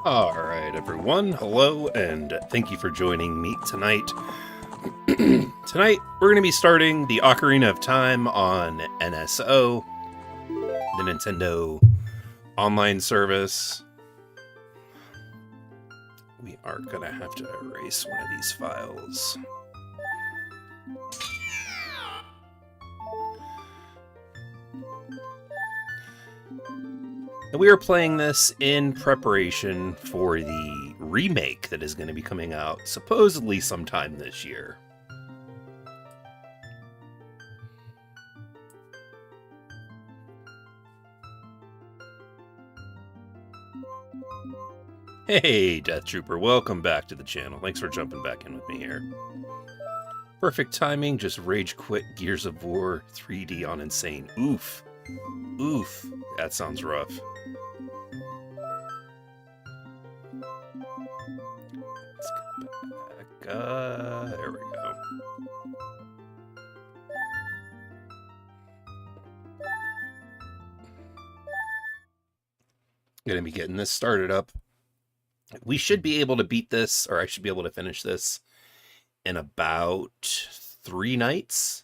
Alright, everyone. Hello, and thank you for joining me tonight. Tonight, we're going to be starting the Ocarina of Time on NSO, the Nintendo online service. We are going to have to erase one of these files. And we are playing this in preparation for the remake that is going to be coming out supposedly sometime this year. Hey, Death Trooper, welcome back to the channel. Thanks for jumping back in with me here. Perfect timing, just rage quit Gears of War 3D on Insane. Oof. Oof. That sounds rough. Let's go back. There we go. Gonna be getting this started up. We should be able to beat this, or I should be able to finish this in about 3 nights.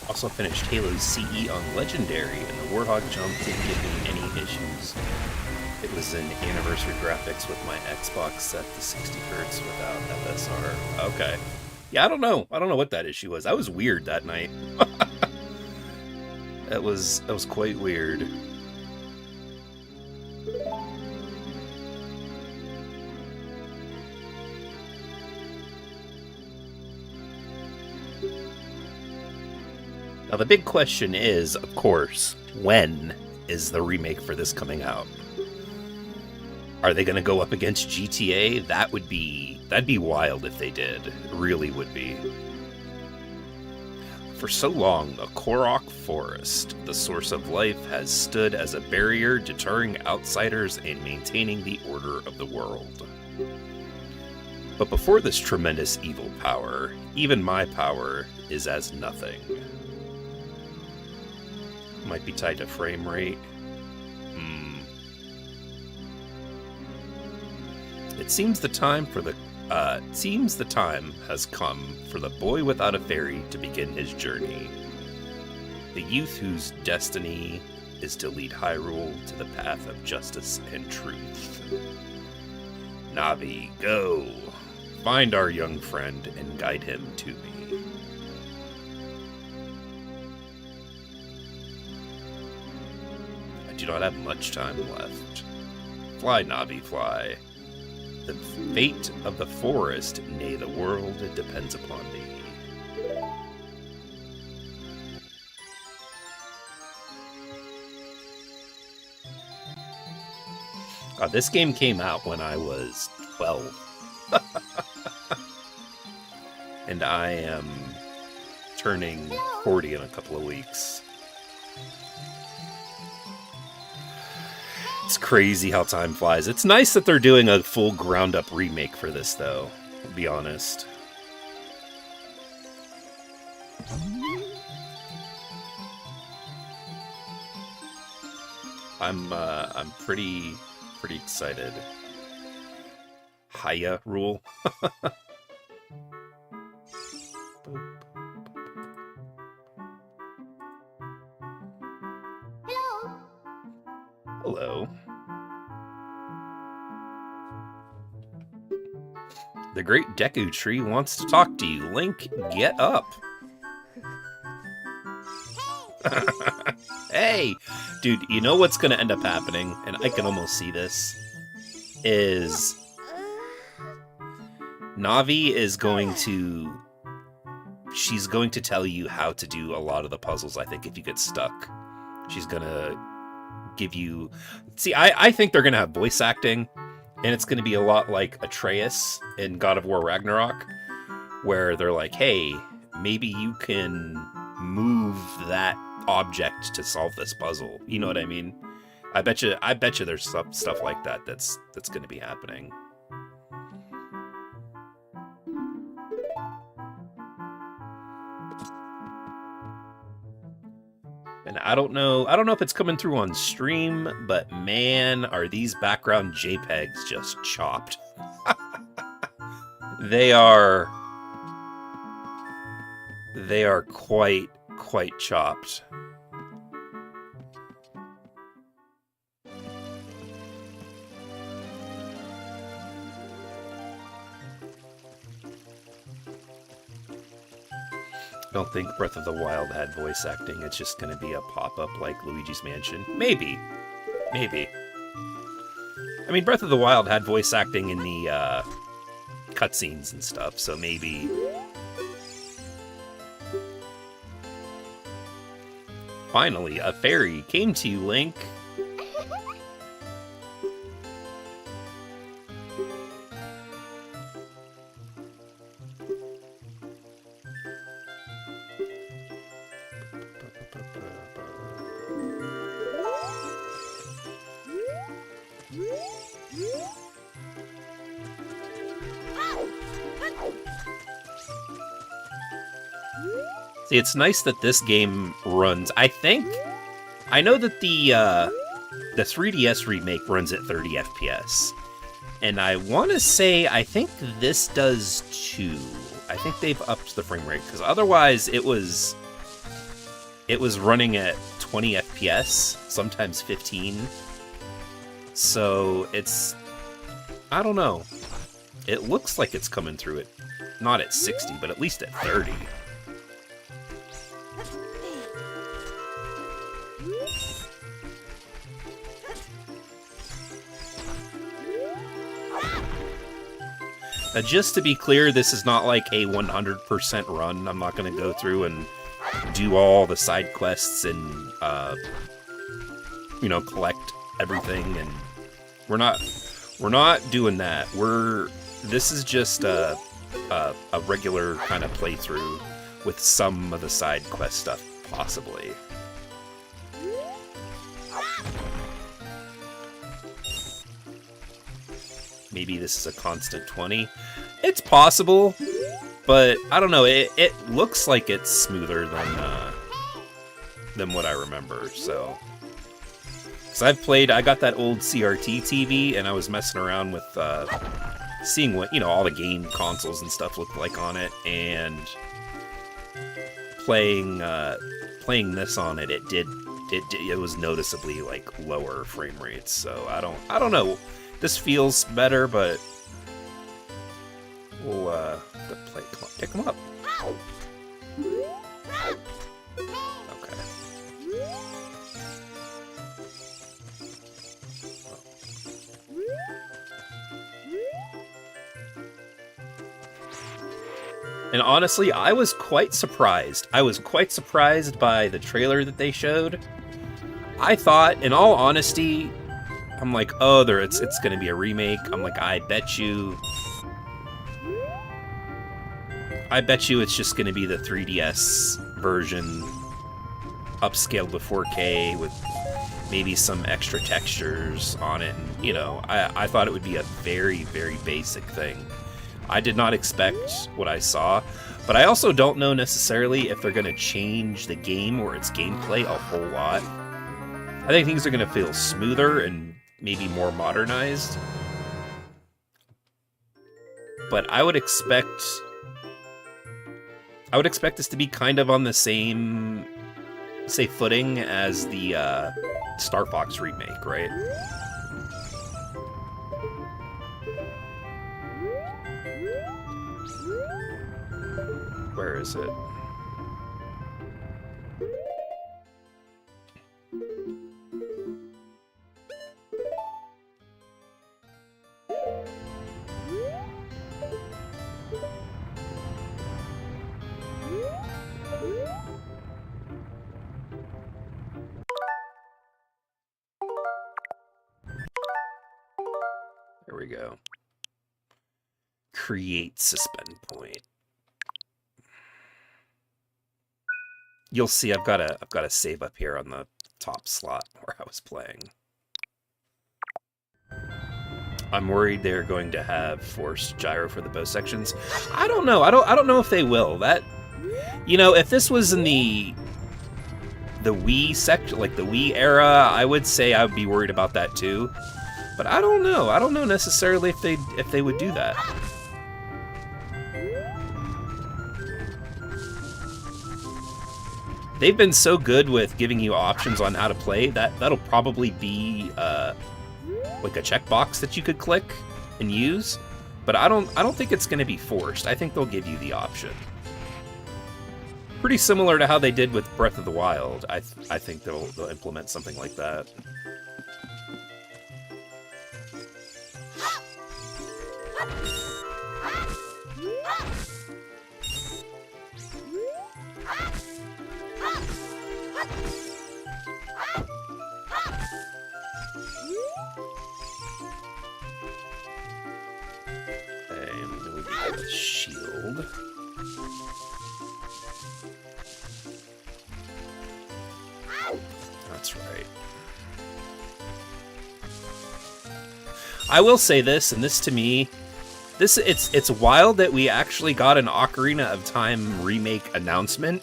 Also finished Halo CE on Legendary, and the Warthog jump didn't give me any issues. It was in anniversary graphics with my Xbox set to 60 Hz without FSR. Okay. Yeah, I don't know. I don't know what that issue was. That was weird that night. That was quite weird. Now the big question is, of course, when is the remake for this coming out? Are they going to go up against GTA? That'd be wild if they did. It really would be. For so long, the Korok Forest, the source of life, has stood as a barrier deterring outsiders and maintaining the order of the world. But before this tremendous evil power, even my power is as nothing. Might be tied to frame rate. It seems the time has come for the boy without a fairy to begin his journey. The youth whose destiny is to lead Hyrule to the path of justice and truth. Navi, go! Find our young friend and guide him to me. I do not have much time left. Fly, Navi, fly. The fate of the forest, nay the world, depends upon thee. This game came out when I was 12. And I am turning 40 in a couple of weeks. It's crazy how time flies. It's nice that they're doing a full ground-up remake for this, though, to be honest. I'm pretty excited. Hiya rule. Hello. The Great Deku Tree wants to talk to you. Link, get up. Hey! Dude, you know what's gonna end up happening, and I can almost see this, is Navi is going to... She's going to tell you how to do a lot of the puzzles, I think, if you get stuck. She's gonna give you... See, I think they're gonna have voice acting, and it's gonna be a lot like Atreus in God of War Ragnarok, where they're like, hey, maybe you can move that object to solve this puzzle. You know what I mean? I bet you there's stuff like that that's gonna be happening. And I don't know if it's coming through on stream, but man, are these background JPEGs just chopped. They are quite chopped. I don't think Breath of the Wild had voice acting. It's just going to be a pop-up like Luigi's Mansion. Maybe. Maybe. I mean, Breath of the Wild had voice acting in the cutscenes and stuff, so maybe... Finally, a fairy came to you, Link. See, it's nice that this game runs. I know that the 3DS remake runs at 30 FPS. And I want to say, I think this does too. I think they've upped the frame rate, because otherwise it was running at 20 FPS, sometimes 15. So it's, I don't know. It looks like it's coming through it, not at 60, but at least at 30. Now, just to be clear, this is not like a 100% run. I'm not going to go through and do all the side quests and, collect everything. And we're not doing that. This is just a regular kind of playthrough with some of the side quest stuff, possibly. Maybe this is a constant 20. It's possible, but I don't know. It looks like it's smoother than what I remember. So, I got that old CRT TV, and I was messing around with seeing what all the game consoles and stuff looked like on it, and playing this on it. It was noticeably like lower frame rates. So I don't know. This feels better, but we'll play. Come on, pick them up. Okay. And honestly, I was quite surprised. I was quite surprised by the trailer that they showed. I thought, in all honesty, I'm like, oh, it's going to be a remake. I'm like, I bet you it's just going to be the 3DS version upscaled to 4K with maybe some extra textures on it. And, I thought it would be a very, very basic thing. I did not expect what I saw, but I also don't know necessarily if they're going to change the game or its gameplay a whole lot. I think things are going to feel smoother and maybe more modernized. But I would expect this to be kind of on the same, say, footing as the Star Fox remake, right? Where is it? we go. Create suspend point. You'll see I've got a save up here on the top slot where I was playing. I'm worried they're going to have forced gyro for the bow sections. I don't know. I don't know if they will. That, you know, if this was in the Wii section, like the Wii era, I would say I would be worried about that too. But I don't know. I don't know necessarily if they would do that. They've been so good with giving you options on how to play that that'll probably be like a checkbox that you could click and use, but I don't think it's going to be forced. I think they'll give you the option. Pretty similar to how they did with Breath of the Wild. I think they'll implement something like that. Shield. That's right. I will say this, and this to me, it's wild that we actually got an Ocarina of Time remake announcement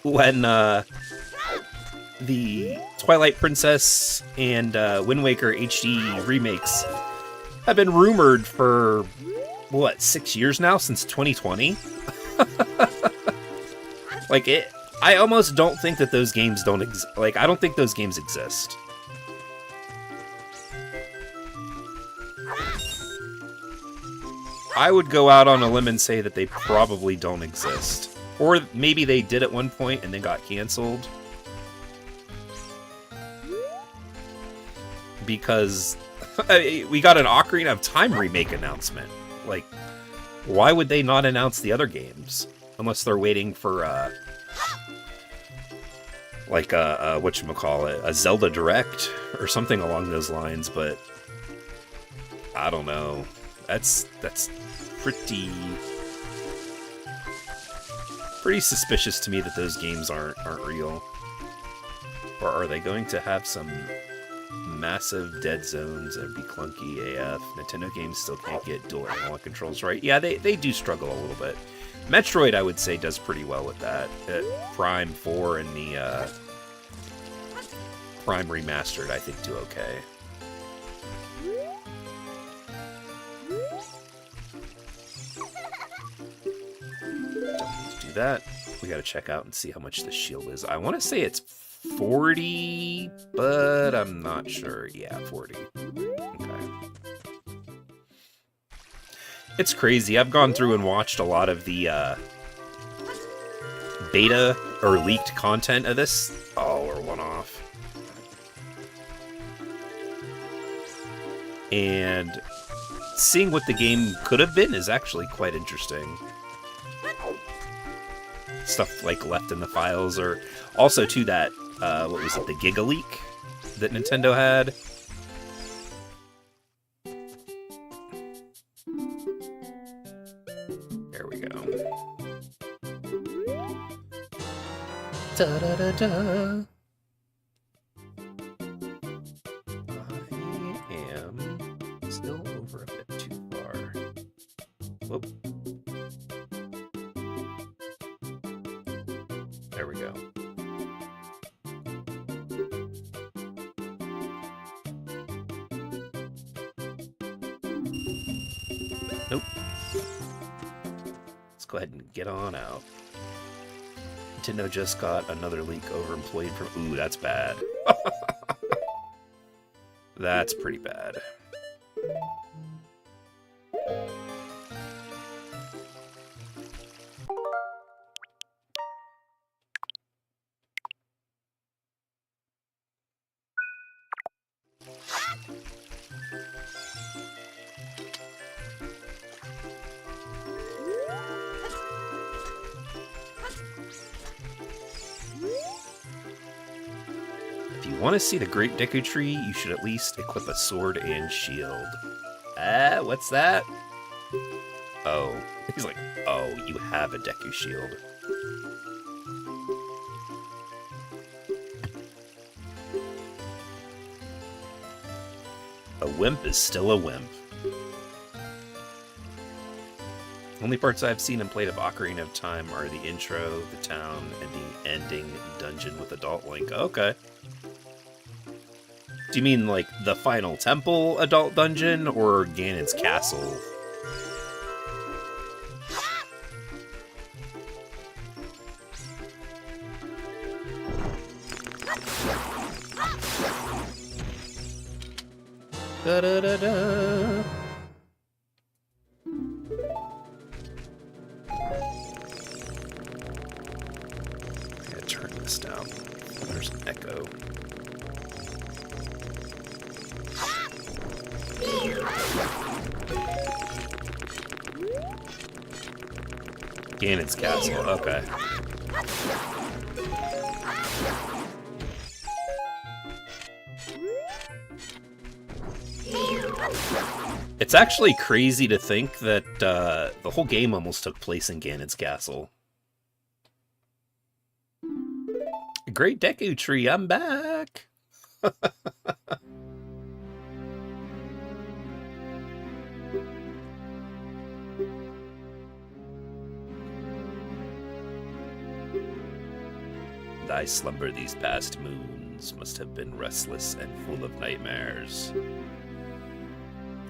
when the Twilight Princess and Wind Waker HD remakes have been rumored for, what, 6 years now, since 2020? Like, I almost don't think that those games don't exist. Like, I don't think those games exist. I would go out on a limb and say that they probably don't exist. Or maybe they did at one point and then got canceled. Because we got an Ocarina of Time remake announcement. Like, why would they not announce the other games? Unless they're waiting for, like, whatchamacallit, a Zelda Direct or something along those lines, but I don't know. That's pretty suspicious to me that those games aren't real. Or are they going to have some massive dead zones and be clunky AF? Nintendo games still can't get dual analog controls right. Yeah, they do struggle a little bit. Metroid, I would say, does pretty well with that. Prime 4 and the Prime Remastered, I think, do okay. Don't need to do that. We gotta check out and see how much the shield is. I want to say it's 40, but I'm not sure. Yeah, 40. Okay. It's crazy. I've gone through and watched a lot of the beta or leaked content of this. Oh, we're one off. And seeing what the game could have been is actually quite interesting. Stuff like left in the files, or also to that, what was it, the Giga Leak that Nintendo had? There we go. Da-da-da-da. I am still over a bit too far. Whoop. There we go. Nope. Let's go ahead and get on out. Nintendo just got another leak overemployed from... Ooh, that's bad. That's pretty bad. If you want to see the Great Deku Tree, you should at least equip a sword and shield. What's that? Oh. He's like, oh, you have a Deku shield. A wimp is still a wimp. Only parts I've seen and played of Ocarina of Time are the intro, the town, and the ending dungeon with Adult Link. Okay. Do you mean, like, the final temple adult dungeon, or Ganon's castle? Da-da-da-da. I gotta turn this down. There's an echo. Ganon's castle, okay. It's actually crazy to think that the whole game almost took place in Ganon's castle. Great Deku Tree, I'm back! Thy slumber these past moons must have been restless and full of nightmares.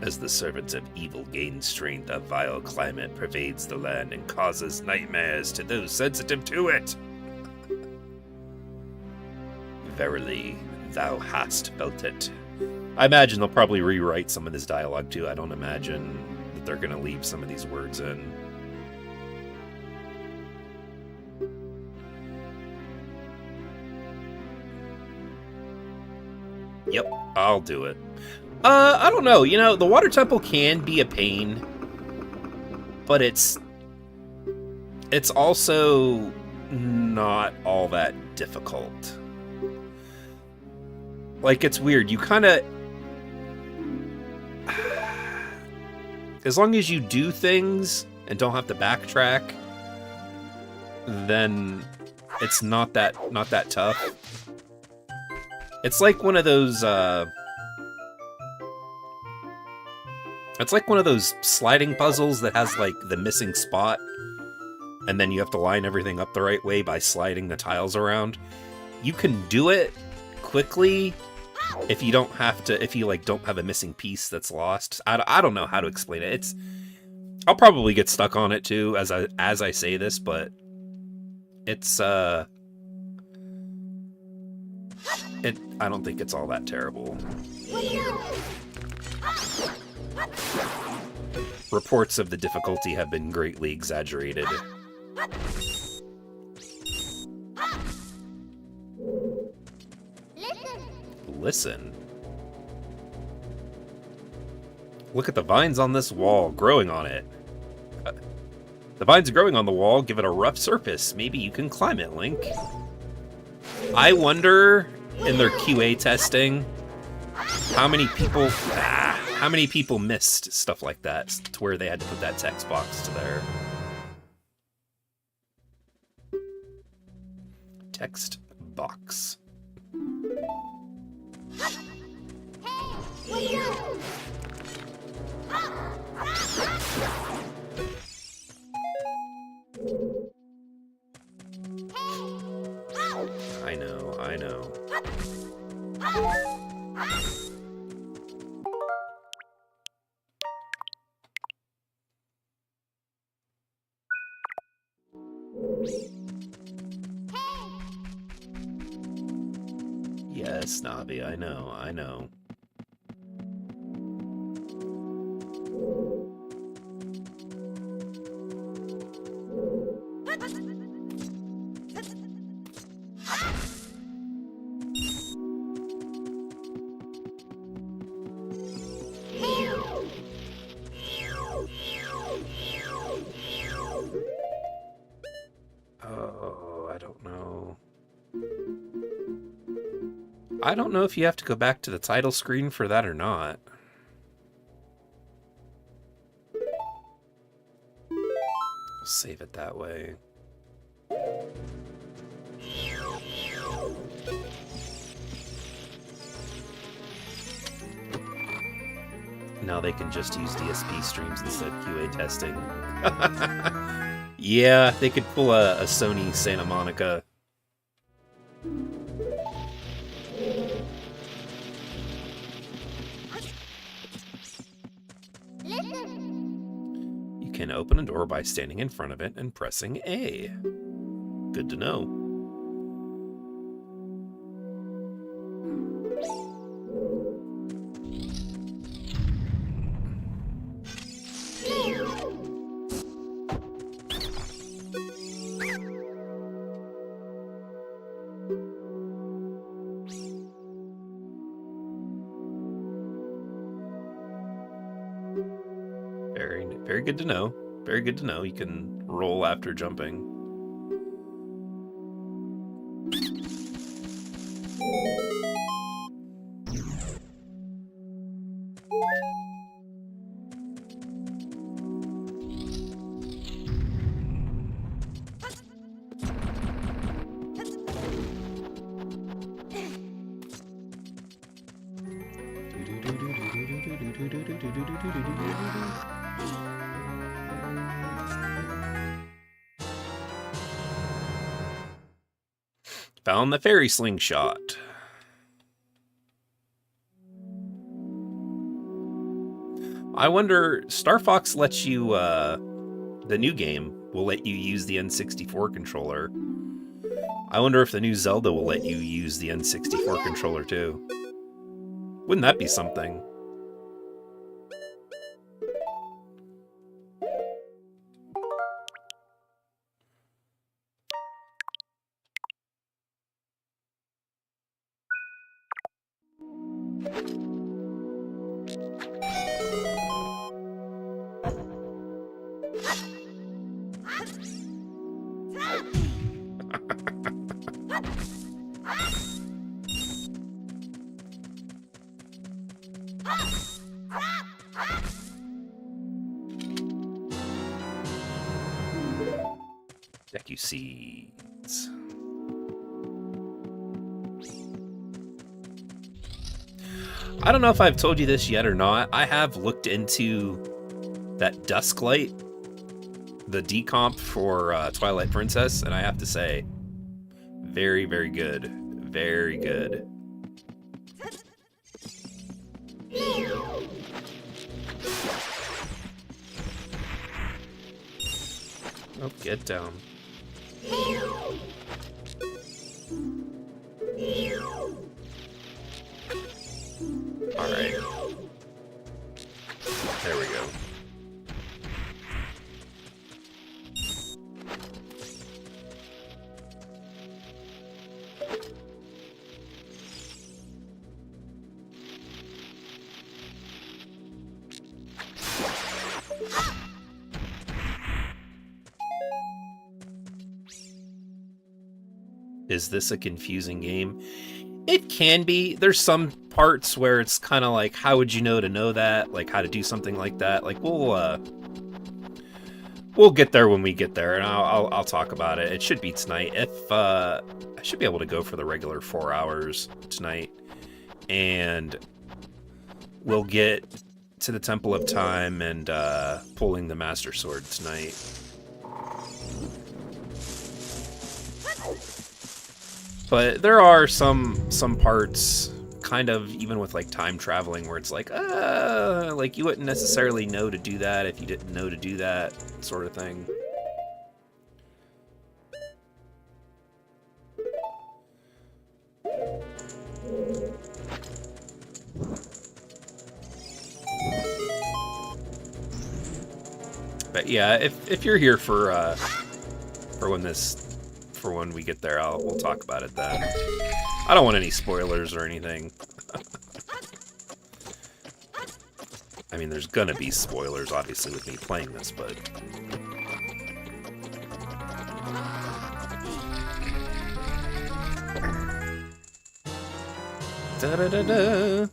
As the servants of evil gain strength, a vile climate pervades the land and causes nightmares to those sensitive to it. Verily, thou hast felt it. I imagine they'll probably rewrite some of this dialogue too. I don't imagine that they're going to leave some of these words in. Yep, I'll do it. I don't know, you know, the water temple can be a pain, but it's also not all that difficult. Like, it's weird, you kind of... As long as you do things and don't have to backtrack, then it's not that tough. It's like one of those, it's like one of those sliding puzzles that has, like, the missing spot, and then you have to line everything up the right way by sliding the tiles around. You can do it quickly if you don't have to, if you, like, don't have a missing piece that's lost. I don't know how to explain it. I'll probably get stuck on it, too, as I say this, but it's, I don't think it's all that terrible. Reports of the difficulty have been greatly exaggerated. Listen. Look at the vines on this wall, growing on it. The vines growing on the wall give it a rough surface. Maybe you can climb it, Link. I wonder, in their QA testing, how many people missed stuff like that to where they had to put that text box to their text box. I know. Yes, Navi, I know. I don't know if you have to go back to the title screen for that or not. Save it that way. Now they can just use DSP streams instead of QA testing. Yeah, they could pull a Sony Santa Monica. You can open a door by standing in front of it and pressing A. Good to know. Very good to know. Very good to know. You can roll after jumping. Found the fairy slingshot. I wonder, Star Fox lets you, the new game will let you use the N64 controller. I wonder if the new Zelda will let you use the N64 controller too. Wouldn't that be something? Seeds. I don't know if I've told you this yet or not. I have looked into that Dusklight, the decomp for Twilight Princess, and I have to say, very, very good. Very good. Oh, get down. Alright. There we go. Is this a confusing game? It can be. There's some parts where it's kind of like, how would you know to know that? Like, how to do something like that? Like, we'll get there when we get there, and I'll talk about it. It should be tonight. If I should be able to go for the regular 4 hours tonight, and we'll get to the Temple of Time and pulling the Master Sword tonight. But there are some parts, kind of, even with like time traveling, where it's like you wouldn't necessarily know to do that if you didn't know to do that, sort of thing. But yeah, if you're here for when we get there, we'll talk about it then. I don't want any spoilers or anything. I mean, there's gonna be spoilers, obviously, with me playing this, but... Da-da-da-da.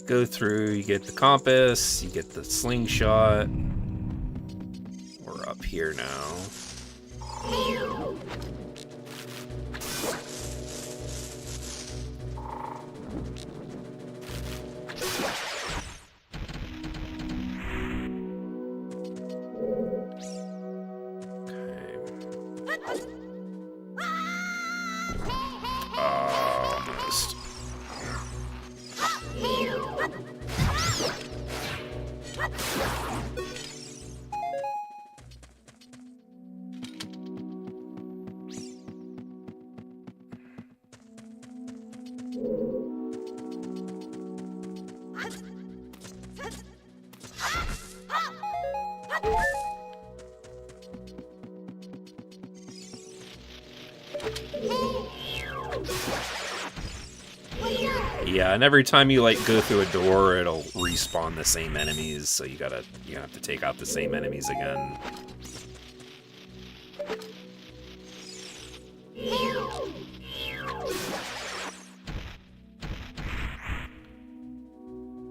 Go through, you get the compass, you get the slingshot. We're up here now. Almost. Yeah, and every time you like go through a door, it'll respawn the same enemies, so you have to take out the same enemies again.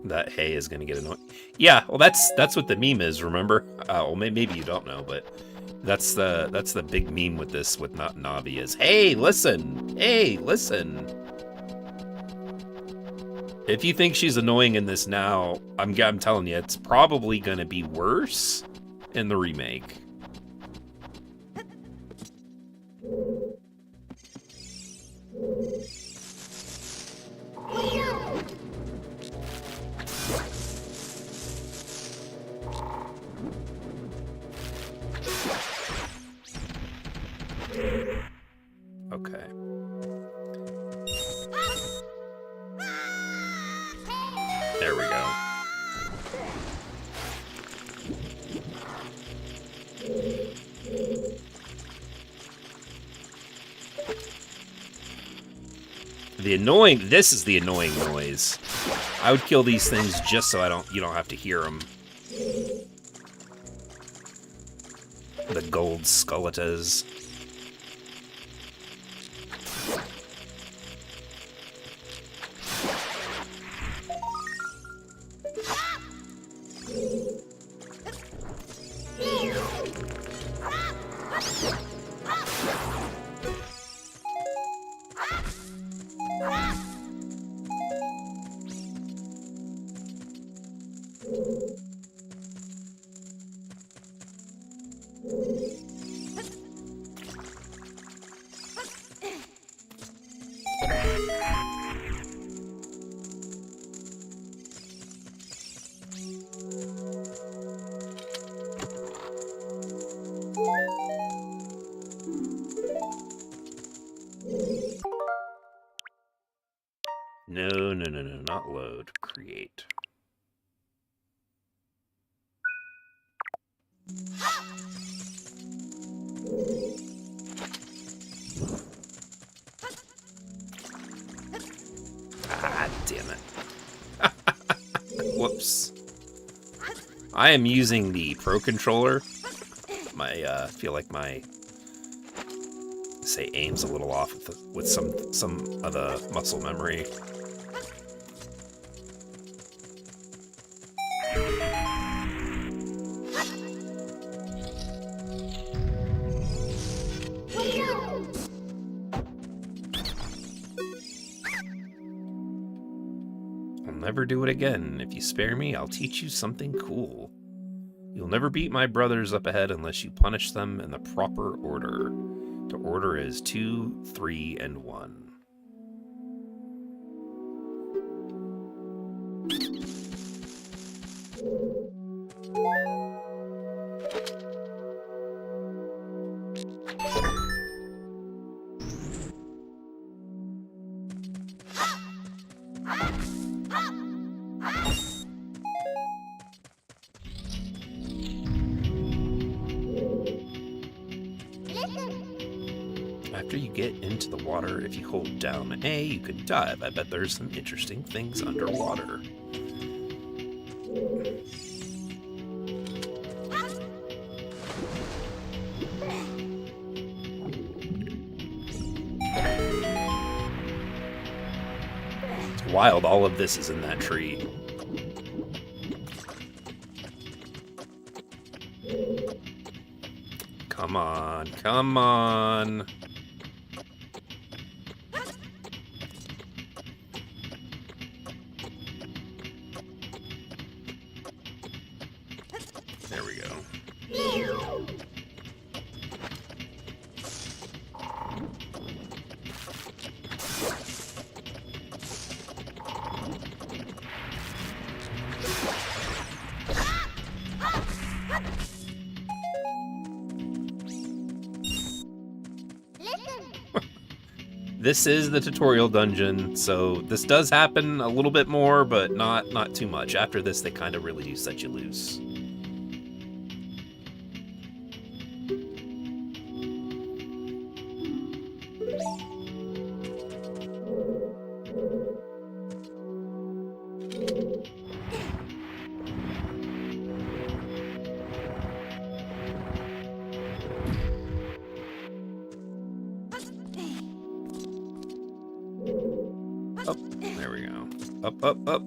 That hay is gonna get annoying. Yeah, well, that's what the meme is. Remember? Well, maybe you don't know, but that's the big meme with this with not Navi is, hey, listen, hey, listen. If you think she's annoying in this now, I'm telling you, it's probably gonna be worse in the remake. Okay. There we go. This is the annoying noise. I would kill these things just so you don't have to hear them. The gold skelletas. No, not load. Create. Ah, damn it. Whoops. I am using the Pro Controller. I feel like my aim's a little off with some of the muscle memory. I'll never do it again. If you spare me, I'll teach you something cool. You'll never beat my brothers up ahead unless you punish them in the proper order. The order is 2, 3, and 1. After you get into the water, if you hold down A, you can dive. I bet there's some interesting things underwater. It's wild, all of this is in that tree. Come on, come on. There we go. This is the tutorial dungeon, so this does happen a little bit more, but not too much. After this, they kind of really do set you loose. Up, there we go. Up, up, up.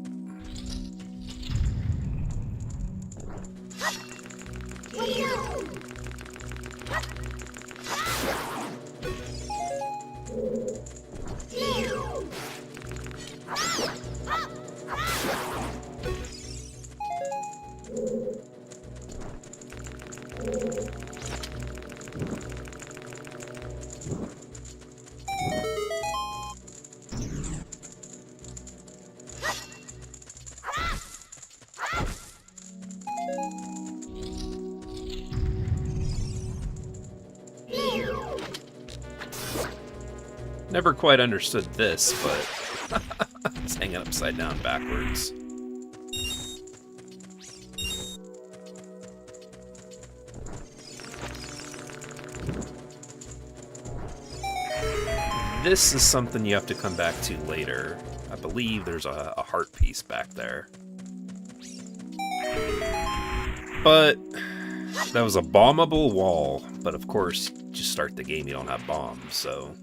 Never quite understood this, but it's hanging upside down backwards. This is something you have to come back to later. I believe there's a heart piece back there. But that was a bombable wall. But of course, just start the game, you don't have bombs, so...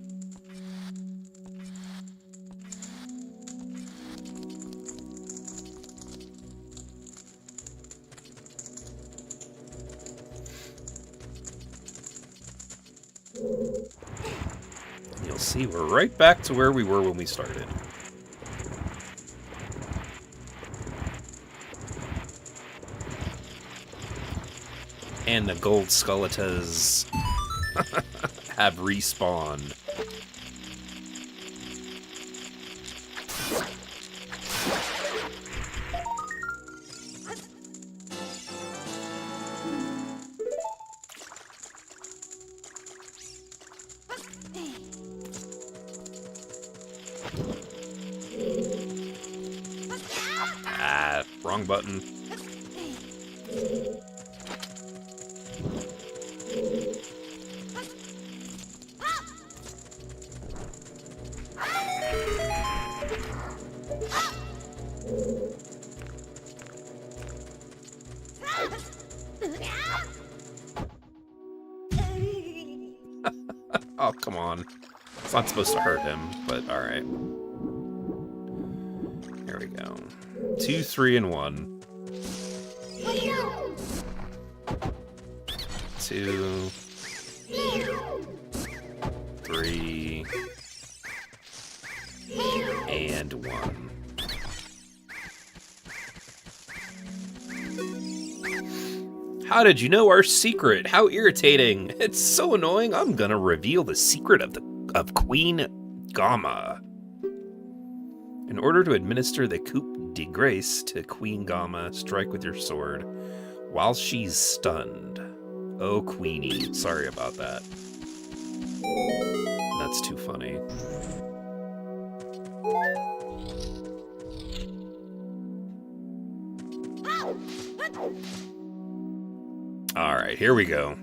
You'll see we're right back to where we were when we started. And the gold skeletas have respawned. Ah, wrong button. Oh, come on. It's not supposed to hurt him, but alright. Here we go. 2, 3, and 1. 2, 3, and 1. How did you know our secret? How irritating. It's so annoying. I'm gonna reveal the secret of Queen Gama. In order to administer the coup de grace to Queen Gama, strike with your sword while she's stunned. Oh, Queenie. Sorry about that. That's too funny. Alright, here we go.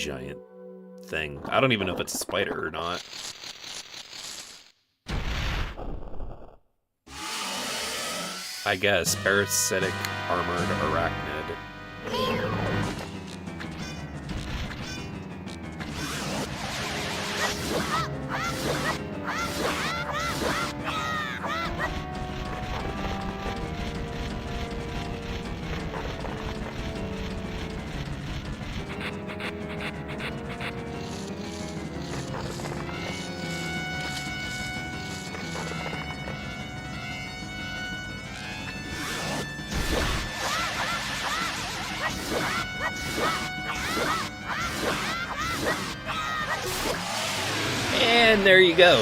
giant thing. I don't even know if it's a spider or not. I guess. Parasitic armored arachnid. And there you go.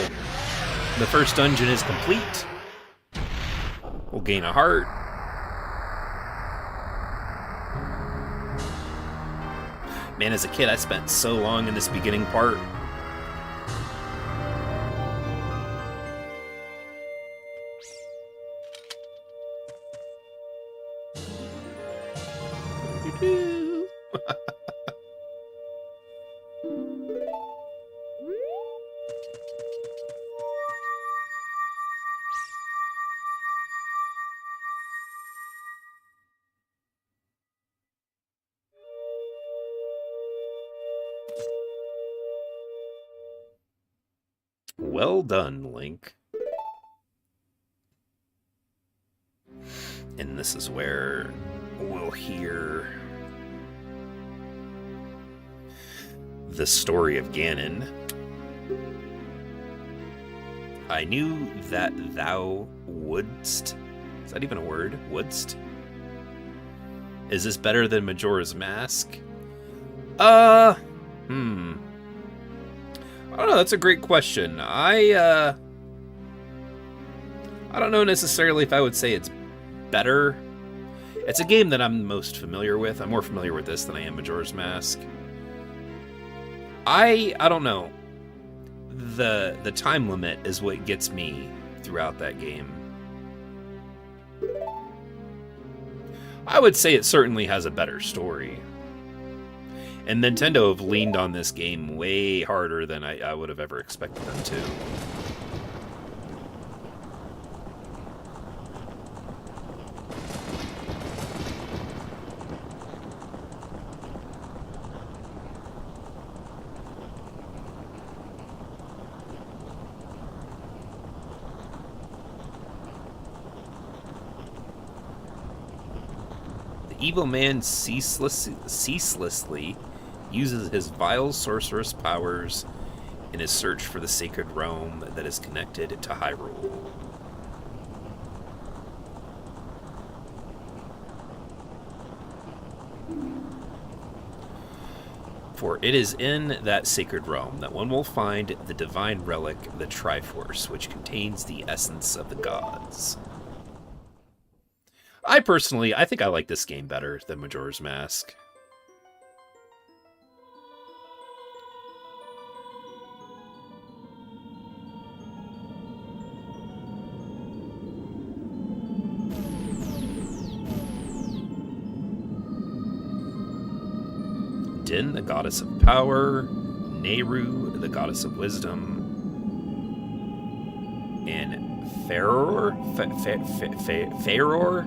The first dungeon is complete. We'll gain a heart. Man, as a kid, I spent so long in this beginning part. Well done, Link. And this is where we'll hear the story of Ganon. I knew that thou wouldst. Is that even a word? Wouldst? Is this better than Majora's Mask? I don't know, that's a great question. I don't know necessarily if I would say it's better. It's a game that I'm most familiar with. I'm more familiar with this than I am Majora's Mask. I don't know. The time limit is what gets me throughout that game. I would say it certainly has a better story. And Nintendo have leaned on this game way harder than I would have ever expected them to. The evil man ceaselessly uses his vile sorceress powers in his search for the sacred realm that is connected to Hyrule. For it is in that sacred realm that one will find the divine relic, the Triforce, which contains the essence of the gods. I think I like this game better than Majora's Mask. Din, the goddess of power, Nehru, the goddess of wisdom, and Faror? Faror?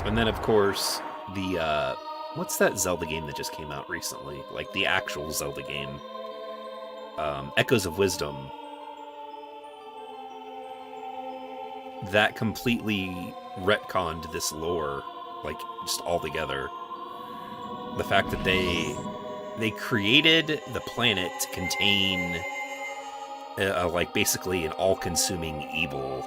And then, of course, the, what's that Zelda game that just came out recently? Like, the actual Zelda game. Echoes of Wisdom. That completely retconned this lore, like, just altogether. The fact that they created the planet to contain, like, basically an all-consuming evil.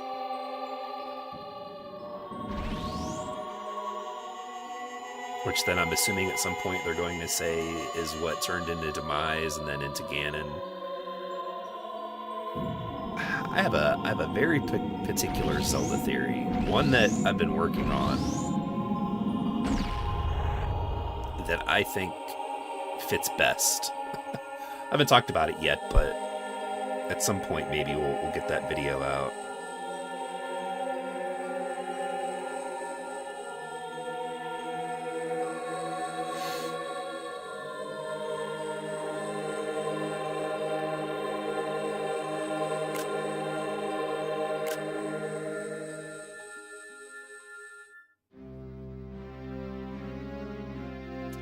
Which then I'm assuming at some point they're going to say is what turned into Demise and then into Ganon. I have a very particular Zelda theory, one that I've been working on, that I think fits best. I haven't talked about it yet, but At some point, maybe we'll get that video out.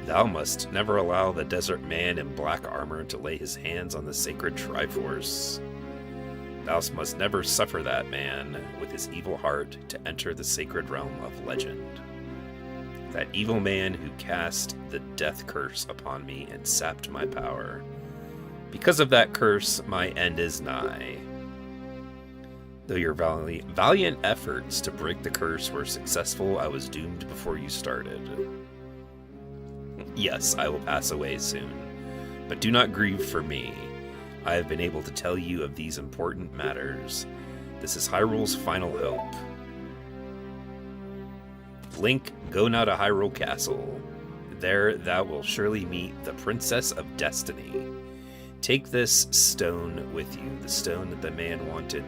Thou must never allow the desert man in black armor to lay his hands on the sacred Triforce. Thou must never suffer that man with his evil heart to enter the sacred realm of legend. That evil man who cast the death curse upon me and sapped my power. Because of that curse, my end is nigh. Though your valiant efforts to break the curse were successful, I was doomed before you started. Yes, I will pass away soon, but do not grieve for me. I have been able to tell you of these important matters. This is Hyrule's final hope. Link, go now to Hyrule Castle. There thou wilt surely meet the Princess of Destiny. Take this stone with you, the stone that the man wanted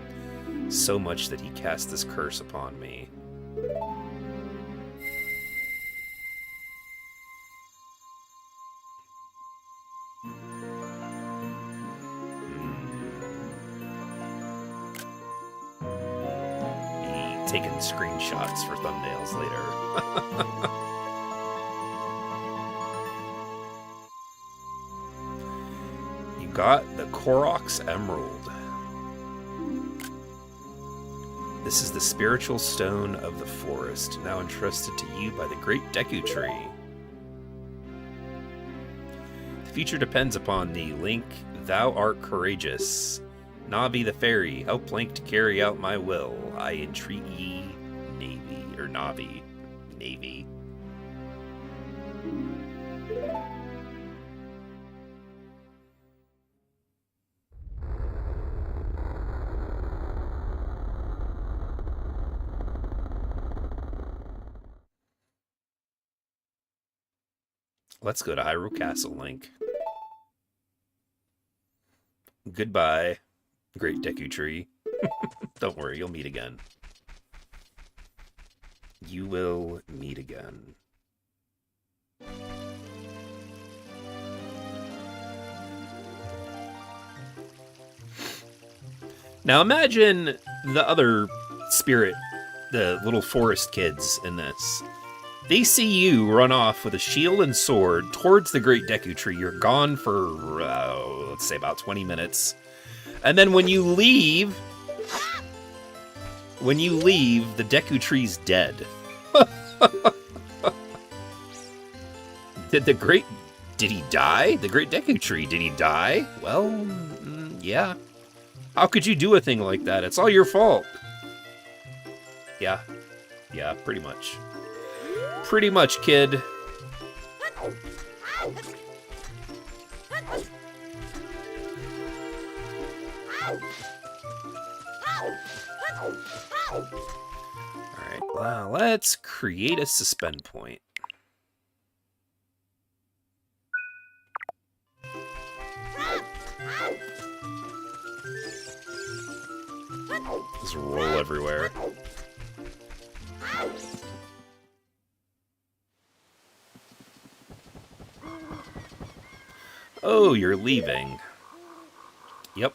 so much that he cast this curse upon me. Taking screenshots for thumbnails later. You got the Korok's Emerald. This is the spiritual stone of the forest, now entrusted to you by the great Deku Tree. The future depends upon thee, Link. Thou art courageous. Navi the fairy, help Link to carry out my will. I entreat ye, Navi. Navy. Let's go to Hyrule Castle, Link. Goodbye, great Deku Tree. Don't worry, you'll meet again. You will meet again. Now imagine the other spirit, the little forest kids in this. They see you run off with a shield and sword towards the Great Deku Tree. You're gone for, let's say, about 20 minutes. And then when you leave, the Deku Tree's dead. Did he die? The Great Deku Tree, did he die? Well, yeah. How could you do a thing like that? It's all your fault. Yeah, pretty much. Pretty much, kid. Alright, well, let's create a suspend point. Just roll everywhere. Oh, you're leaving. Yep.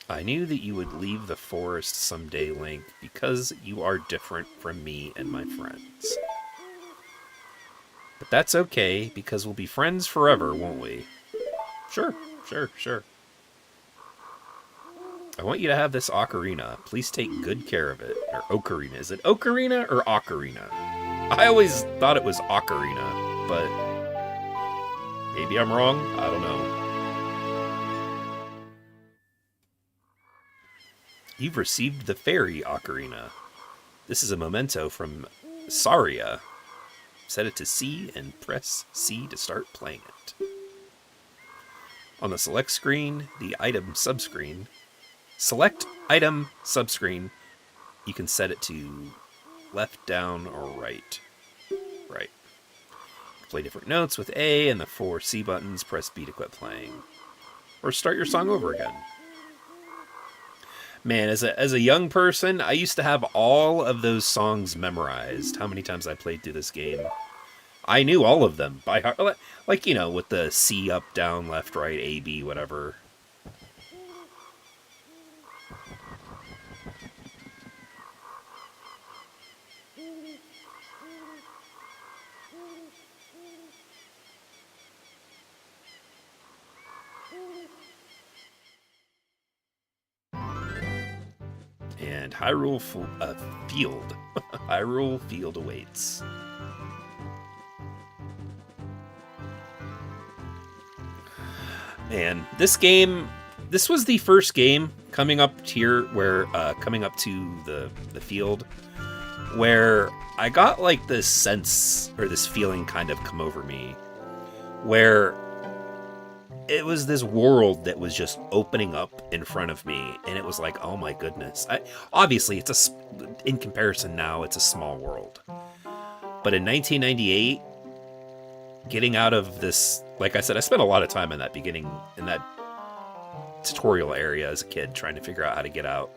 I knew that you would leave the forest someday, Link, because you are different from me and my friends. But that's okay, because we'll be friends forever, won't we? Sure. I want you to have this ocarina. Please take good care of it. Or ocarina. Is it ocarina or ocarina? I always thought it was ocarina, but maybe I'm wrong. I don't know. You've received the fairy ocarina. This is a memento from Saria. Set it to C and press C to start playing it. On the select screen, the item subscreen. Select item subscreen. You can set it to left, down, or right. Right. play different notes with A and the 4 C buttons. Press B to quit playing. Or start your song over again. Man, as a young person, I used to have all of those songs memorized. How many times I played through this game. I knew all of them by heart. Like, you know, with the C, up, down, left, right, A, B, whatever. And Hyrule Field. Hyrule Field awaits. Man, this was the first game coming up here where, coming up to the field, where I got like this sense, or this feeling kind of come over me, where it was this world that was just opening up in front of me, and it was like, oh my goodness. Obviously, in comparison now, it's a small world. But in 1998, getting out of this, like I said, I spent a lot of time in that tutorial area as a kid, trying to figure out how to get out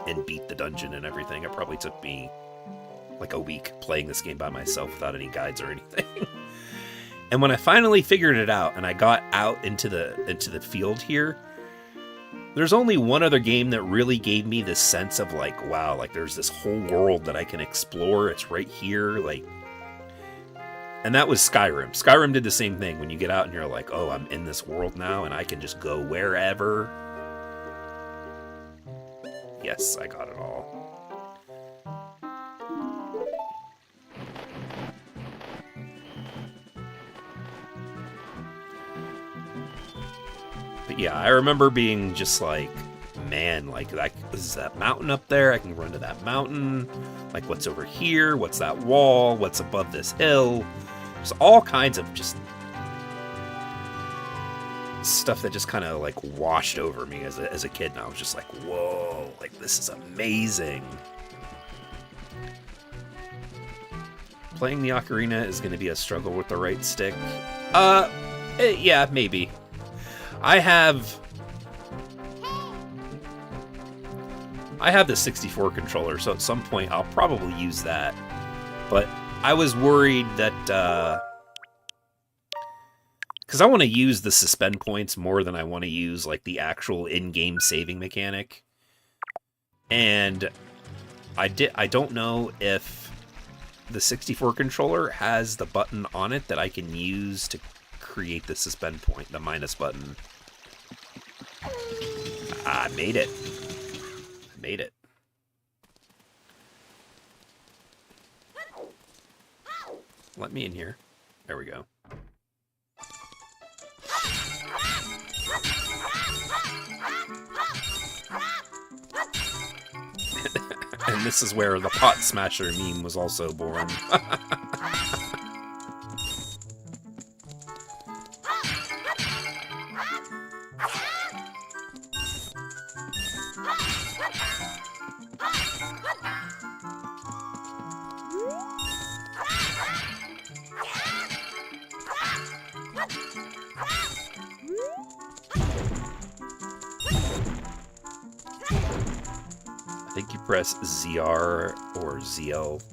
and beat the dungeon and everything. It probably took me like a week playing this game by myself without any guides or anything. And when I finally figured it out and I got out into the field here, there's only one other game that really gave me this sense of like, wow, like there's this whole world that I can explore. It's right here, like, and that was Skyrim. Skyrim did the same thing. When you get out and you're like, oh, I'm in this world now and I can just go wherever. Yes, I got it all. But yeah, I remember being just like, man, like, is that mountain up there? I can run to that mountain. Like, what's over here? What's that wall? What's above this hill? There's all kinds of just stuff that just kind of like washed over me as a kid, and I was just like, whoa, like this is amazing. Playing the ocarina is going to be a struggle with the right stick. Yeah, maybe. I have the 64 controller, so at some point I'll probably use that. But I was worried that, because I want to use the suspend points more than I want to use like the actual in-game saving mechanic. And I don't know if the 64 controller has the button on it that I can use to create the suspend point, the minus button. I made it. I made it. Let me in here. There we go. And this is where the pot smasher meme was also born. I think you press ZR or ZL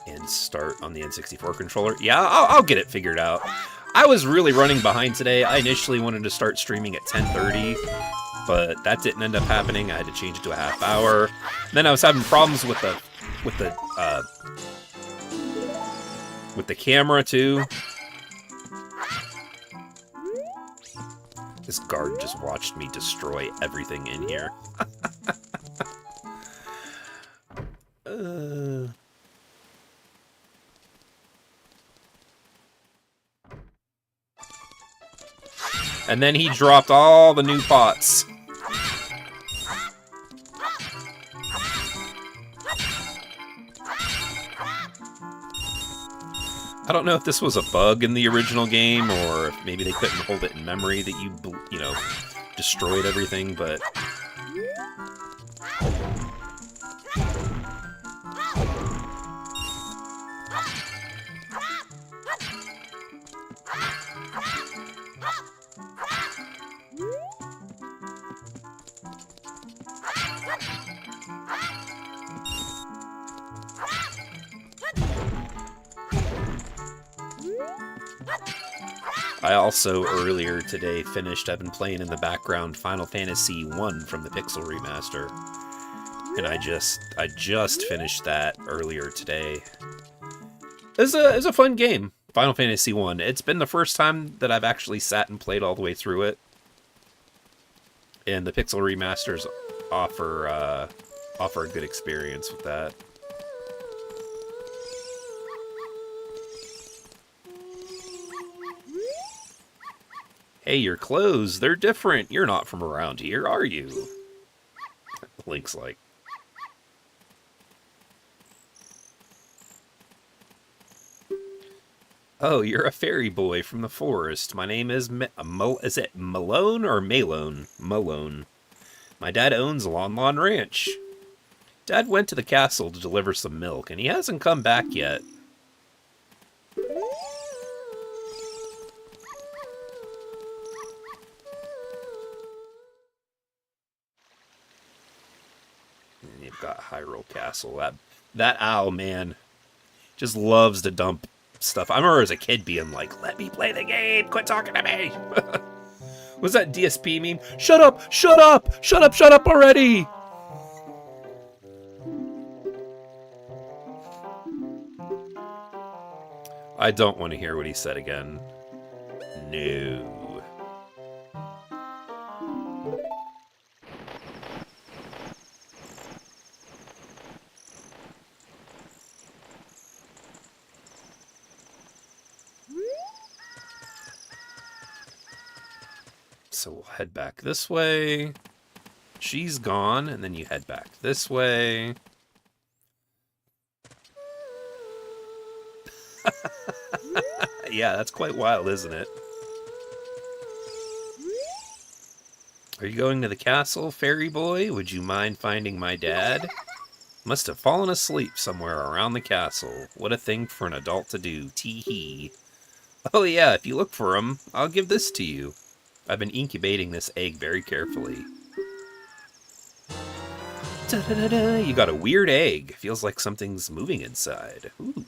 and start on the N64 controller. Yeah, I'll get it figured out. I was really running behind today. I initially wanted to start streaming at 10:30, but that didn't end up happening. I had to change it to a half hour. Then I was having problems with the camera too. This guard just watched me destroy everything in here. And then he dropped all the new pots. I don't know if this was a bug in the original game, or if maybe they couldn't hold it in memory that you know, destroyed everything, but... I also, earlier today, I've been playing in the background Final Fantasy 1 from the Pixel Remaster. And I just finished that earlier today. It's a fun game, Final Fantasy 1. It's been the first time that I've actually sat and played all the way through it. And the Pixel Remasters offer a good experience with that. Hey, your clothes, they're different. You're not from around here, are you? Link's like... Oh, you're a fairy boy from the forest. My name is... is it Malone or Malone? Malone. My dad owns Lon Lon Ranch. Dad went to the castle to deliver some milk, and he hasn't come back yet. And you've got Hyrule Castle. That owl, man, just loves to dump stuff. I remember as a kid being like, let me play the game, quit talking to me. Was that DSP meme? Shut up, shut up, shut up, shut up already. I don't want to hear what he said again. No. So we'll head back this way. She's gone, and then you head back this way. Yeah, that's quite wild, isn't it? Are you going to the castle, fairy boy? Would you mind finding my dad? Must have fallen asleep somewhere around the castle. What a thing for an adult to do. Tee-hee. Oh yeah, if you look for him, I'll give this to you. I've been incubating this egg very carefully. Da-da-da-da. You got a weird egg. Feels like something's moving inside. Ooh.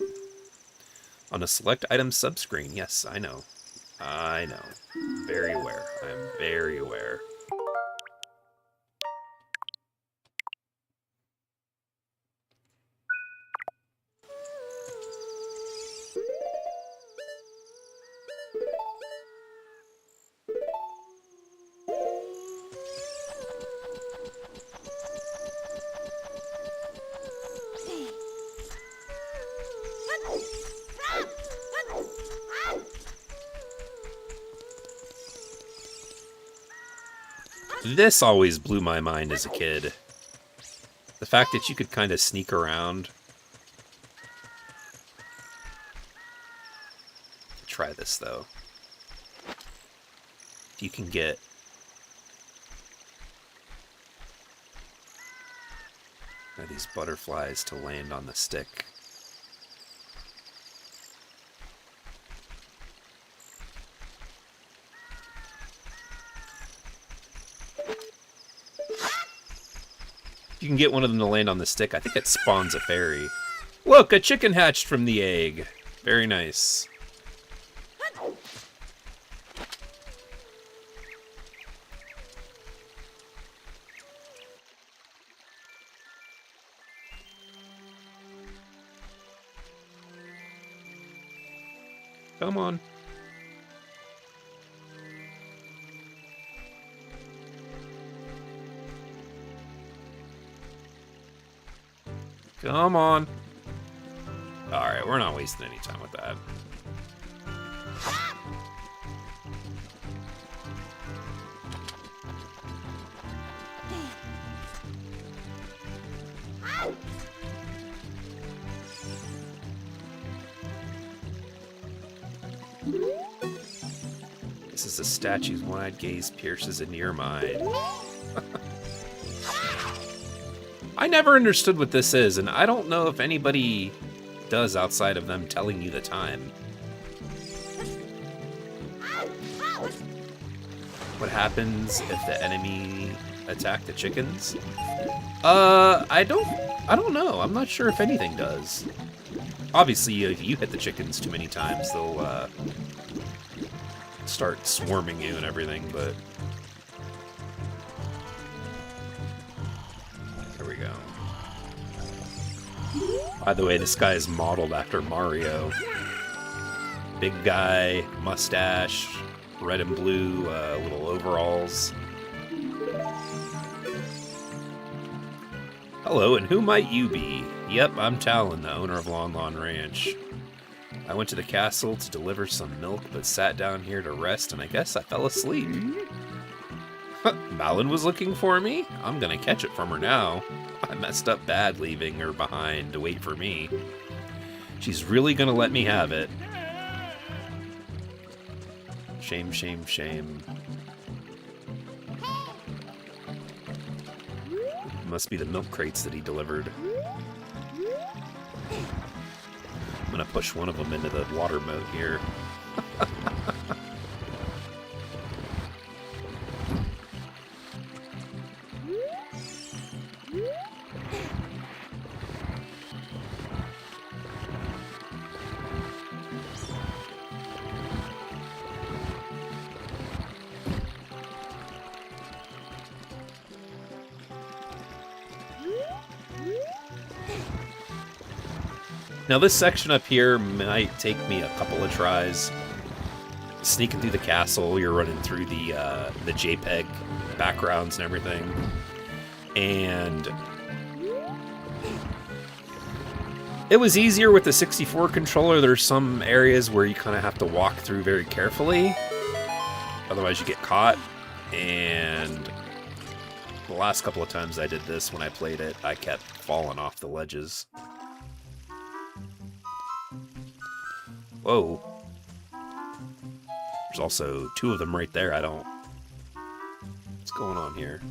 On a select item subscreen. Yes, I know. I know. Very aware. I'm very aware. This always blew my mind as a kid. The fact that you could kind of sneak around. Try this, though. You can get... these butterflies to land on the stick. You can get one of them to land on the stick. I think it spawns a fairy. Look, a chicken hatched from the egg. Very nice. Come on. Come on. Alright, we're not wasting any time with that. This is a statue's one-eyed gaze pierces into your mind. I never understood what this is, and I don't know if anybody does outside of them telling you the time. What happens if the enemy attack the chickens? I don't know. I'm not sure if anything does. Obviously, if you hit the chickens too many times, they'll start swarming you and everything, but... There we go. By the way, this guy is modeled after Mario. Big guy, mustache, red and blue, little overalls. Hello, and who might you be? Yep, I'm Talon, the owner of Lon Lon Ranch. I went to the castle to deliver some milk, but sat down here to rest, and I guess I fell asleep. Malin was looking for me? I'm gonna catch it from her now. I messed up bad leaving her behind to wait for me. She's really gonna let me have it. Shame, shame, shame. Must be the milk crates that he delivered. I'm gonna push one of them into the water moat here. Now this section up here might take me a couple of tries. Sneaking through the castle, you're running through the JPEG backgrounds and everything. And it was easier with the 64 controller. There's some areas where you kind of have to walk through very carefully. Otherwise you get caught. And the last couple of times I did this when I played it, I kept falling off the ledges. Whoa. There's also two of them right there. I don't... What's going on here?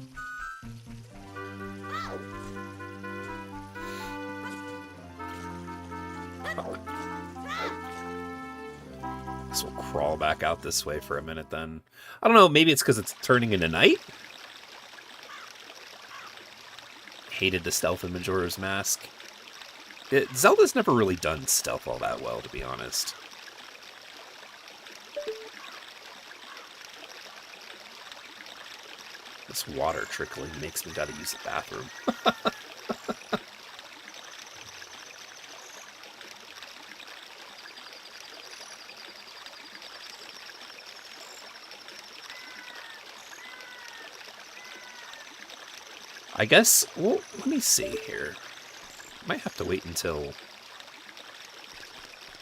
This will crawl back out this way for a minute then. I don't know, maybe it's because it's turning into night? Hated the stealth in Majora's Mask. Zelda's never really done stealth all that well, to be honest. This water trickling makes me gotta use the bathroom. I guess, well, let me see here. Might have to wait until...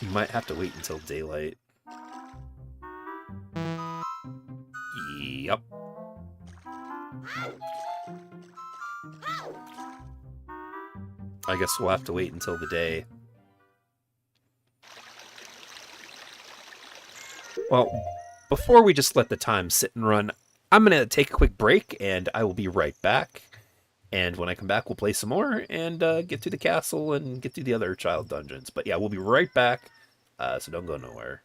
You might have to wait until daylight. Yep. I guess we'll have to wait until the day. Well, before we just let the time sit and run, I'm going to take a quick break, and I will be right back. And when I come back, we'll play some more and get through the castle and get through the other child dungeons. But yeah, we'll be right back, so don't go nowhere.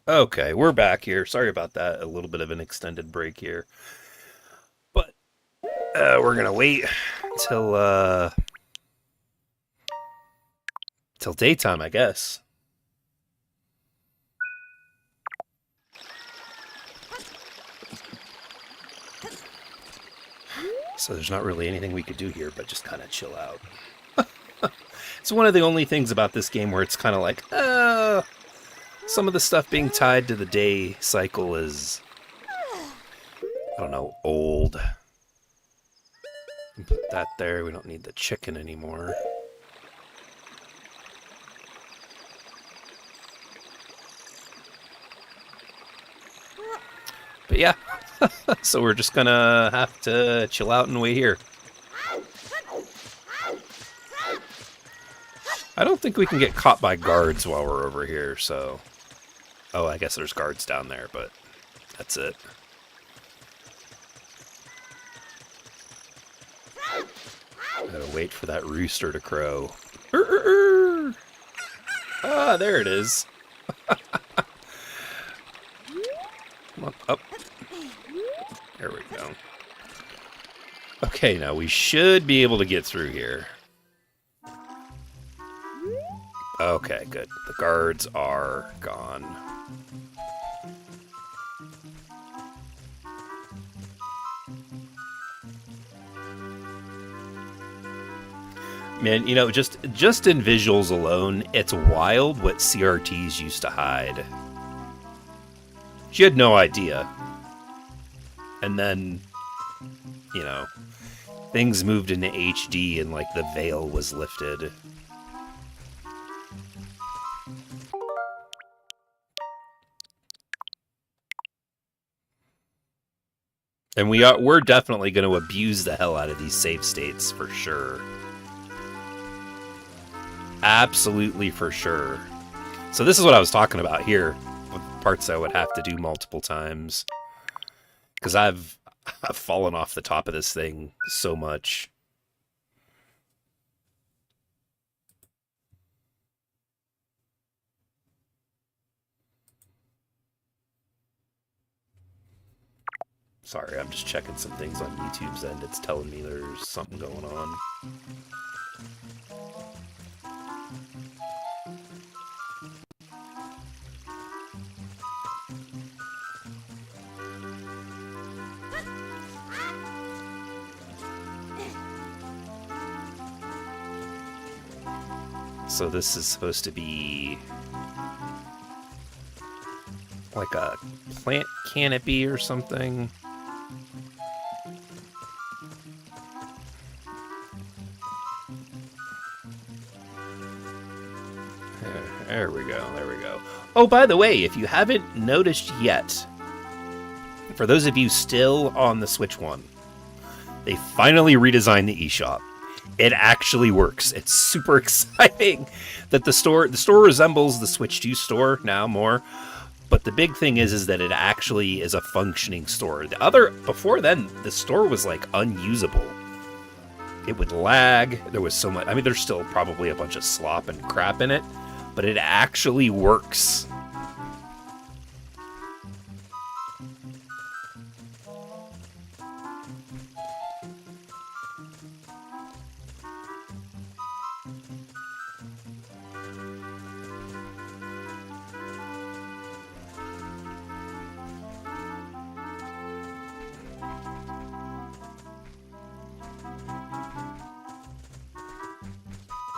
Okay, we're back here. Sorry about that. A little bit of an extended break here. But we're gonna wait till till daytime, I guess. So there's not really anything we could do here but just kind of chill out. It's one of the only things about this game where it's kind of like, some of the stuff being tied to the day cycle is, I don't know, old. Put that there. We don't need the chicken anymore. But yeah, so we're just gonna have to chill out and wait here. I don't think we can get caught by guards while we're over here, so... Oh, I guess there's guards down there, but that's it. Gotta wait for that rooster to crow. Ah, there it is. Come on, up. There we go. Okay, now we should be able to get through here. Okay, good. The guards are gone. Man, you know, just in visuals alone, it's wild what CRTs used to hide. She had no idea. And then, you know, things moved into HD and, like, the veil was lifted. And we're definitely going to abuse the hell out of these save states, for sure. Absolutely for sure. So this is what I was talking about here. Parts I would have to do multiple times. Because I've fallen off the top of this thing so much. Sorry, I'm just checking some things on YouTube's end. It's telling me there's something going on. So this is supposed to be like a plant canopy or something. There we go, there we go. Oh, by the way, if you haven't noticed yet, for those of you still on the Switch one, they finally redesigned the eShop. It actually works. It's super exciting that the store resembles the Switch 2 store now more. But the big thing is that it actually is a functioning store. Before then, the store was like unusable. It would lag. There was so much. I mean, there's still probably a bunch of slop and crap in it, but it actually works.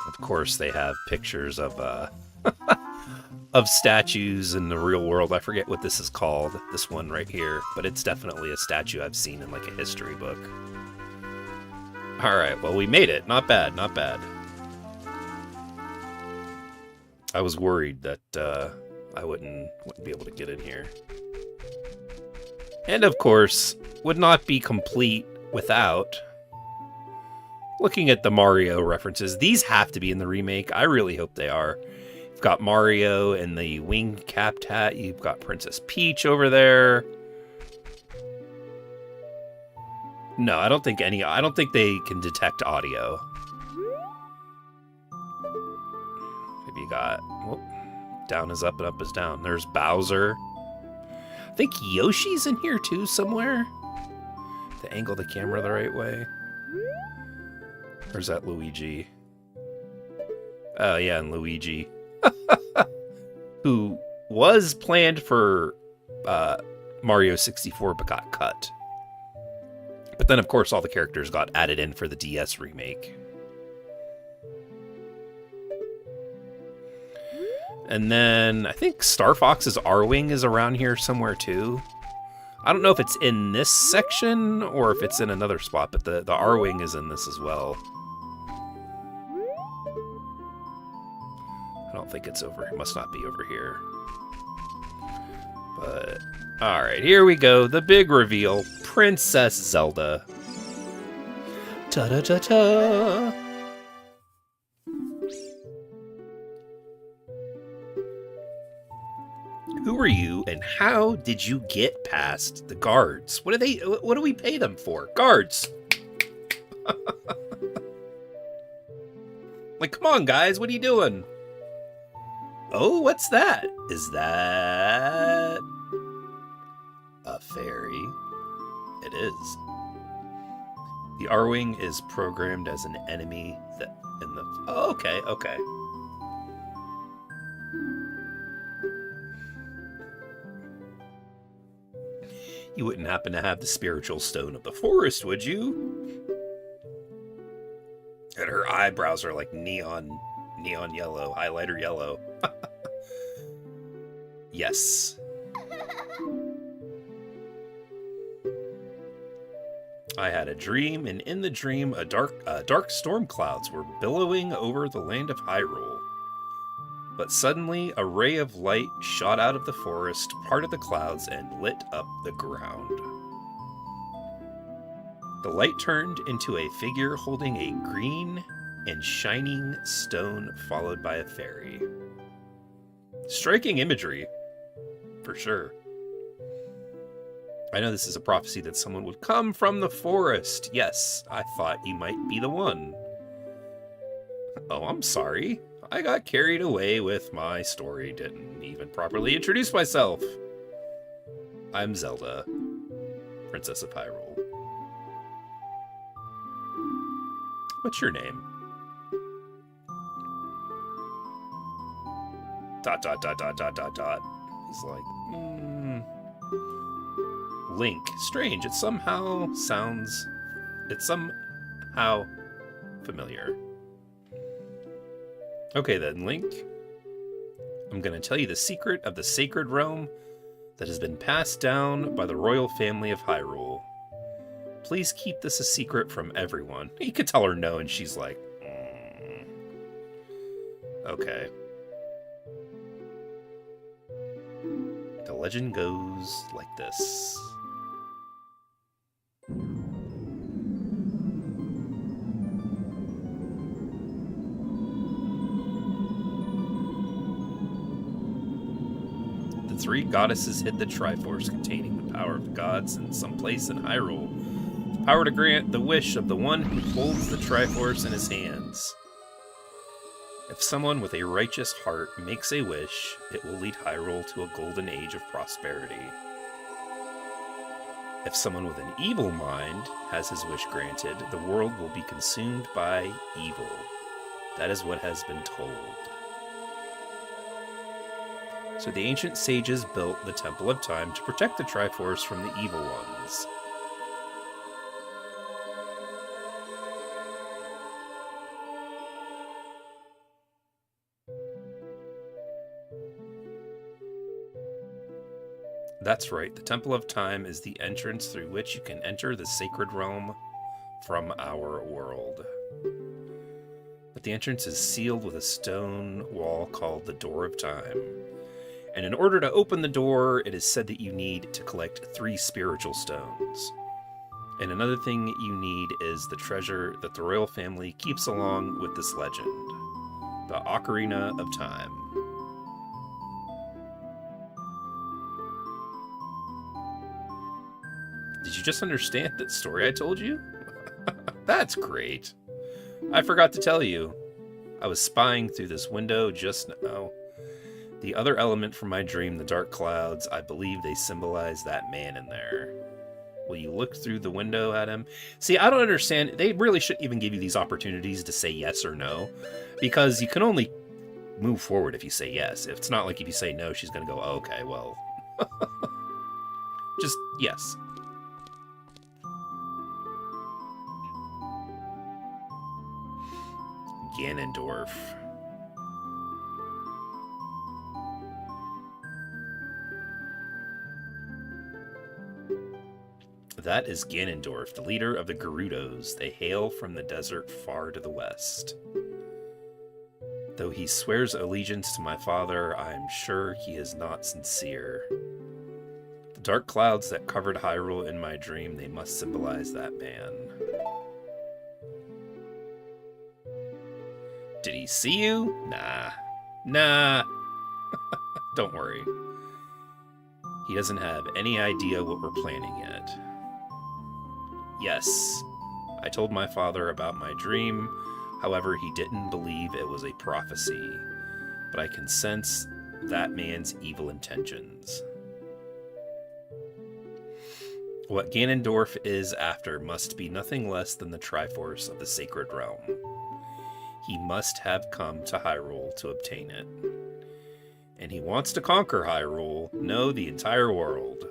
Of course, they have pictures of of statues in the real world. I forget what this is called, this one right here, but it's definitely a statue I've seen in like a history book. Alright, well, we made it. Not bad, not bad. I was worried that I wouldn't be able to get in here. And of course, would not be complete without looking at the Mario references. These have to be in the remake. I really hope they are. You've got Mario in the wing-capped hat. You've got Princess Peach over there. No, I don't think they can detect audio. Maybe you got Down is up and up is down. There's Bowser. I think Yoshi's in here too somewhere. To angle the camera the right way. Or is that Luigi? Oh yeah, and Luigi. Who was planned for Mario 64 but got cut. But then, of course, all the characters got added in for the DS remake. And then I think Star Fox's R-Wing is around here somewhere too. I don't know if it's in this section or if it's in another spot, but the R-Wing is in this as well. I don't think it's over. It must not be over here. But, alright, here we go. The big reveal. Princess Zelda. Ta-da-ta-ta! Who are you, and how did you get past the guards? What do we pay them for? Guards! Like, come on, guys, what are you doing? Oh, what's that? Is that a fairy? It is. The R-Wing is programmed as an enemy that in the... Oh, okay, okay. You wouldn't happen to have the spiritual stone of the forest, would you? And her eyebrows are like neon yellow, highlighter yellow. Yes. I had a dream, and in the dream, dark storm clouds were billowing over the land of Hyrule. But suddenly, a ray of light shot out of the forest, parted the clouds, and lit up the ground. The light turned into a figure holding a green and shining stone, followed by a fairy. Striking imagery, for sure. I know this is a prophecy that someone would come from the forest. Yes, I thought you might be the one. Oh, I'm sorry. I got carried away with my story. Didn't even properly introduce myself. I'm Zelda, Princess of Hyrule. What's your name? Dot, dot, dot, dot, dot, dot, dot. He's like, Link. Strange. It's somehow familiar. Okay then, Link. I'm going to tell you the secret of the sacred realm that has been passed down by the royal family of Hyrule. Please keep this a secret from everyone. You could tell her no, and she's like, Okay. The legend goes like this. Three goddesses hid the Triforce containing the power of the gods in some place in Hyrule. The power to grant the wish of the one who holds the Triforce in his hands. If someone with a righteous heart makes a wish, it will lead Hyrule to a golden age of prosperity. If someone with an evil mind has his wish granted, the world will be consumed by evil. That is what has been told. So the ancient sages built the Temple of Time to protect the Triforce from the evil ones. That's right, the Temple of Time is the entrance through which you can enter the sacred realm from our world. But the entrance is sealed with a stone wall called the Door of Time. And in order to open the door, it is said that you need to collect 3 spiritual stones. And another thing you need is the treasure that the royal family keeps along with this legend. The Ocarina of Time. Did you just understand that story I told you? That's great. I forgot to tell you. I was spying through this window just now. The other element from my dream, the dark clouds, I believe they symbolize that man in there. Will you look through the window at him? See, I don't understand. They really shouldn't even give you these opportunities to say yes or no, because you can only move forward if you say yes. If it's not like if you say no, she's going to go, oh, okay, well, just yes. Ganondorf. That is Ganondorf, the leader of the Gerudos. They hail from the desert far to the west. Though he swears allegiance to my father, I am sure he is not sincere. The dark clouds that covered Hyrule in my dream, they must symbolize that man. Did he see you? Nah. Don't worry. He doesn't have any idea what we're planning yet. Yes, I told my father about my dream. However, he didn't believe it was a prophecy. But I can sense that man's evil intentions. What Ganondorf is after must be nothing less than the Triforce of the Sacred Realm. He must have come to Hyrule to obtain it. And he wants to conquer Hyrule, no, the entire world.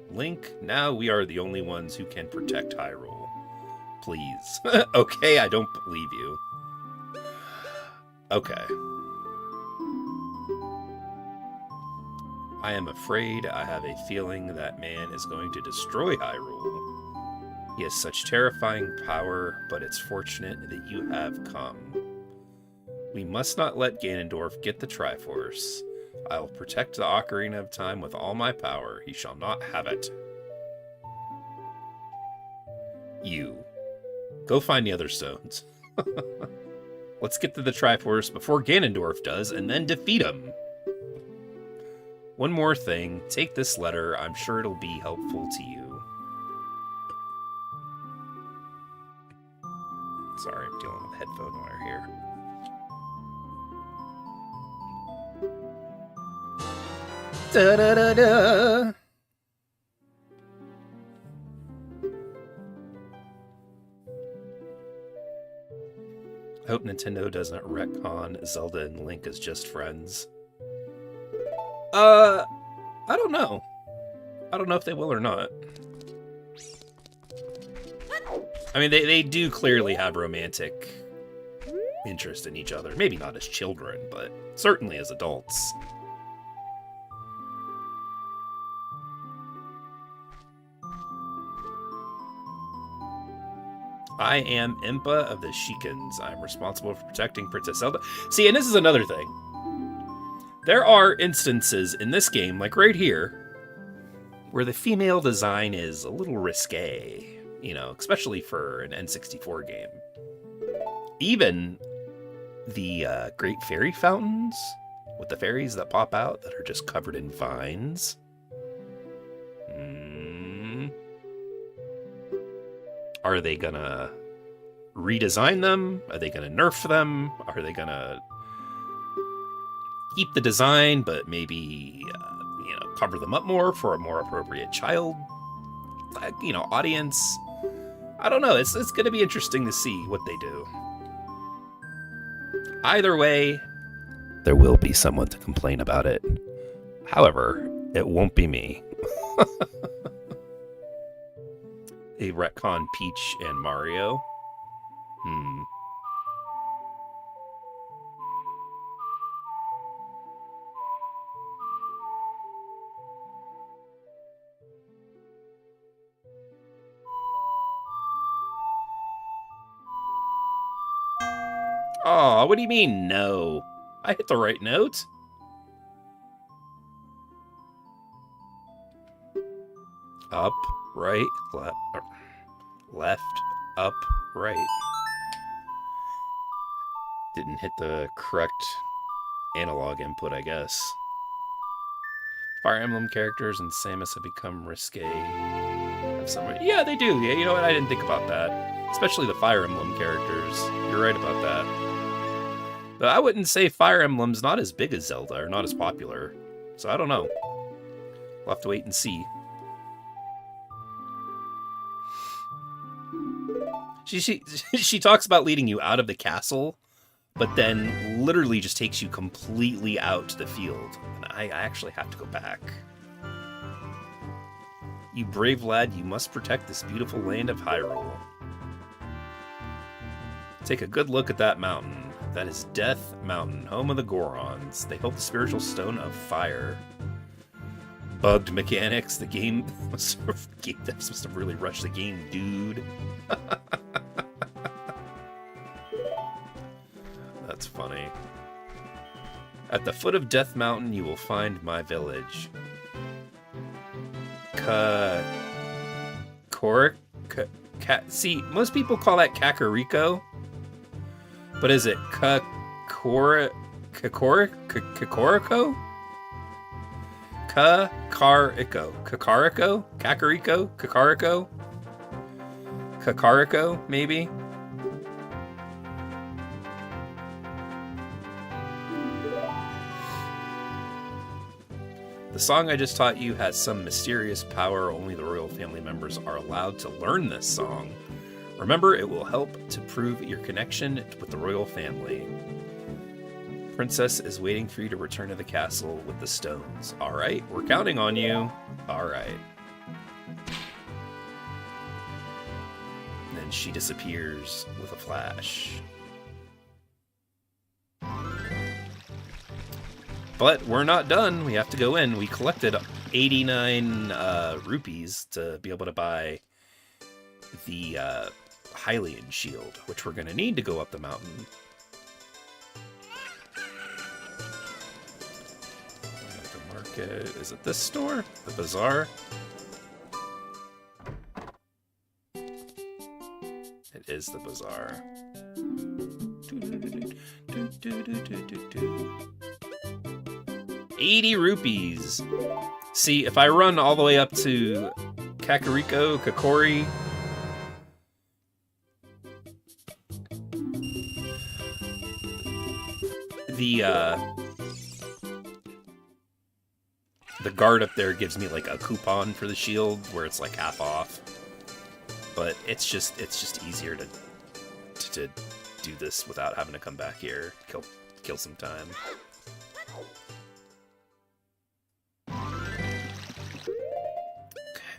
Link, now we are the only ones who can protect Hyrule. Please. Okay, I don't believe you. Okay. I am afraid I have a feeling that man is going to destroy Hyrule. He has such terrifying power, but it's fortunate that you have come. We must not let Ganondorf get the Triforce. I will protect the Ocarina of Time with all my power. He shall not have it. You. Go find the other stones. Let's get to the Triforce before Ganondorf does, and then defeat him. One more thing. Take this letter. I'm sure it'll be helpful to you. Sorry, I'm dealing with a headphone wire here. Da-da-da-da. I hope Nintendo doesn't retcon Zelda and Link as just friends. I don't know. I don't know if they will or not. I mean, they do clearly have romantic interest in each other. Maybe not as children, but certainly as adults. I am Impa of the Shikens. I'm responsible for protecting Princess Zelda. See, and this is another thing. There are instances in this game, like right here, where the female design is a little risque, you know, especially for an N64 game. Even the Great Fairy Fountains, with the fairies that pop out that are just covered in vines. Are they gonna redesign them? Are they gonna nerf them? Are they gonna keep the design, but maybe, cover them up more for a more appropriate child, audience? I don't know. It's going to be interesting to see what they do. Either way, there will be someone to complain about it. However, it won't be me. They retcon Peach and Mario. Aw, what do you mean, no? I hit the right note. Up, right, left, up, right. Didn't hit the correct analog input, I guess. Fire Emblem characters and Samus have become risque. Yeah, they do. Yeah, you know what? I didn't think about that. Especially the Fire Emblem characters. You're right about that. But I wouldn't say Fire Emblem's not as big as Zelda, or not as popular. So I don't know. We'll have to wait and see. She talks about leading you out of the castle, but then literally just takes you completely out to the field. And I actually have to go back. You brave lad, you must protect this beautiful land of Hyrule. Take a good look at that mountain. That is Death Mountain, home of the Gorons. They hold the spiritual stone of fire. Bugged mechanics. The game must have really rushed the game, dude. That's funny. At the foot of Death Mountain, you will find my village. See, most people call that Kakariko. But is it Kakariko? Kakariko? Kakariko? Kakariko? Kakariko? Kakariko, maybe? The song I just taught you has some mysterious power. Only the royal family members are allowed to learn this song. Remember, it will help to prove your connection with the royal family. Princess is waiting for you to return to the castle with the stones. All right, we're counting on you. All right. And then she disappears with a flash. But we're not done. We have to go in. We collected 89 rupees to be able to buy the Hylian shield, which we're going to need to go up the mountain. The market. Is it this store? The bazaar? It is the bazaar. 80 rupees. See, if I run all the way up to Kakori, the guard up there gives me like a coupon for the shield where it's like half off. But it's just easier to do this without having to come back here, kill some time.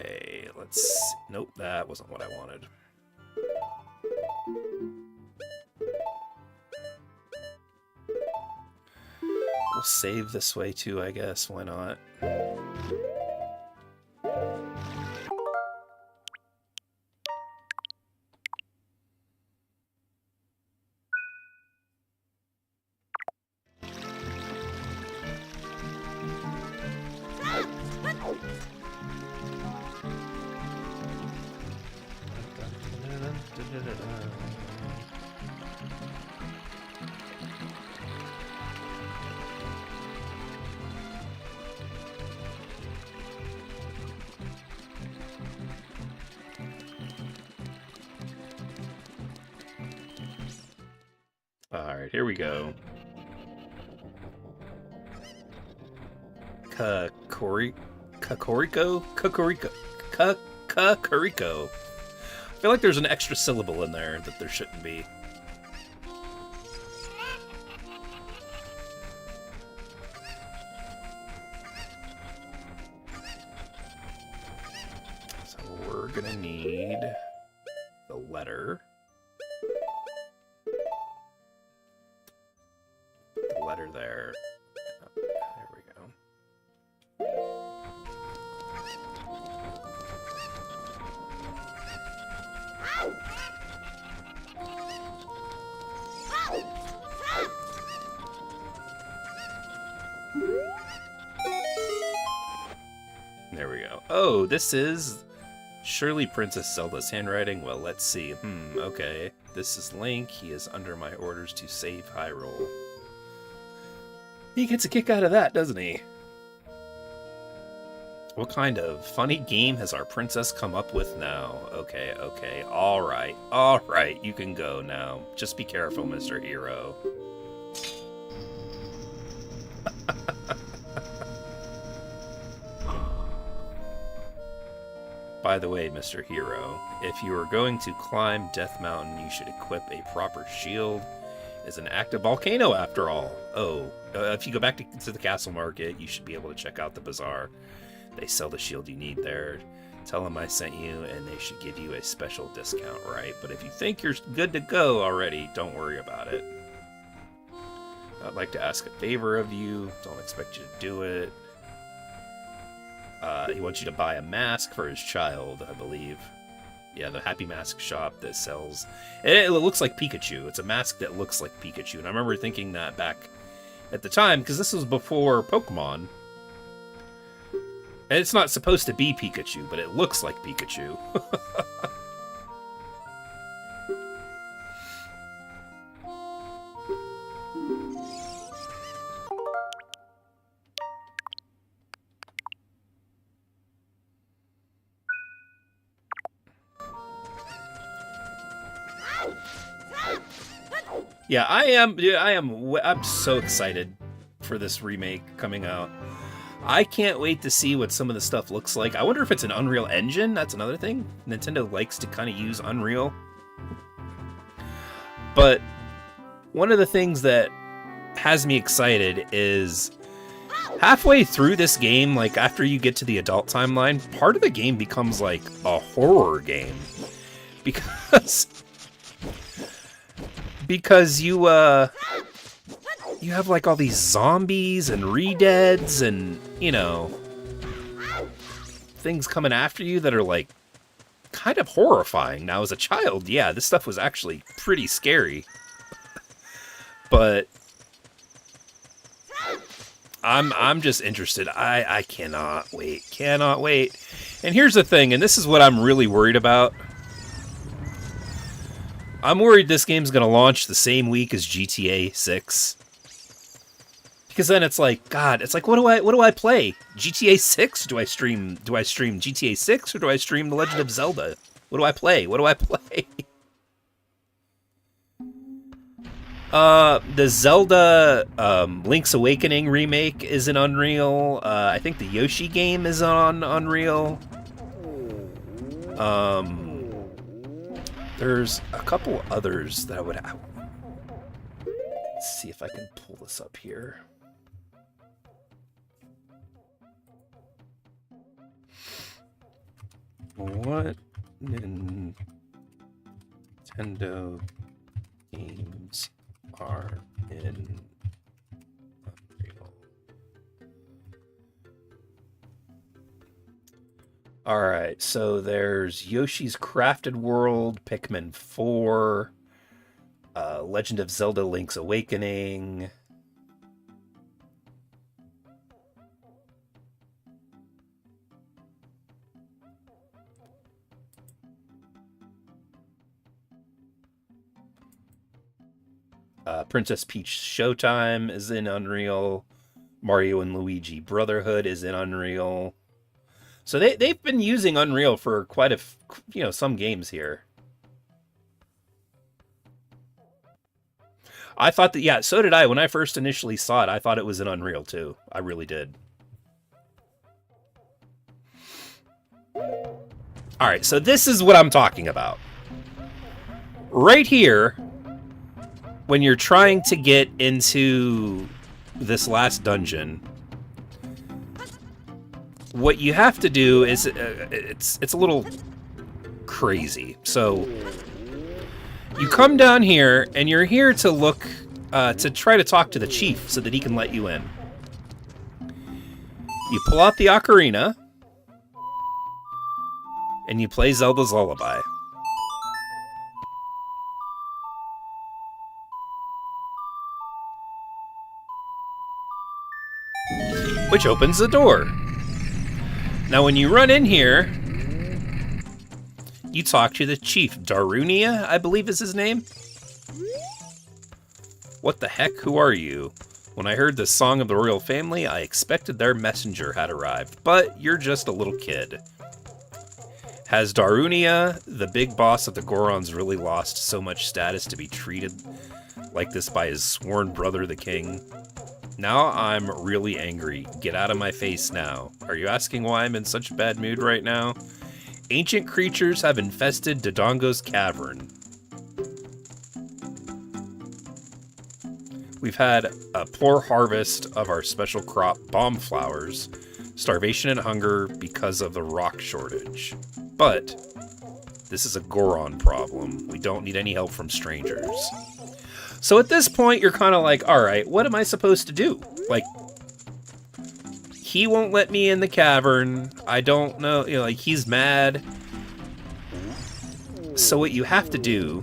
Okay, let's... Nope, that wasn't what I wanted. We'll save this way too, I guess. Why not? Alright, here we go. Kakariko? Kakariko. I feel like there's an extra syllable in there that there shouldn't be. So we're gonna need the letter. The letter there. Oh, there we go. There we go. Oh, this is surely Princess Zelda's handwriting. Well, let's see. Okay. This is Link. He is under my orders to save Hyrule. He gets a kick out of that, doesn't he? What kind of funny game has our princess come up with now? Okay, okay. Alright, you can go now. Just be careful, Mr. Hero. by the way, Mr. Hero, if you are going to climb Death Mountain, you should equip a proper shield. It's an active volcano, after all. Oh, if you go back to the castle market, you should be able to check out the bazaar. They sell the shield you need there. Tell them I sent you, and they should give you a special discount, right? But if you think you're good to go already, don't worry about it. I'd like to ask a favor of you. Don't expect you to do it. He wants you to buy a mask for his child, I believe. Yeah, the Happy Mask shop that sells... It looks like Pikachu. It's a mask that looks like Pikachu. And I remember thinking that back at the time, because this was before Pokemon. And it's not supposed to be Pikachu, but it looks like Pikachu. Yeah, I'm so excited for this remake coming out. I can't wait to see what some of the stuff looks like. I wonder if it's an Unreal Engine. That's another thing. Nintendo likes to kind of use Unreal. But one of the things that has me excited is halfway through this game, like after you get to the adult timeline, part of the game becomes like a horror game. Because you have like all these zombies and re-deads and, you know, things coming after you that are like kind of horrifying. Now as a child, yeah, this stuff was actually pretty scary. But I'm just interested. I cannot wait. Cannot wait. And here's the thing, and this is what I'm really worried about. I'm worried this game's going to launch the same week as GTA 6. Because then it's like, God, it's like, what do I play? GTA 6? Do I stream GTA 6 or do I stream The Legend of Zelda? What do I play? The Zelda Link's Awakening remake is in Unreal. I think the Yoshi game is on Unreal. There's a couple others that I would have. Let's see if I can pull this up here. What Nintendo games are in Unreal? Alright, so there's Yoshi's Crafted World, Pikmin 4, Legend of Zelda Link's Awakening. Princess Peach Showtime is in Unreal. Mario and Luigi Brotherhood is in Unreal. So they've been using Unreal for quite some games here. I thought that, yeah, so did I. When I first initially saw it, I thought it was in Unreal too. I really did. Alright, so this is what I'm talking about. Right here, when you're trying to get into this last dungeon, what you have to do is it's a little crazy. So you come down here and you're here to look to try to talk to the chief so that he can let you in. You pull out the ocarina and you play Zelda's Lullaby. Which opens the door. Now when you run in here, you talk to the chief. Darunia, I believe is his name. What the heck? Who are you? When I heard the song of the royal family, I expected their messenger had arrived, but you're just a little kid. Has Darunia, the big boss of the Gorons, really lost so much status to be treated like this by his sworn brother, the king? Now I'm really angry. Get out of my face now. Are you asking why I'm in such a bad mood right now? Ancient creatures have infested Dodongo's cavern. We've had a poor harvest of our special crop, bomb flowers, starvation and hunger because of the rock shortage. But this is a Goron problem. We don't need any help from strangers. So at this point, you're kind of like, all right, what am I supposed to do? Like, he won't let me in the cavern. I don't know, you know, like, he's mad. So what you have to do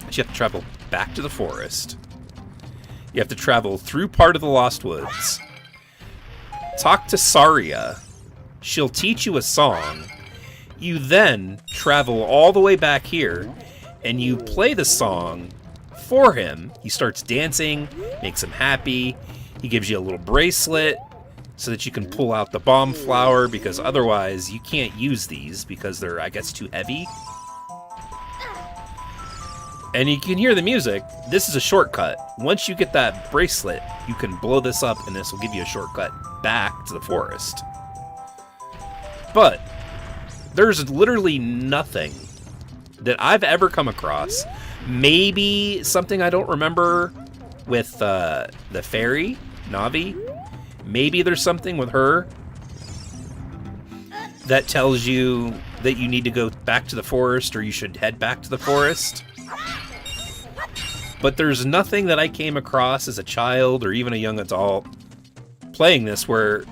is you have to travel back to the forest. You have to travel through part of the Lost Woods. Talk to Saria. She'll teach you a song. You then travel all the way back here, and you play the song for him. He starts dancing, makes him happy. He gives you a little bracelet so that you can pull out the bomb flower, because otherwise you can't use these because they're, I guess, too heavy. And you can hear the music. This is a shortcut. Once you get that bracelet, you can blow this up, and this will give you a shortcut back to the forest. But there's literally nothing that I've ever come across. Maybe something I don't remember with the fairy, Navi. Maybe there's something with her that tells you that you need to go back to the forest, or you should head back to the forest. But there's nothing that I came across as a child or even a young adult playing this where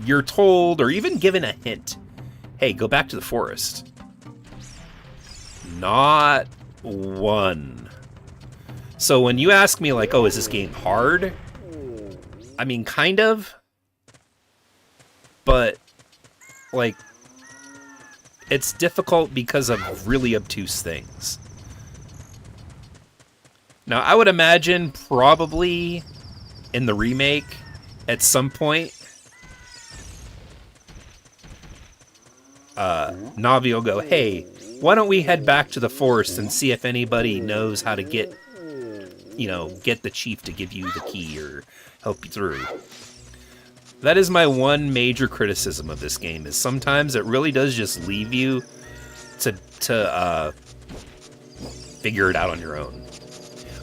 you're told or even given a hint, hey, go back to the forest. Not one. So when you ask me, like, oh, is this game hard? I mean, kind of. But, like, it's difficult because of really obtuse things. Now, I would imagine probably in the remake at some point, Navi will go, hey, why don't we head back to the forest and see if anybody knows how to get, you know, get the chief to give you the key or help you through. That is my one major criticism of this game, is sometimes it really does just leave you to figure it out on your own.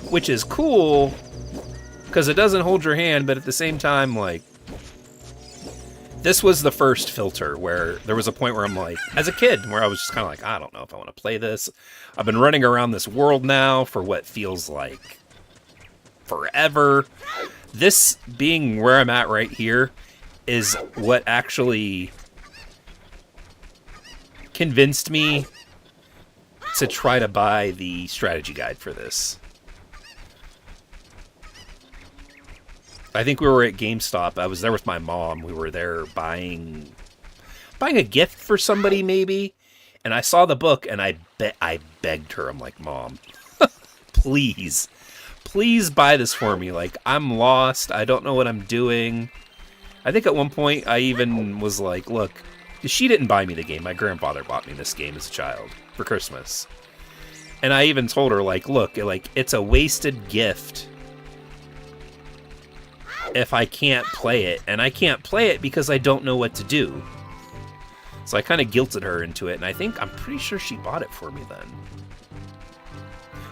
Which is cool, because it doesn't hold your hand, but at the same time, like, this was the first filter where there was a point where I'm like, as a kid, where I was just kind of like, I don't know if I want to play this. I've been running around this world now for what feels like forever. This being where I'm at right here is what actually convinced me to try to buy the strategy guide for this. I think we were at GameStop. I was there with my mom. We were there buying a gift for somebody, maybe. And I saw the book, and I begged her. I'm like, Mom, please buy this for me. Like, I'm lost. I don't know what I'm doing. I think at one point I even was like, look, she didn't buy me the game. My grandfather bought me this game as a child for Christmas. And I even told her, like, look, like, it's a wasted gift if I can't play it, and I can't play it because I don't know what to do. So I kind of guilted her into it, and I'm pretty sure she bought it for me then.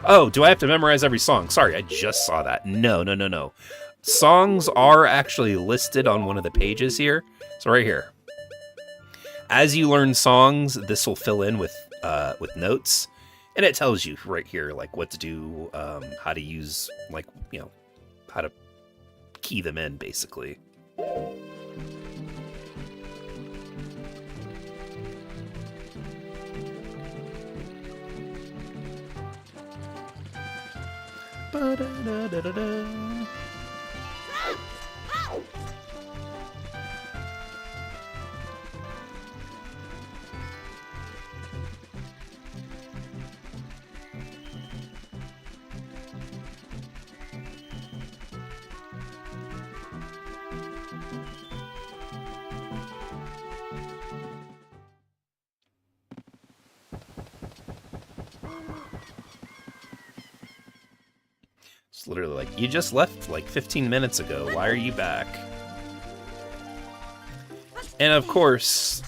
Oh, do I have to memorize every song? Sorry, I just saw that. No. Songs are actually listed on one of the pages here. So right here. As you learn songs, this will fill in with notes, and it tells you right here, like, what to do, how to use, like, you know, how to key them in, basically. Ba-da-da-da-da-da. It's literally like, you just left like 15 minutes ago. Why are you back? And of course,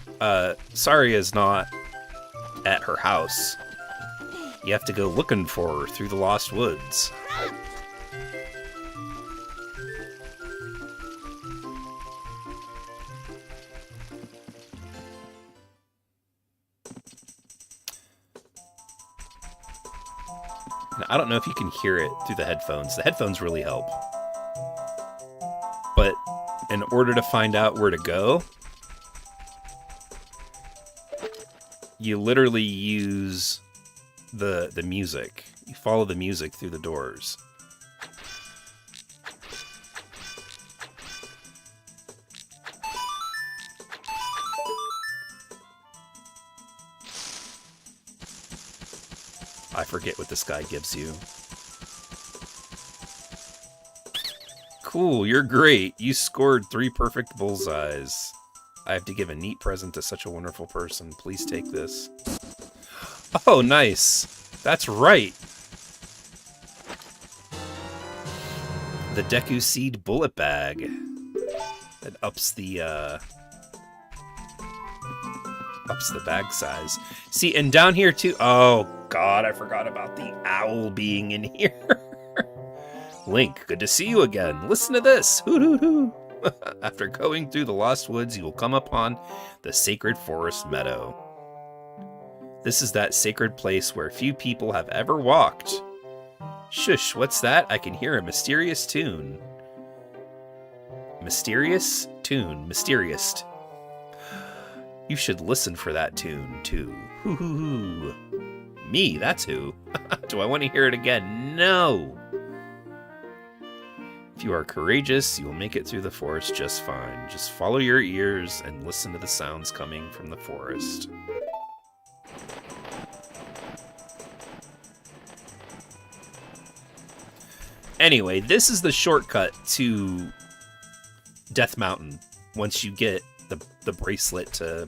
Saria is not at her house. You have to go looking for her through the Lost Woods. Now, I don't know if you can hear it through the headphones. The headphones really help. But in order to find out where to go, you literally use the music. You follow the music through the doors. I forget what this guy gives you. Cool, you're great. You scored 3 perfect bullseyes. I have to give a neat present to such a wonderful person. Please take this. Oh, nice. That's right. The Deku Seed Bullet Bag. It ups the bag size. See, and down here too. Oh God, I forgot about the owl being in here. Link, good to see you again. Listen to this. Hoot hoot hoot. After going through the Lost Woods, you will come upon the Sacred Forest Meadow. This is that sacred place where few people have ever walked. Shush, what's that? I can hear a mysterious tune. Mysterious tune. Mysterious. You should listen for that tune, too. Hoo hoo hoo. Me, that's who. Do I want to hear it again? No. If you are courageous, you will make it through the forest just fine. Just follow your ears and listen to the sounds coming from the forest. Anyway, this is the shortcut to Death Mountain once you get the bracelet to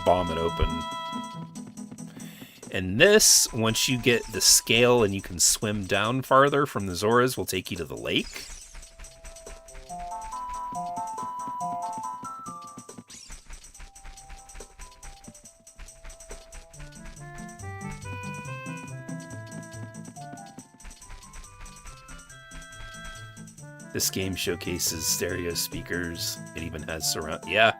bomb it open. And this, once you get the scale and you can swim down farther from the Zoras, will take you to the lake. This game showcases stereo speakers. It even has surround. Yeah.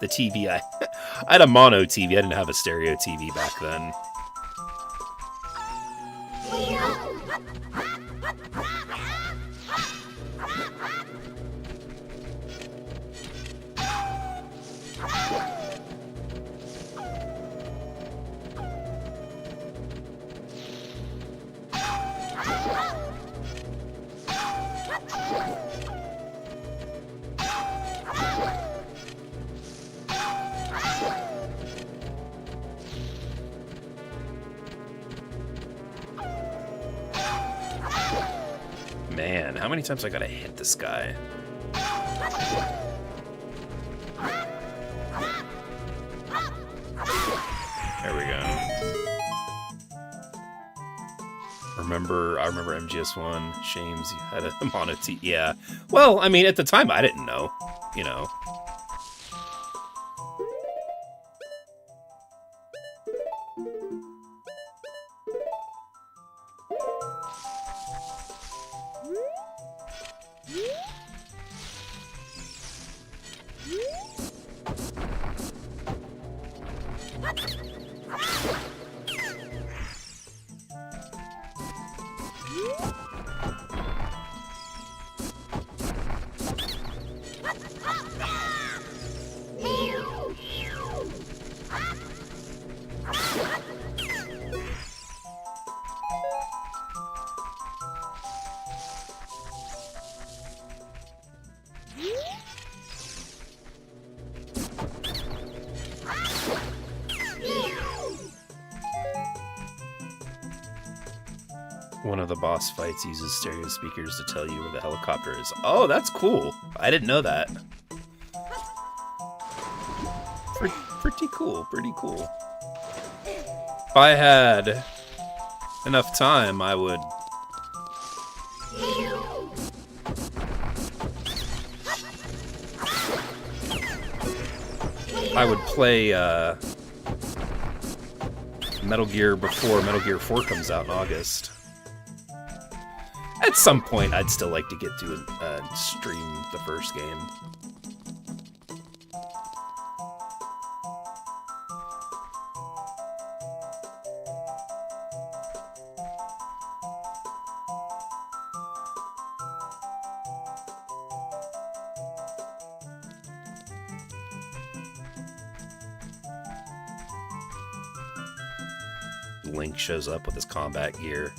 The TV, I had a mono TV. I didn't have a stereo TV back then. Man, how many times I gotta hit this guy? There we go. I remember MGS1. Shames, you had a mono TV. Yeah. Well, I mean, at the time, I didn't know. You know. One of the boss fights uses stereo speakers to tell you where the helicopter is. Oh, that's cool. I didn't know that. Pretty cool, pretty cool. If I had enough time, I would... play Metal Gear before Metal Gear 4 comes out in August. At some point, I'd still like to get to stream the first game. Link shows up with his combat gear.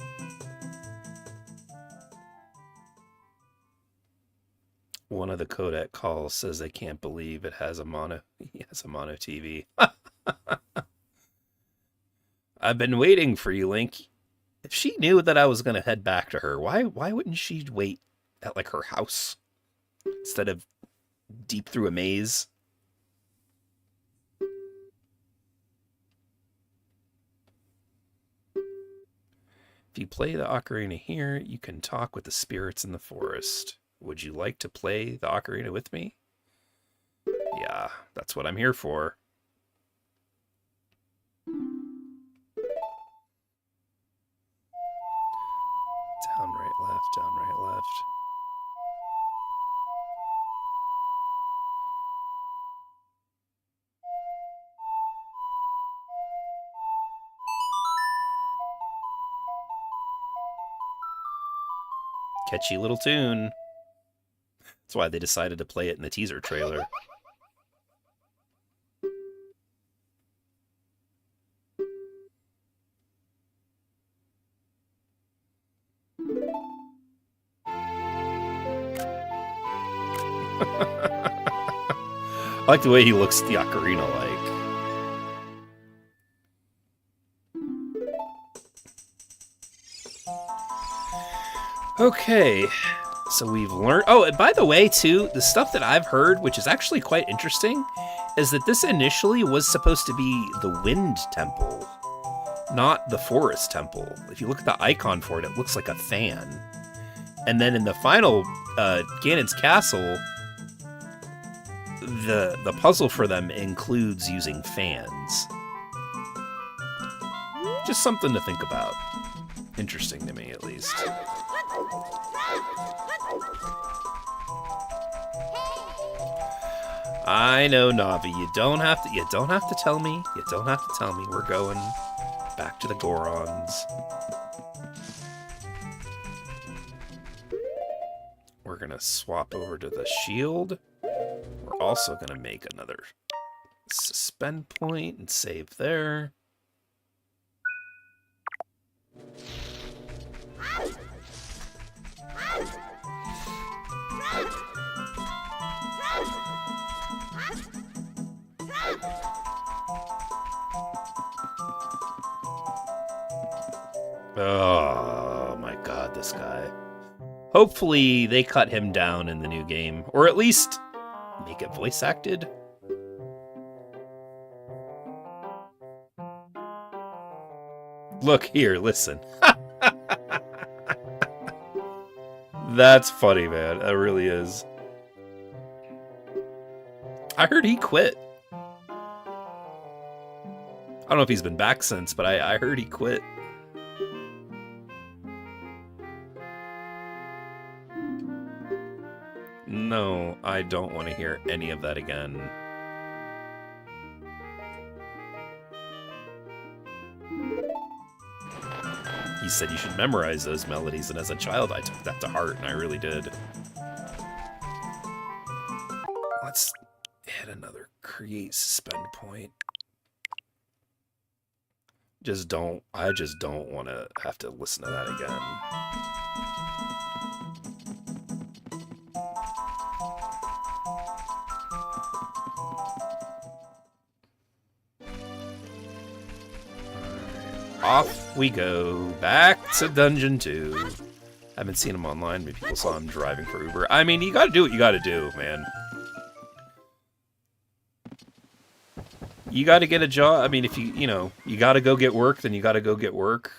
One of the codec calls says they can't believe it has a mono TV. I've been waiting for you, Link. If she knew that I was going to head back to her, why wouldn't she wait at like her house instead of deep through a maze? If you play the ocarina here, you can talk with the spirits in the forest. Would you like to play the ocarina with me? Yeah, that's what I'm here for. Down, right, left, down, right, left. Catchy little tune. That's why they decided to play it in the teaser trailer. I like the way he looks at the ocarina like. Okay, so we've learned... Oh, and by the way, too, the stuff that I've heard, which is actually quite interesting, is that this initially was supposed to be the Wind Temple, not the Forest Temple. If you look at the icon for it, it looks like a fan. And then in the final Ganon's Castle, the puzzle for them includes using fans. Just something to think about. Interesting to me, at least. I know, Navi. You don't have to tell me. You don't have to tell me. We're going back to the Gorons. We're gonna swap over to the shield. We're also gonna make another suspend point and save there. Oh my god, this guy. Hopefully they cut him down in the new game, or at least make it voice acted. Look here, listen. That's funny, man. That really is. I heard he quit. I don't know if he's been back since, but I heard he quit. No, I don't want to hear any of that again. He said you should memorize those melodies, and as a child I took that to heart, and I really did. Let's hit another create suspend point. I just don't want to have to listen to that again. Off we go, back to Dungeon 2. I haven't seen him online, but people saw him driving for Uber. I mean, you gotta do what you gotta do, man. You gotta get a job. I mean, if you gotta go get work, then you gotta go get work.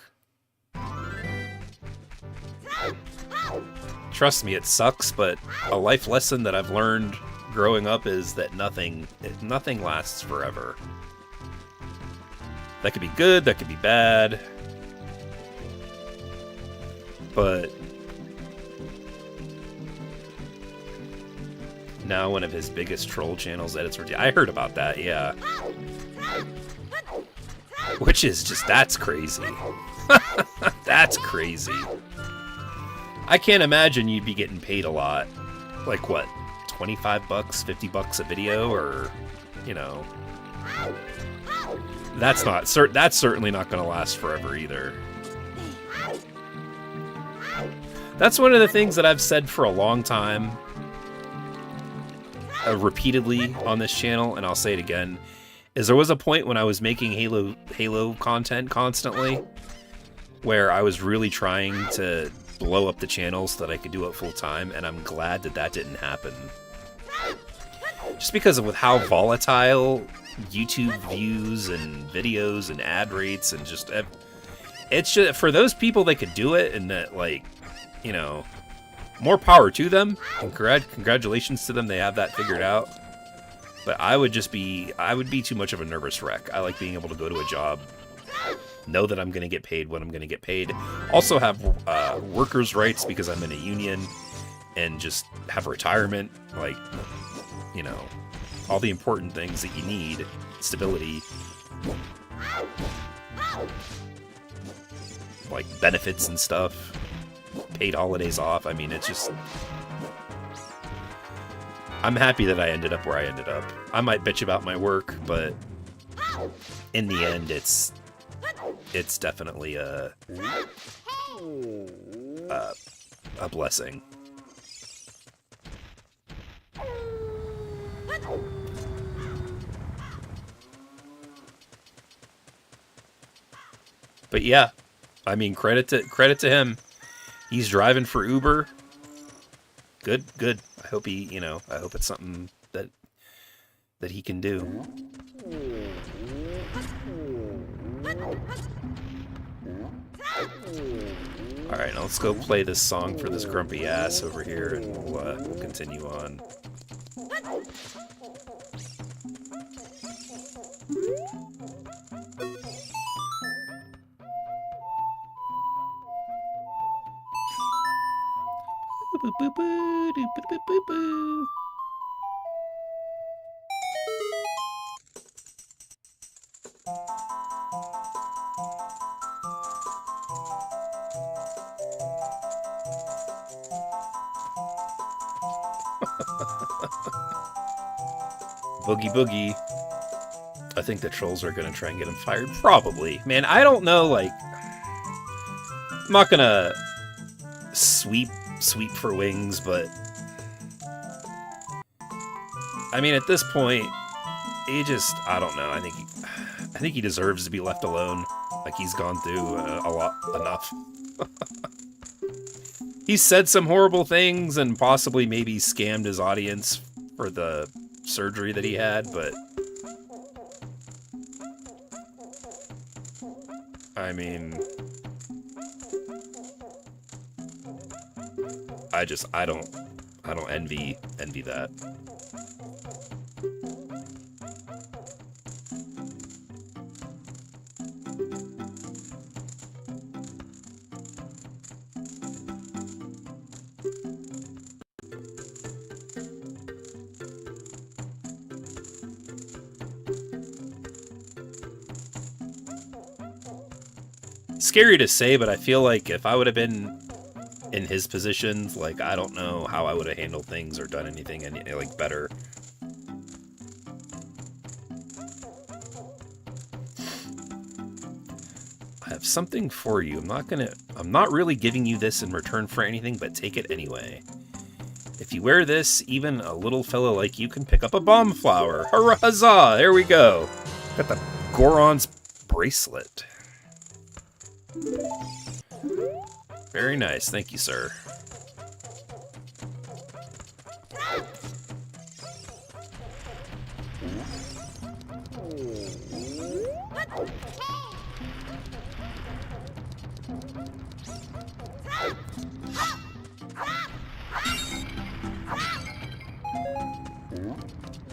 Trust me, it sucks, but a life lesson that I've learned growing up is that nothing lasts forever. That could be good, that could be bad, but now one of his biggest troll channels edits for... I heard about that, yeah. Which is just, that's crazy. That's crazy. I can't imagine you'd be getting paid a lot. Like what, 25 bucks, 50 bucks a video, or, you know. That's certainly not going to last forever either. That's one of the things that I've said for a long time, repeatedly on this channel, and I'll say it again, is there was a point when I was making Halo content constantly, where I was really trying to blow up the channel so that I could do it full time, and I'm glad that that didn't happen. Just because of with how volatile YouTube views and videos and ad rates and just... It's just, for those people that could do it and that, like, you know, more power to them, and congratulations to them, they have that figured out. But I would be too much of a nervous wreck. I like being able to go to a job, know that I'm going to get paid when I'm going to get paid. Also have workers' rights because I'm in a union, and just have retirement, like, you know, all the important things that you need, stability, like benefits and stuff, paid holidays off. I mean, it's just... I'm happy that I ended up where I ended up. I might bitch about my work, but in the end, it's definitely a blessing. But yeah, I mean, credit to him. He's driving for Uber. Good. I hope he, you know, I hope it's something that he can do. All right, now let's go play this song for this grumpy ass over here, and we'll continue on. Boogie Boogie. I think the trolls are going to try and get him fired. Probably. Man, I don't know, like... I'm not going to sweep for wings, but... I mean, at this point, he just... I don't know. I think he deserves to be left alone. Like, he's gone through enough. He's said some horrible things and possibly maybe scammed his audience for the surgery that he had, but I mean, I don't envy that. Scary to say, but I feel like if I would have been in his position, like, I don't know how I would have handled things or done anything any, like, better. I have something for you. I'm not really giving you this in return for anything, but take it anyway. If you wear this, even a little fella like you can pick up a bomb flower. Hurrah, huzzah! There we go. Got the Goron's bracelet. Very nice, thank you, sir.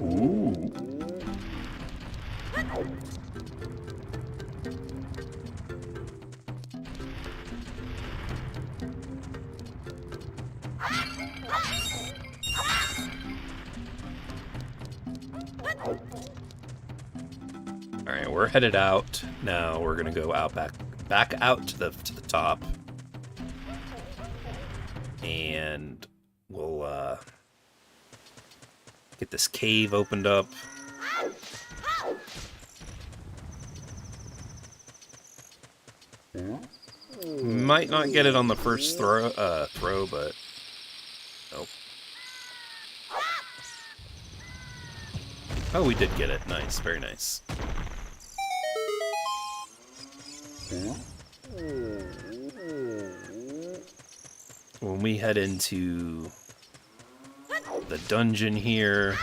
Ooh. All right, we're headed out now. We're gonna go out back out to the top, and we'll get this cave opened up. Might not get it on the first throw, but nope. Oh, we did get it. Nice, very nice. When we head into the dungeon here,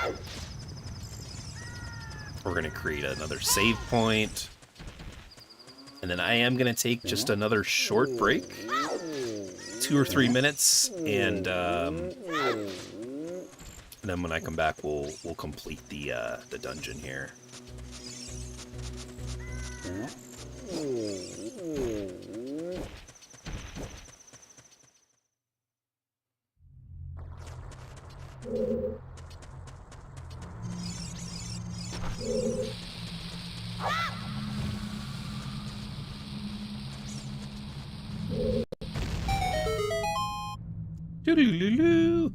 we're going to create another save point. And then I am going to take just another short break, 2 or 3 minutes, and then when I come back, we'll complete the dungeon here. Doo-doo-doo-doo.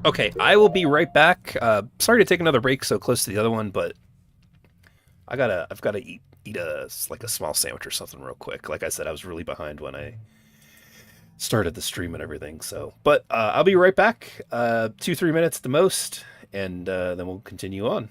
Okay, I will be right back. Sorry to take another break so close to the other one, but I've gotta eat a small sandwich or something real quick. Like I said, I was really behind when I started the stream and everything. So, but I'll be right back. 2-3 minutes at the most, and then we'll continue on.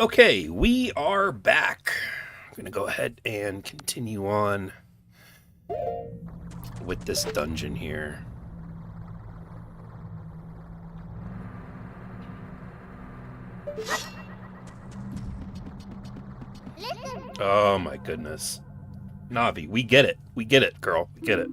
Okay, we are back. I'm going to go ahead and continue on with this dungeon here. Oh my goodness. Navi, we get it. We get it, girl. We get it.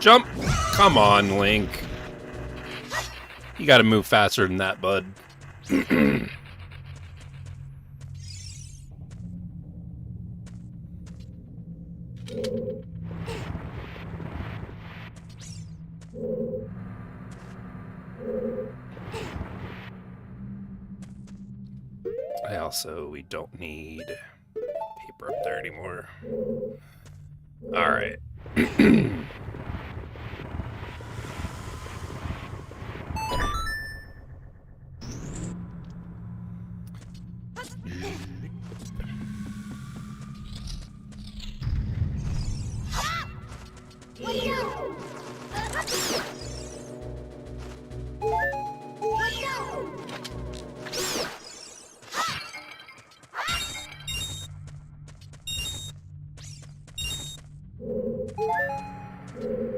Jump! Come on, Link. You gotta move faster than that, bud. We don't need paper up there anymore. Alright.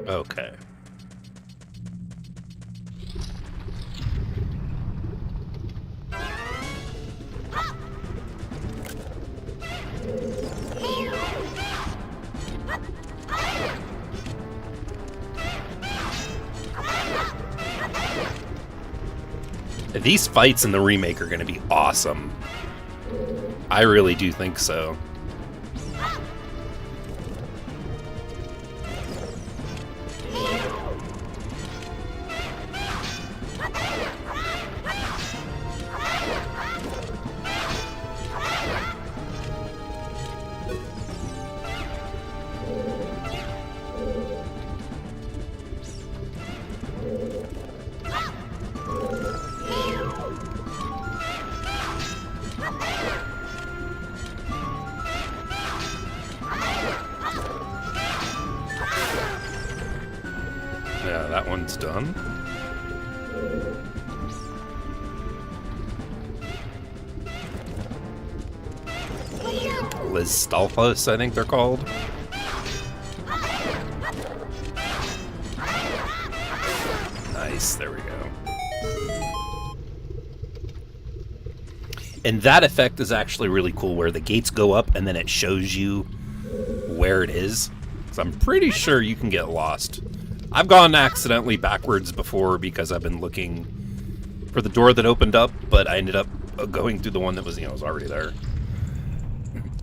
Okay. These fights in the remake are going to be awesome. I really do think so. Yeah, that one's done. Liz Stalfos, I think they're called. Nice, there we go. And that effect is actually really cool, where the gates go up and then it shows you where it is. So I'm pretty sure you can get lost. I've gone accidentally backwards before because I've been looking for the door that opened up, but I ended up going through the one that was, was already there.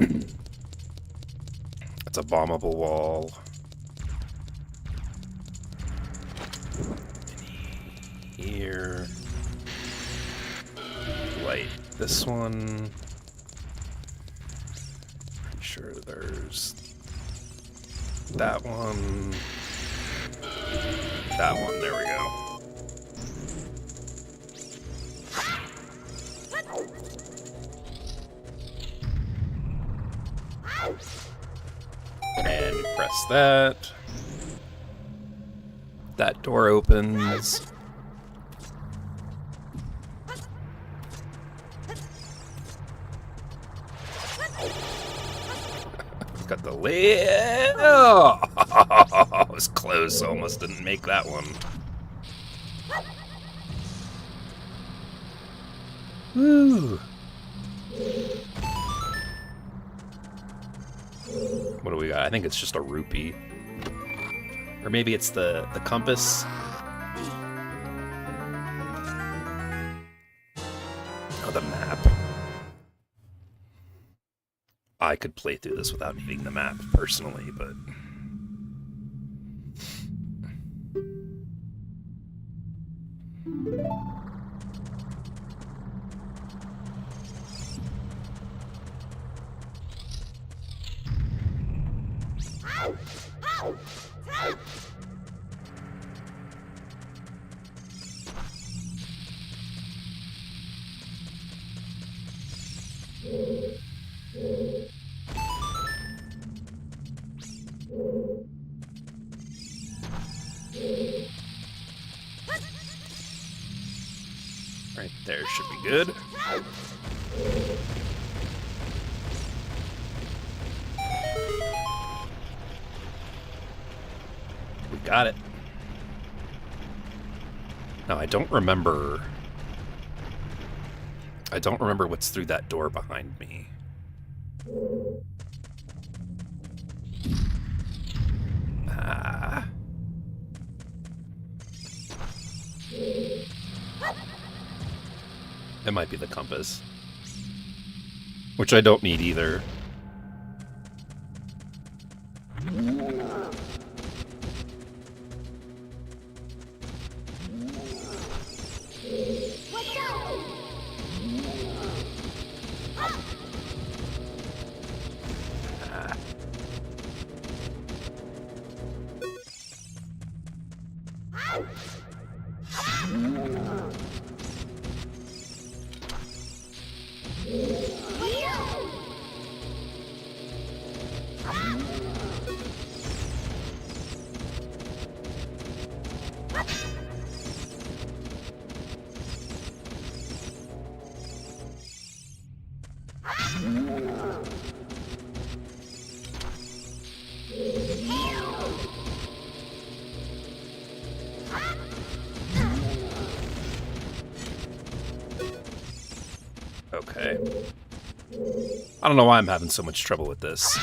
It's a bombable wall. Here. Light this one. Pretty sure there's that one. That one, there we go. And press that. That door opens. Got the lid. Oh, it was close. Almost didn't make that one. Woo! What do we got? I think it's just a rupee. Or maybe it's the compass. Oh, the map. I could play through this without needing the map, personally, but... Right there should be good. We got it. Now, I don't remember what's through that door behind me. Ah. It might be the compass. Which I don't need either. Okay. I don't know why I'm having so much trouble with this.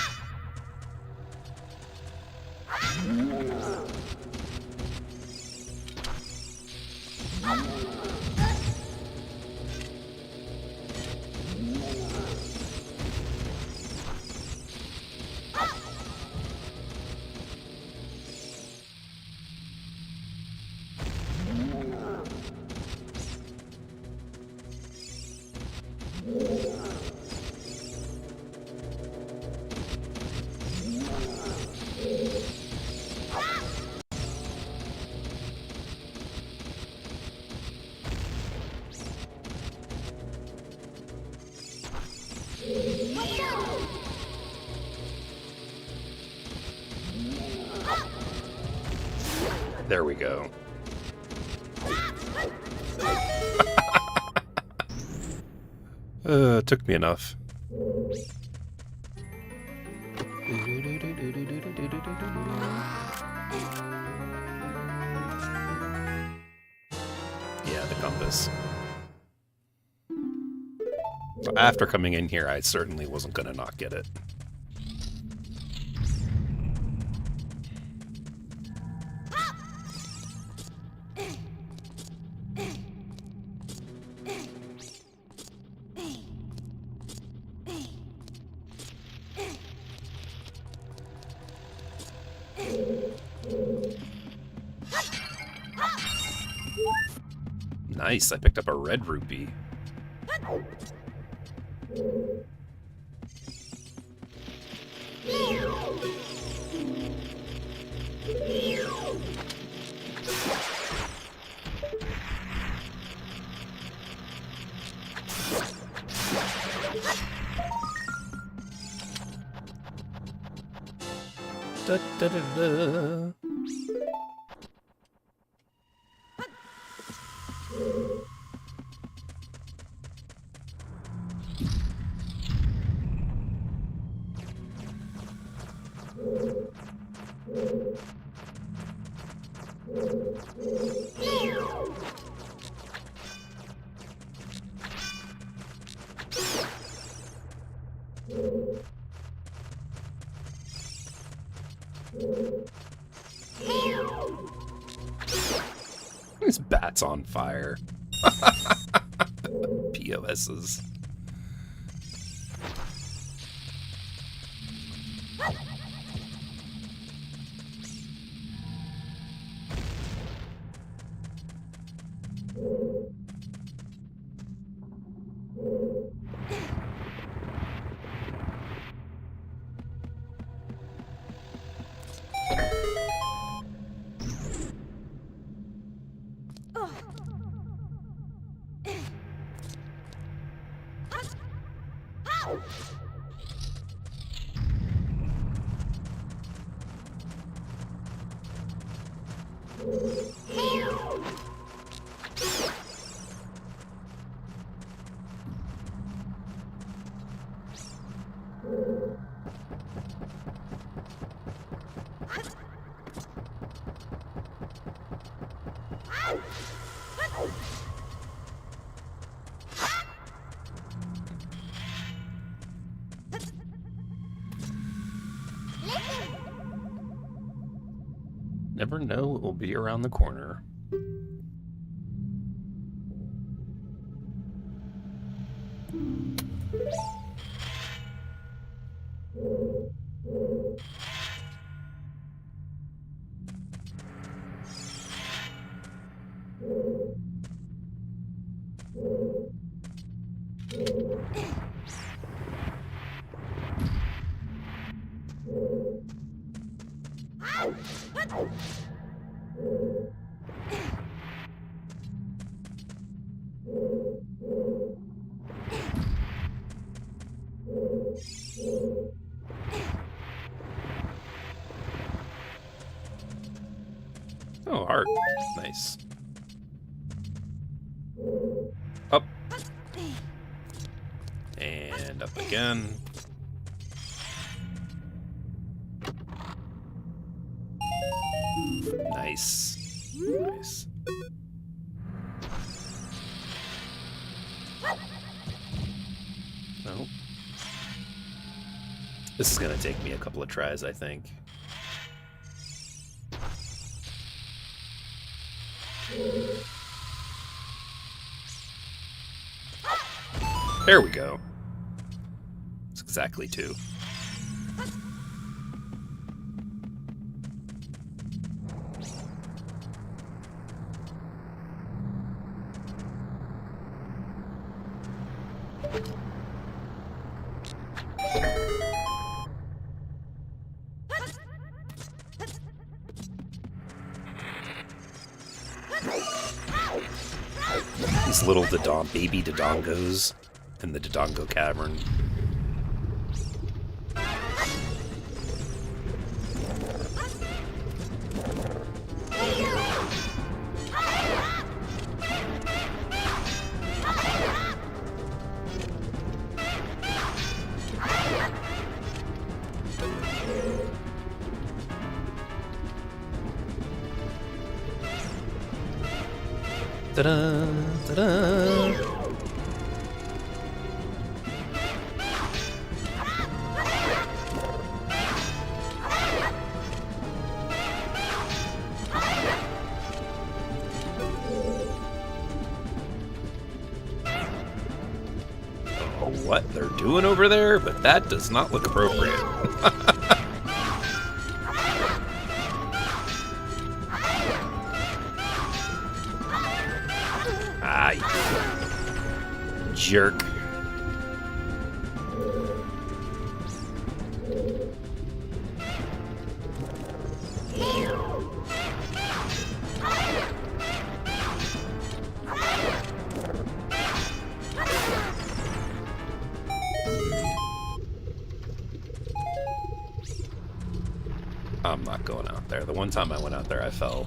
There we go. It took me enough. Yeah, the compass. So after coming in here, I certainly wasn't gonna not get it. Nice, I picked up a red rupee. Da, da, da, da. This bat's on fire. POS's. Never know it will be around the corner. Oh, art. Nice. Up. And up again. Nice. Nice. Oh. This is gonna take me a couple of tries, I think. There we go. It's exactly 2. These little baby Dodongos in the Dodongo Cavern. Ta-da! Ta-da! Oh, what they're doing over there, but that does not look appropriate. Jerk. I'm not going out there. The one time I went out there, I fell.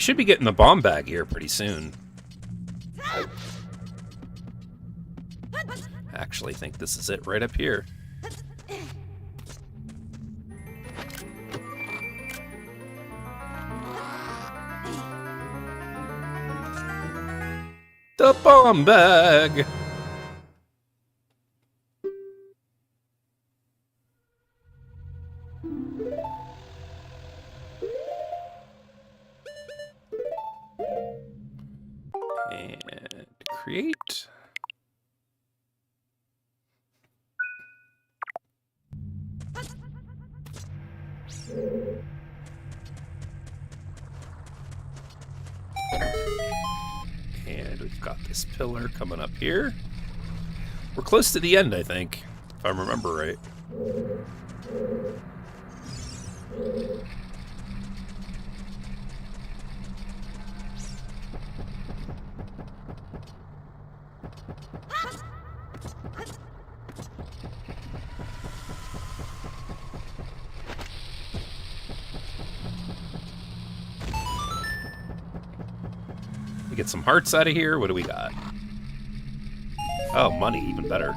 should be getting the bomb bag here pretty soon. I actually think this is it right up here. The bomb bag! And create. And we've got this pillar coming up here. We're close to the end, I think, if I remember right. We get some hearts out of here. What do we got? Oh, money, even better.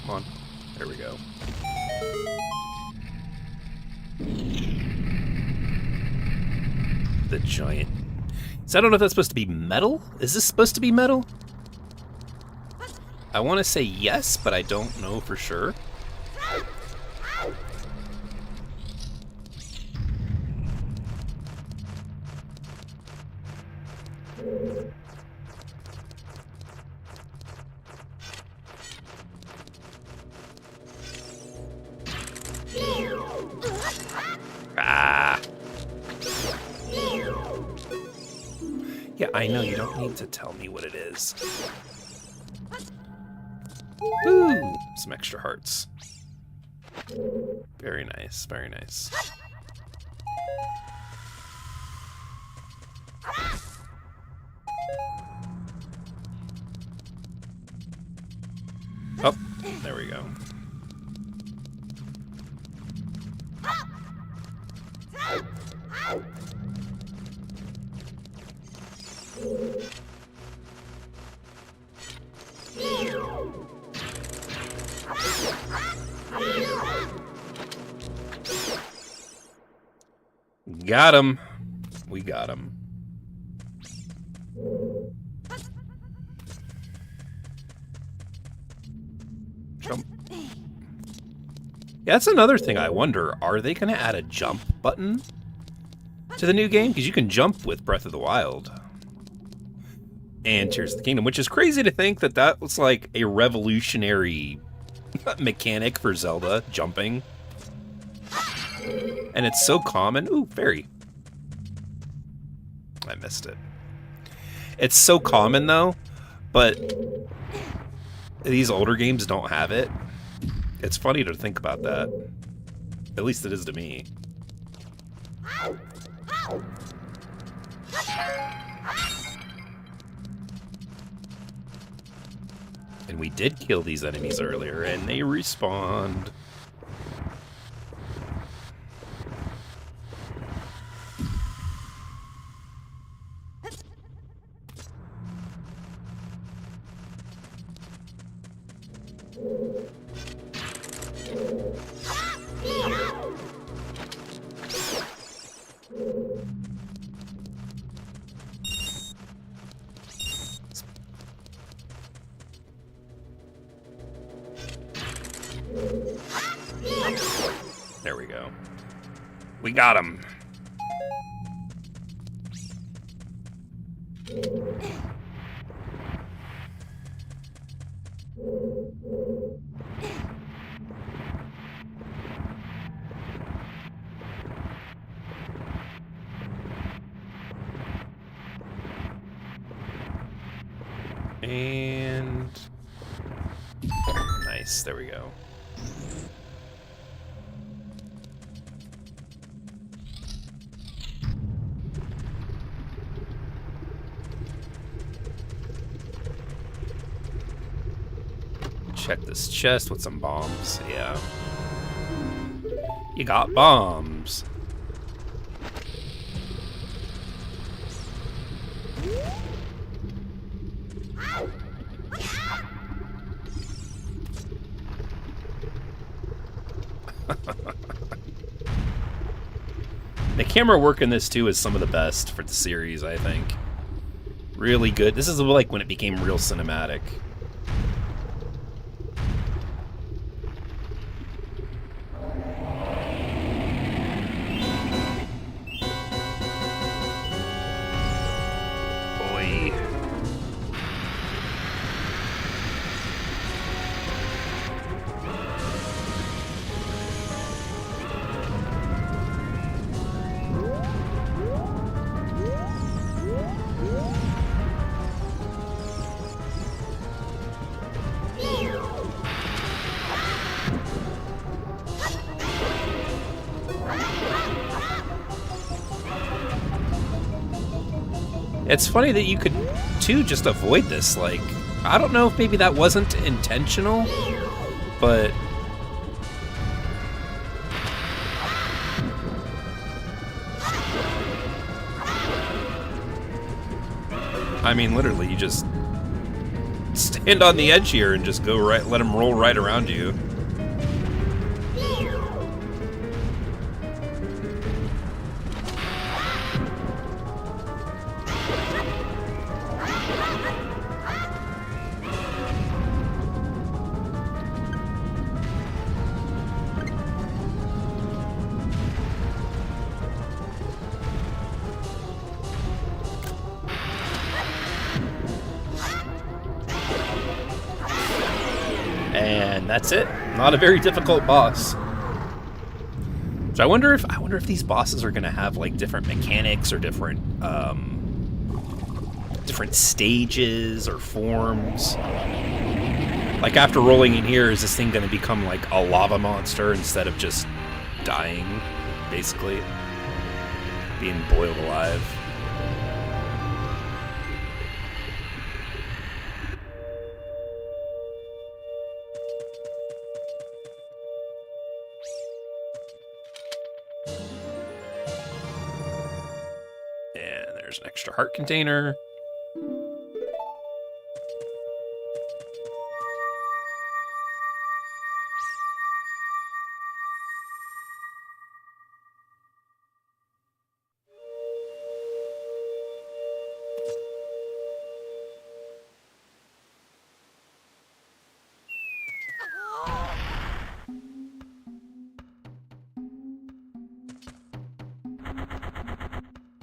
Come on. There we go. The giant. So I don't know if that's supposed to be metal. Is this supposed to be metal? I want to say yes, but I don't know for sure. Ah. Yeah, I know, you don't need to tell me what it is. Ooh, some extra hearts. Very nice, very nice. Oh, there we go. Got him. We got him. Jump. Yeah, that's another thing I wonder. Are they going to add a jump button to the new game? Because you can jump with Breath of the Wild and Tears of the Kingdom, which is crazy to think that that was like a revolutionary mechanic for Zelda, jumping. And it's so common. Ooh, fairy. I missed it. It's so common, though, but these older games don't have it. It's funny to think about that. At least it is to me. And we did kill these enemies earlier, and they respawned. There we go. We got him. And Nice. There we go. Check this chest with some bombs. Yeah. You got bombs. The camera work in this too is some of the best for the series, I think. Really good. This is like when it became real cinematic. Boy. It's funny that you could, too, just avoid this. Like, I don't know if maybe that wasn't intentional, but... I mean, literally, you just stand on the edge here and just go right, let them roll right around you. And that's it. Not a very difficult boss. So I wonder if these bosses are gonna have like different mechanics or different different stages or forms. Like after rolling in here, is this thing gonna become like a lava monster instead of just dying, basically? Being boiled alive. There's an extra heart container.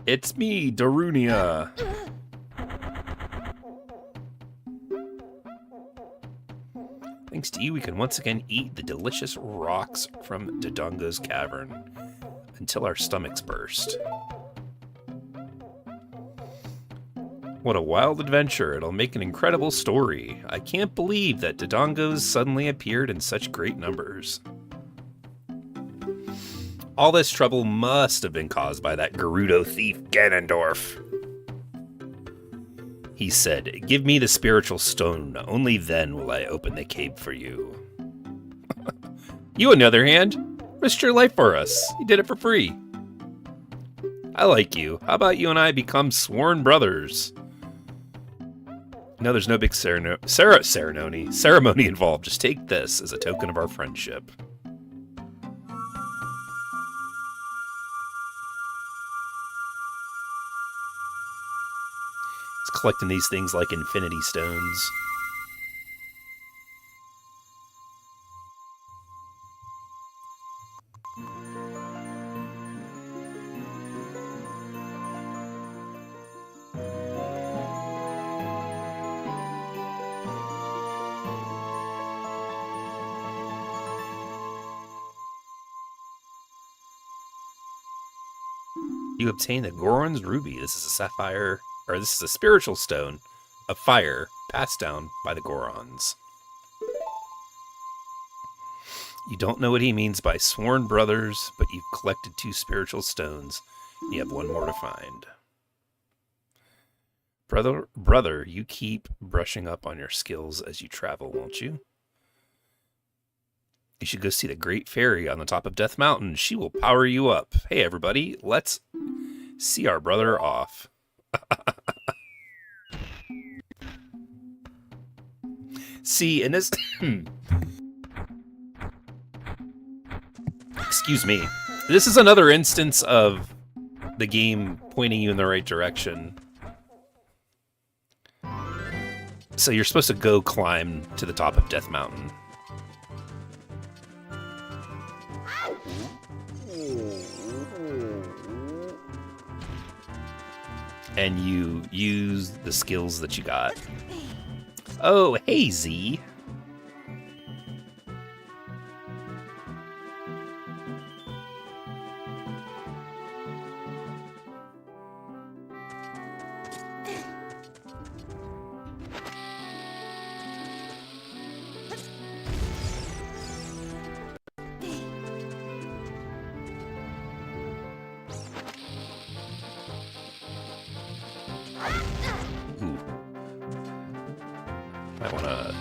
It's me, Darunia. Thanks to you, we can once again eat the delicious rocks from Dodongo's cavern until our stomachs burst. What a wild adventure. It'll make an incredible story. I can't believe that Dodongos suddenly appeared in such great numbers. All this trouble must have been caused by that Gerudo thief Ganondorf. He said, "Give me the spiritual stone, only then will I open the cave for you." You, on the other hand, risked your life for us. You did it for free. I like you. How about you and I become sworn brothers? No, there's no big ceremony involved. Just take this as a token of our friendship. Collecting these things like infinity stones. You obtain the Goron's Ruby. This is a sapphire, or this is a spiritual stone of fire passed down by the Gorons. You don't know what he means by sworn brothers, but you've collected 2 spiritual stones. You have 1 more to find. Brother, you keep brushing up on your skills as you travel, won't you? You should go see the Great Fairy on the top of Death Mountain. She will power you up. Hey, everybody, let's see our brother off. See, in this... Excuse me. This is another instance of the game pointing you in the right direction. So you're supposed to go climb to the top of Death Mountain. And you use the skills that you got. Oh, hey, Z.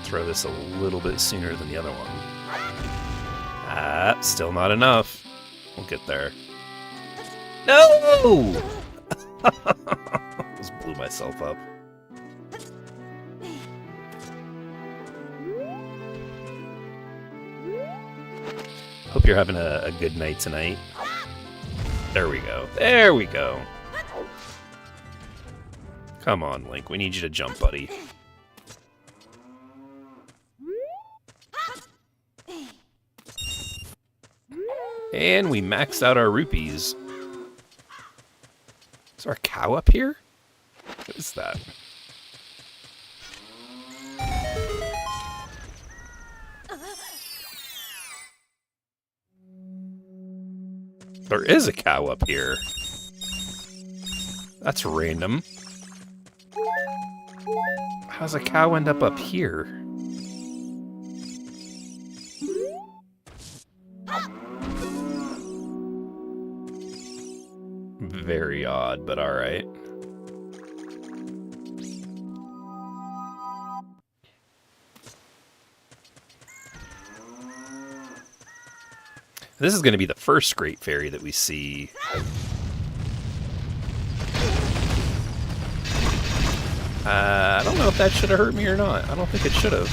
Throw this a little bit sooner than the other one. Ah, still not enough. We'll get there. No! Just blew myself up. Hope you're having a good night tonight. There we go. There we go. Come on, Link. We need you to jump, buddy. And we maxed out our rupees. Is our cow up here? What is that? There is a cow up here. That's random. How's a cow end up here? Very odd, but alright. This is going to be the first Great Fairy that we see. I don't know if that should have hurt me or not. I don't think it should have.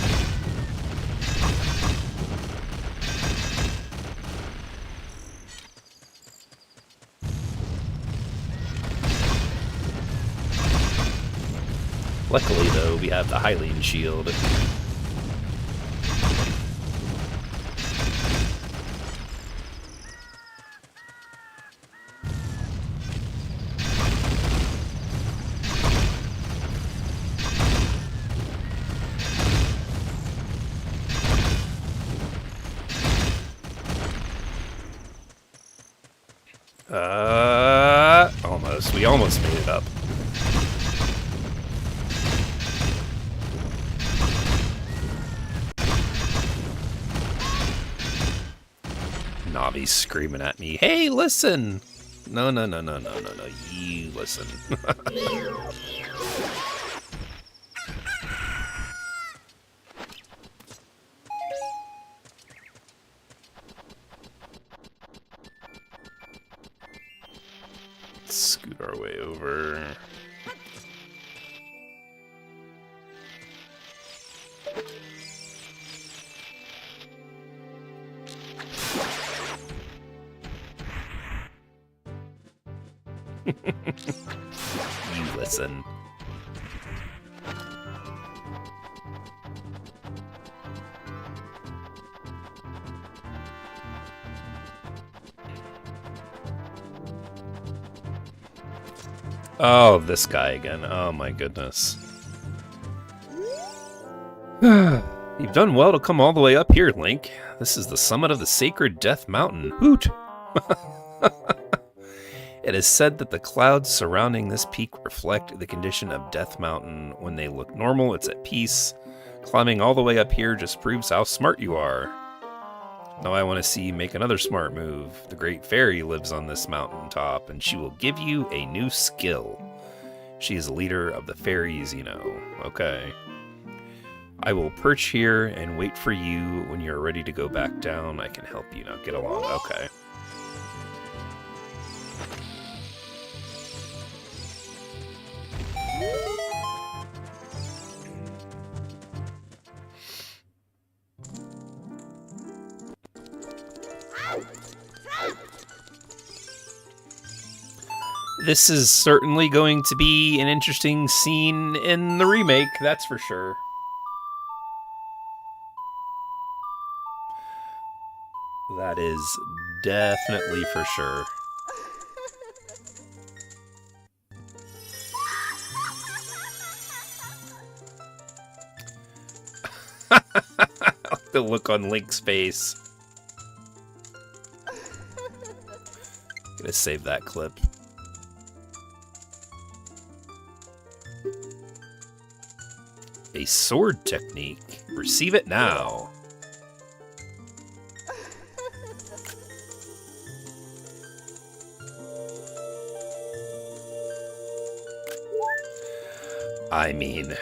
Luckily, though, we have the Hylian shield. Almost. We almost made it up. Navi's screaming at me, hey, listen! No, no, no, no, no, no, no, you listen. Scoot our way over. You listen. Oh, this guy again. Oh my goodness. You've done well to come all the way up here, Link. This is the summit of the sacred Death Mountain. Hoot! It is said that the clouds surrounding this peak reflect the condition of Death Mountain. When they look normal, it's at peace. Climbing all the way up here just proves how smart you are. Now I want to see you make another smart move. The Great Fairy lives on this mountaintop, and she will give you a new skill. She is the leader of the fairies, you know. Okay. I will perch here and wait for you when you're ready to go back down. I can help you now. Get along. Okay. This is certainly going to be an interesting scene in the remake, that's for sure. That is definitely for sure. The look on Link's face. Gonna save that clip. A sword technique. Receive it now. I mean...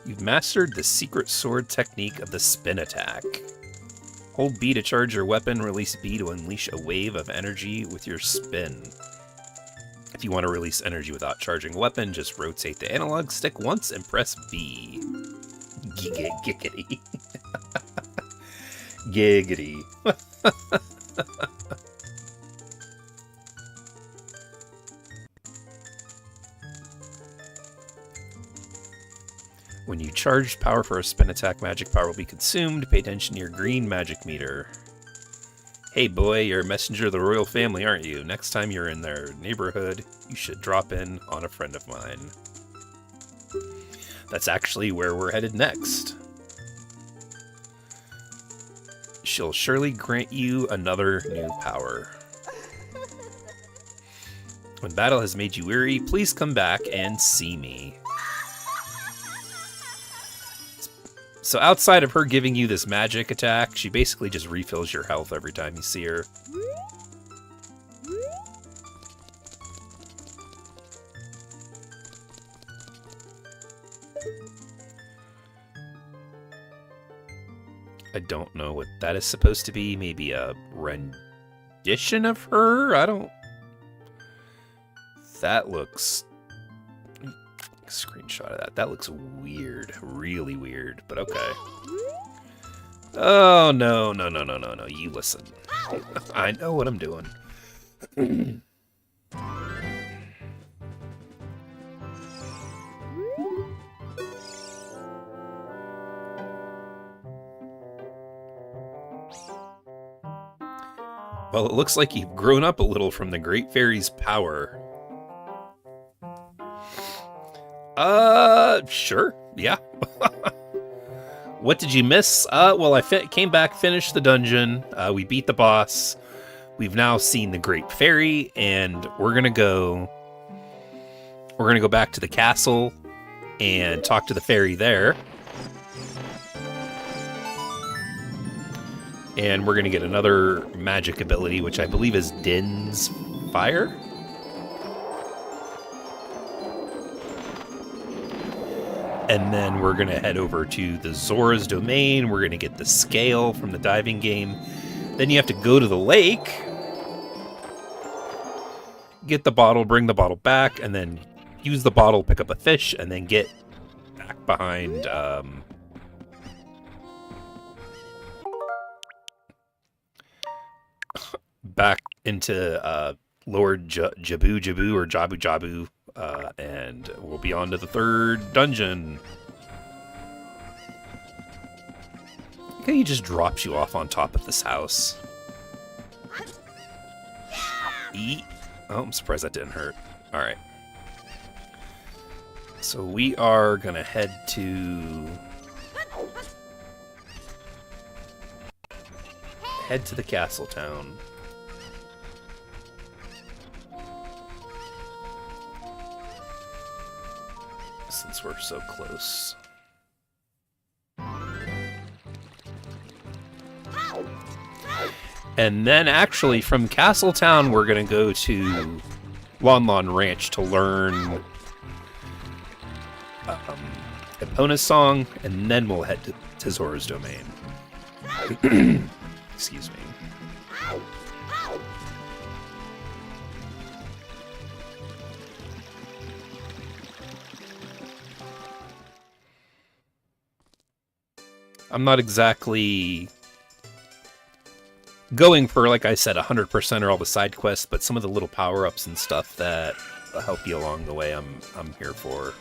You've mastered the secret sword technique of the spin attack. Hold B to charge your weapon, release B to unleash a wave of energy with your spin. If you want to release energy without charging a weapon, just rotate the analog stick once and press B. Giggity. Giggity. When you charge power for a spin attack, magic power will be consumed. Pay attention to your green magic meter. Hey boy, you're a messenger of the royal family, aren't you? Next time you're in their neighborhood, you should drop in on a friend of mine. That's actually where we're headed next. She'll surely grant you another new power. When battle has made you weary, please come back and see me. So outside of her giving you this magic attack, she basically just refills your health every time you see her. I don't know what that is supposed to be. Maybe a rendition of her? I don't... That looks... Screenshot of that. That looks weird. Really weird, but okay. Oh, no. You listen. I know what I'm doing. Well, it looks like you've grown up a little from the Great Fairy's power. Sure. Yeah. What did you miss? Well, I came back, finished the dungeon. We beat the boss. We've now seen the Great Fairy, and we're gonna go back to the castle and talk to the fairy there. And we're gonna get another magic ability, which I believe is Din's Fire. And then we're going to head over to the Zora's Domain. We're going to get the scale from the diving game. Then you have to go to the lake, get the bottle, bring the bottle back, and then use the bottle, pick up a fish, and then get back behind... back into Lord Jabu or Jabu. And we'll be on to the third dungeon. Okay, he just drops you off on top of this house. Eat. Oh, I'm surprised that didn't hurt. Alright. So we are gonna head to the castle town. since we're so close. And then actually from Castletown, we're going to go to Lon Lon Ranch to learn Epona's song, and then we'll head to Zora's Domain. Excuse me. I'm not exactly going for, like I said, 100% or all the side quests, but some of the little power-ups and stuff that help you along the way, I'm here for.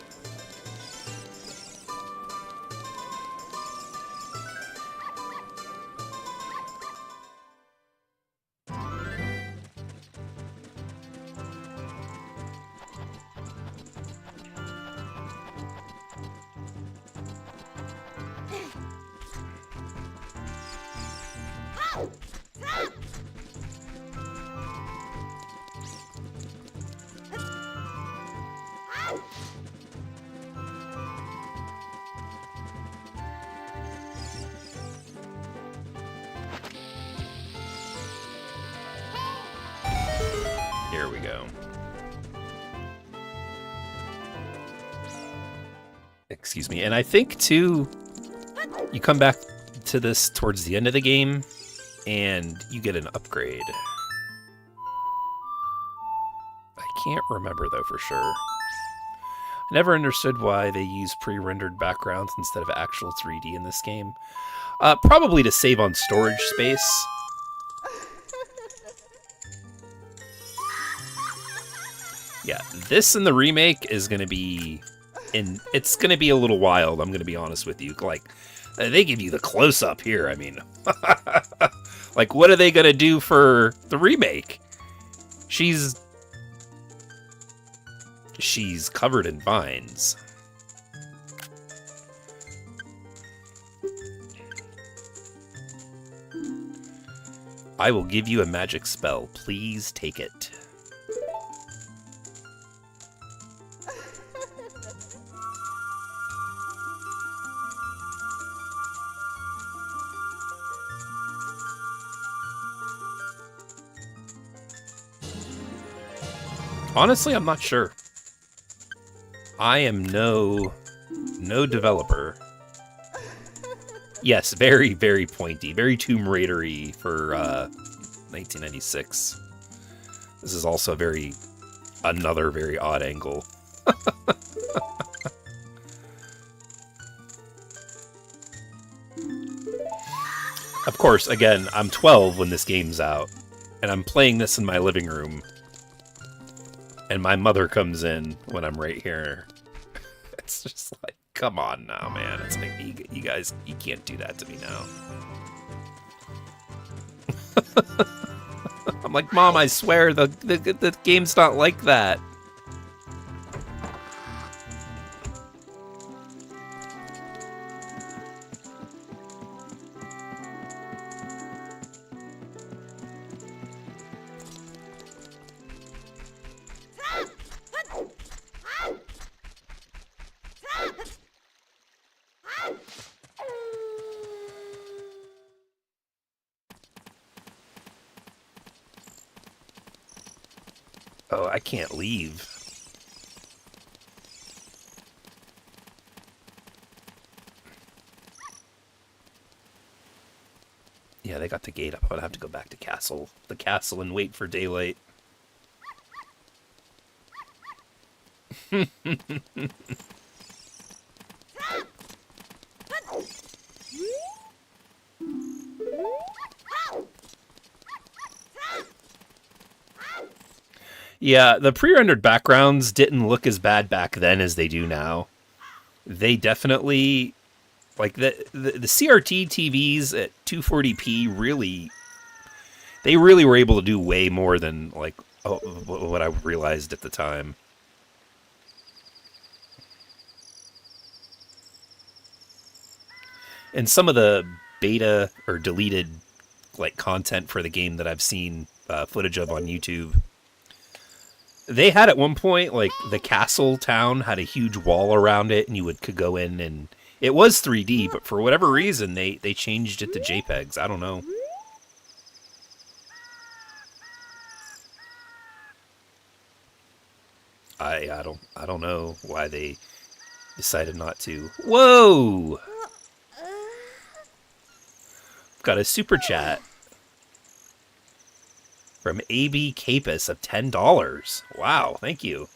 Here we go. Excuse me. And I think, too, you come back to this towards the end of the game, and you get an upgrade. I can't remember, though, for sure. I never understood why they use pre-rendered backgrounds instead of actual 3D in this game. Probably to save on storage space. Yeah, this in the remake is going to be... it's going to be a little wild, I'm going to be honest with you. Like, they give you the close-up here, I mean. Like, what are they going to do for the remake? She's covered in vines. I will give you a magic spell. Please take it. Honestly, I'm not sure. I am no developer. Yes, very, very pointy. Very Tomb Raider-y for 1996. This is also another very odd angle. Of course, again, I'm 12 when this game's out, and I'm playing this in my living room. And my mother comes in when I'm right here. It's just like, come on now, man. It's like, you guys, you can't do that to me now. I'm like, Mom, I swear the game's not like that. Oh, I can't leave. Yeah, they got the gate up. I'm gonna have to go back to the castle and wait for daylight. Yeah, the pre-rendered backgrounds didn't look as bad back then as they do now. They definitely, like, the CRT TVs at 240p really were able to do way more than, like, what I realized at the time. And some of the beta or deleted, like, content for the game that I've seen footage of on YouTube, They had at one point, like, the castle town had a huge wall around it, and you could go in, and it was 3D, but for whatever reason, they changed it to JPEGs. I don't know. I don't know why they decided not to. Whoa! Got a super chat from AB Capus of $10. Wow, thank you.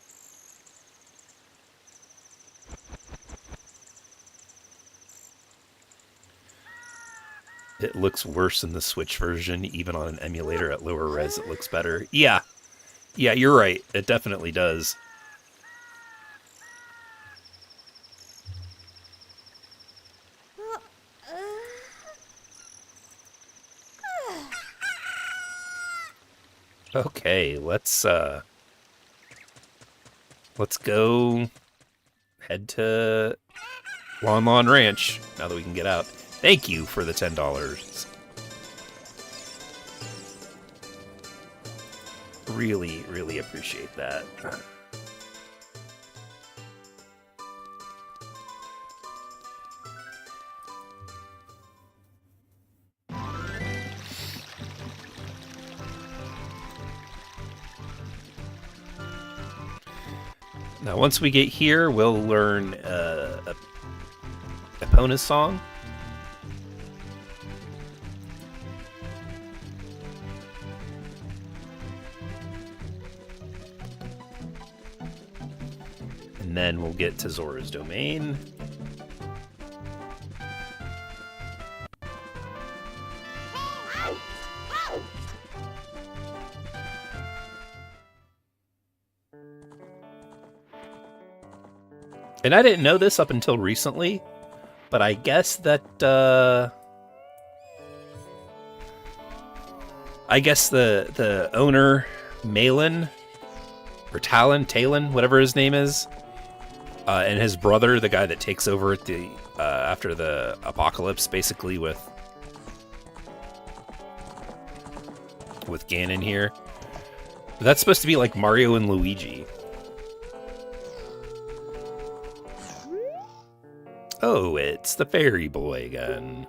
It looks worse in the Switch version, even on an emulator at lower res it looks better. Yeah, you're right. It definitely does. Okay, let's go head to Lon Lon Ranch now that we can get out. Thank you for the $10. Really, really appreciate that. Now, once we get here, we'll learn Epona's song. And then we'll get to Zora's Domain. And I didn't know this up until recently, but I guess that, the owner, Malin, or Talon, whatever his name is, and his brother, the guy that takes over at the, after the apocalypse, basically with Ganon here. That's supposed to be like Mario and Luigi. Oh, it's the fairy boy again.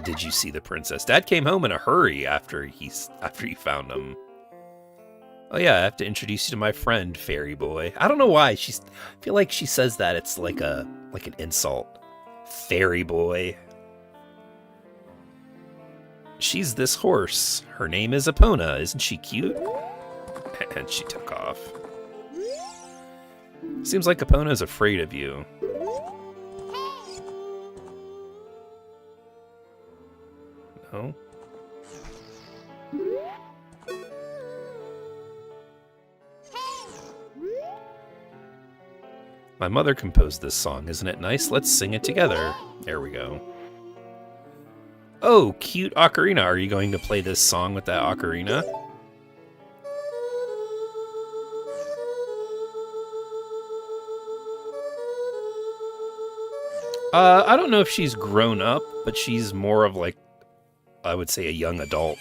Did you see the princess? Dad came home in a hurry after he found him. Oh yeah, I have to introduce you to my friend, fairy boy. I don't know why I feel like she says that it's like an insult. Fairy boy. She's this horse. Her name is Epona. Isn't she cute? And she took off. Seems like Epona's afraid of you. No? My mother composed this song. Isn't it nice? Let's sing it together. There we go. Oh, cute ocarina. Are you going to play this song with that ocarina? I don't know if she's grown up, but she's more of like, I would say, a young adult.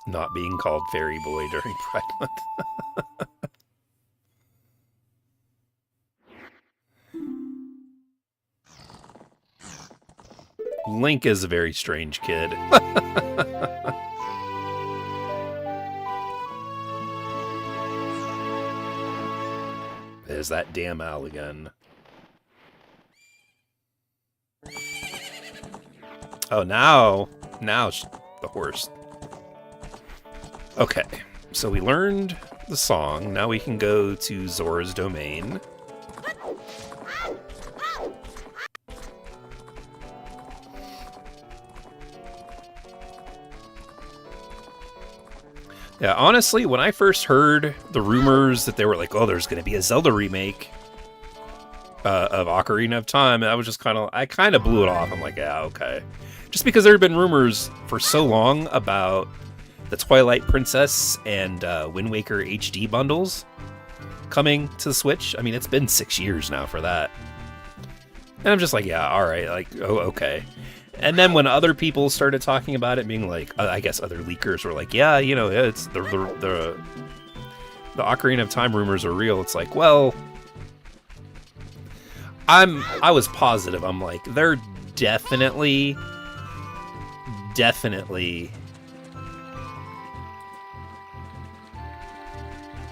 Not being called Fairy Boy during Pride Month. Link is a very strange kid. There's that damn owl again. Oh, now the horse. Okay, so we learned the song. Now we can go to Zora's Domain. Yeah, honestly, when I first heard the rumors that they were like, oh, there's going to be a Zelda remake of Ocarina of Time, I was just I kind of blew it off. I'm like, yeah, okay. Just because there had been rumors for so long about the Twilight Princess and Wind Waker HD bundles. coming to the Switch. I mean, it's been 6 years now for that. And I'm just like, yeah, all right, like, oh, okay. And then when other people started talking about it, being like, I guess other leakers were like, yeah, you know, it's the Ocarina of Time rumors are real. It's like, well, I was positive. I'm like, they're definitely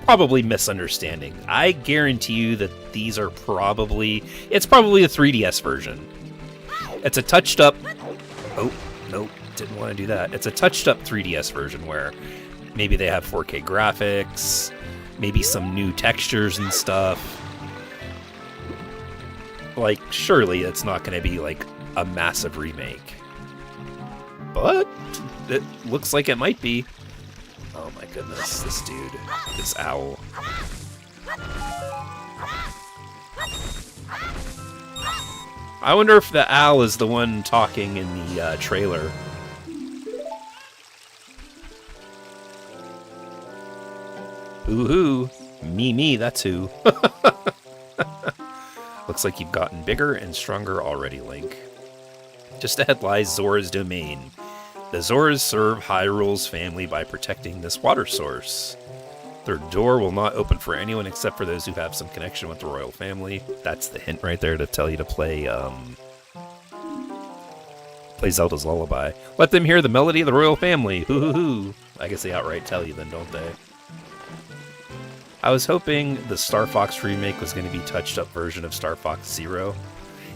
probably misunderstanding. I guarantee you that these are it's probably a 3DS version. It's a touched up, oh, nope, didn't want to do that. It's a touched up 3DS version where maybe they have 4K graphics, maybe some new textures and stuff. Like, surely it's not going to be like a massive remake. But it looks like it might be. Oh my goodness, this dude, this owl. I wonder if the owl is the one talking in the trailer. Ooh-hoo. Me, that's who. Looks like you've gotten bigger and stronger already, Link. Just ahead lies Zora's domain. The Zoras serve Hyrule's family by protecting this water source. Their door will not open for anyone except for those who have some connection with the royal family. That's the hint right there to tell you to play Zelda's Lullaby. Let them hear the melody of the royal family. Hoo hoo hoo. I guess they outright tell you then, don't they? I was hoping the Star Fox remake was going to be a touched up version of Star Fox Zero.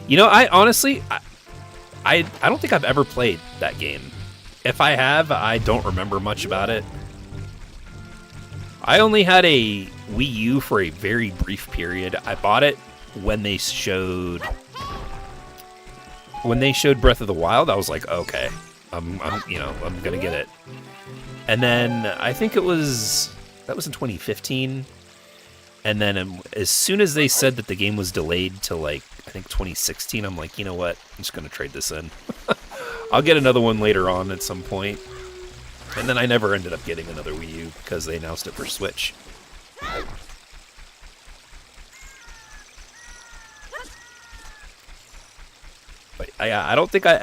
You know, I honestly, I don't think I've ever played that game. If I have, I don't remember much about it. I only had a Wii U for a very brief period. I bought it when they showed Breath of the Wild. I was like, okay, I'm gonna get it. And then I think that was in 2015. And then as soon as they said that the game was delayed to like I think 2016, I'm like, you know what? I'm just gonna trade this in. I'll get another one later on at some point. And then I never ended up getting another Wii U because they announced it for Switch. But I don't think I've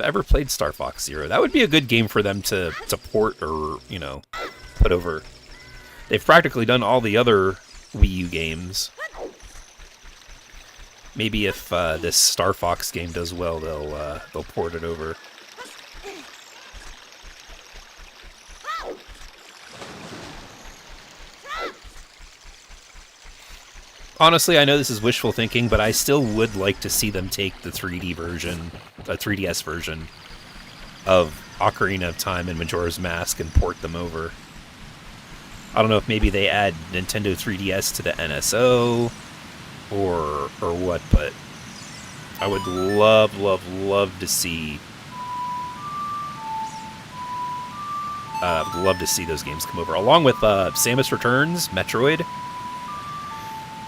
ever played Star Fox Zero. That would be a good game for them to port or, you know, put over. They've practically done all the other Wii U games. Maybe if this Star Fox game does well, they'll port it over. Honestly, I know this is wishful thinking, but I still would like to see them take the 3D version, the 3DS version of Ocarina of Time and Majora's Mask and port them over. I don't know if maybe they add Nintendo 3DS to the NSO or what, but I would love to see those games come over, along with Samus Returns, Metroid.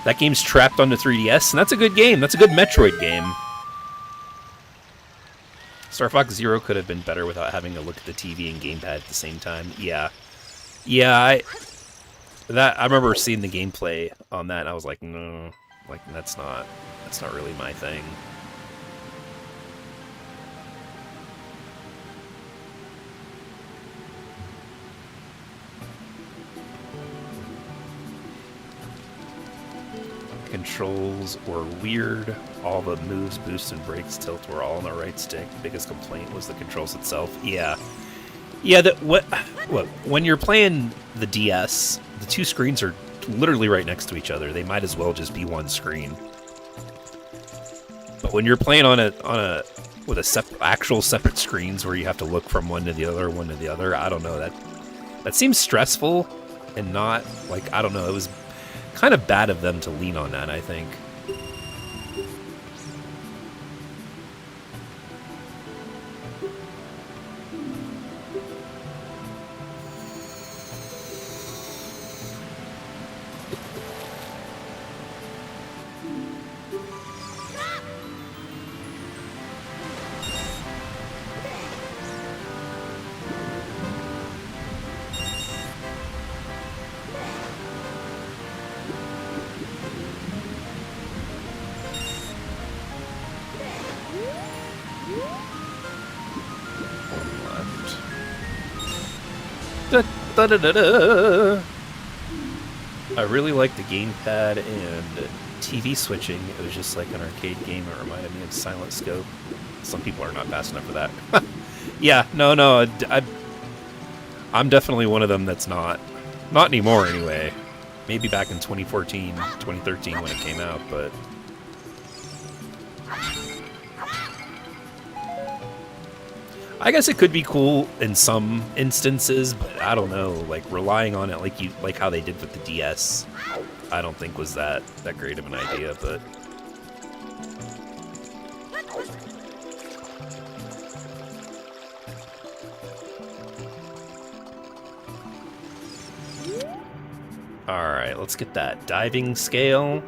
That game's trapped on the 3DS, and that's a good game. That's a good Metroid game. Star Fox Zero could have been better without having to look at the TV and gamepad at the same time. Yeah, I remember seeing the gameplay on that, and I was like, no, like that's not really my thing. Controls were weird. All the moves, boost, and brakes, tilt were all on the right stick. Biggest complaint was the controls itself. Yeah. When you're playing the DS, the two screens are literally right next to each other. They might as well just be one screen. But when you're playing with actual separate screens where you have to look from one to the other, I don't know, that seems stressful and not like, I don't know, it was kind of bad of them to lean on that, I think. Da-da-da-da. I really like the gamepad and TV switching. It was just like an arcade game. It reminded me of Silent Scope. Some people are not fast enough for that. Yeah, no. I'm definitely one of them that's not. Not anymore, anyway. Maybe back in 2014, 2013 when it came out, but... I guess it could be cool in some instances, but I don't know. Like, relying on it like how they did with the DS, I don't think was that great of an idea, but... Alright, let's get that diving scale.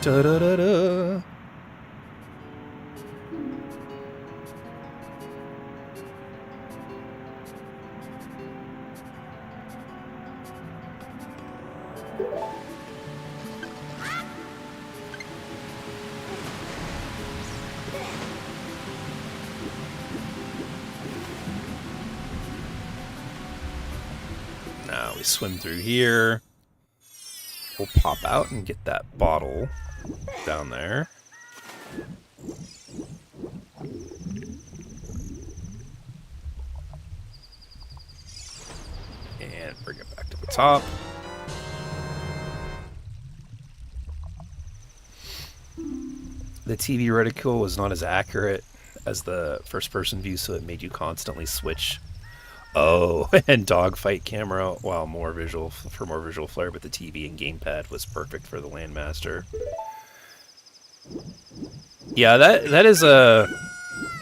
Da-da-da-da. Now we swim through here. We'll pop out and get that bottle down there. And bring it back to the top. The TV reticle was not as accurate as the first-person view, so it made you constantly switch. Oh, and dogfight camera, while more visual flair, but the TV and gamepad was perfect for the Landmaster. Yeah, that is a...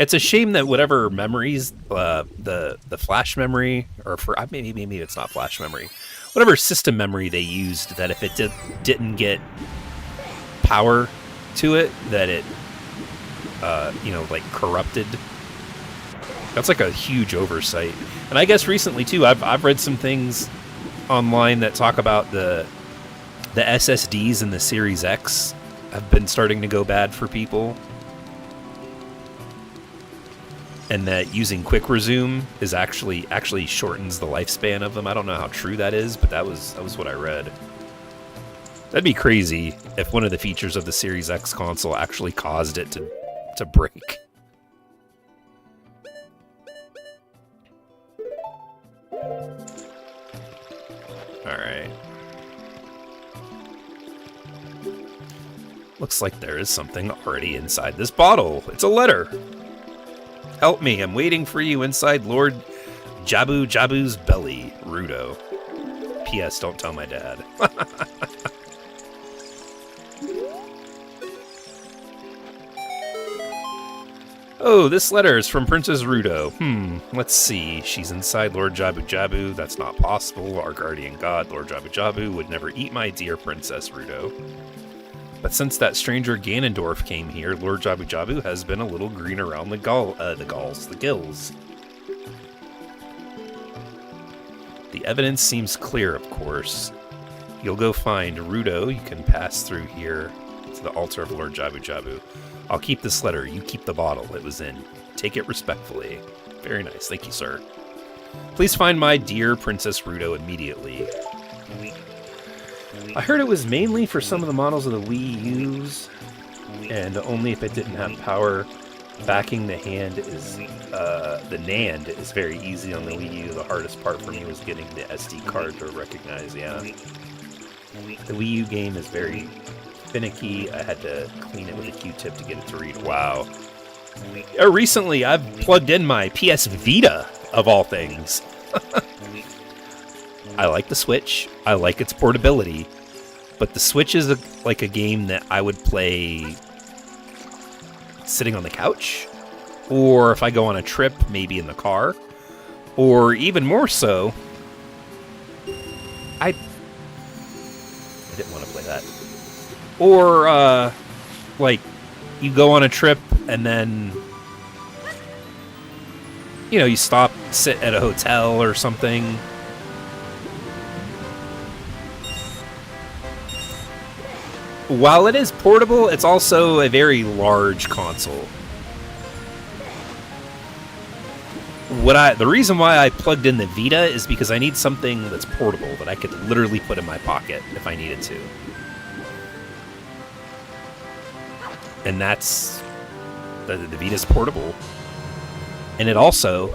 It's a shame that whatever memories, the flash memory, or for maybe it's not flash memory, whatever system memory they used, that if it didn't get power to it, that it, like corrupted. That's like a huge oversight. And I guess recently too, I've read some things online that talk about the SSDs in the Series X have been starting to go bad for people, and that using quick resume is actually shortens the lifespan of them. I don't know how true that is, but that was what I read. That'd be crazy if one of the features of the Series X console actually caused it to break. Alright. Looks like there is something already inside this bottle. It's a letter. Help me, I'm waiting for you inside Lord Jabu's belly, Rudo. P.S. Don't tell my dad. Oh, this letter is from Princess Rudo. Let's see. She's inside Lord Jabu. That's not possible. Our guardian god, Lord Jabu, would never eat my dear Princess Rudo. But since that stranger Ganondorf came here, Lord Jabu has been a little green around the gills. The evidence seems clear, of course. You'll go find Rudo. You can pass through here to the altar of Lord Jabu. I'll keep this letter. You keep the bottle it was in. Take it respectfully. Very nice. Thank you, sir. Please find my dear Princess Rudo immediately. I heard it was mainly for some of the models of the Wii U's, and only if it didn't have power. Backing the NAND is very easy on the Wii U. The hardest part for me was getting the SD card to recognize, yeah. The Wii U game is very finicky. I had to clean it with a Q-tip to get it to read. Wow. Recently, I've plugged in my PS Vita, of all things. I like the Switch. I like its portability. But the Switch is like a game that I would play sitting on the couch. Or if I go on a trip, maybe in the car. Or even more so, I didn't want to play that. Or, like, you go on a trip and then, you stop, sit at a hotel or something. While it is portable, it's also a very large console. The reason why I plugged in the Vita is because I need something that's portable that I could literally put in my pocket if I needed to. And that's the Vita's portable. And it also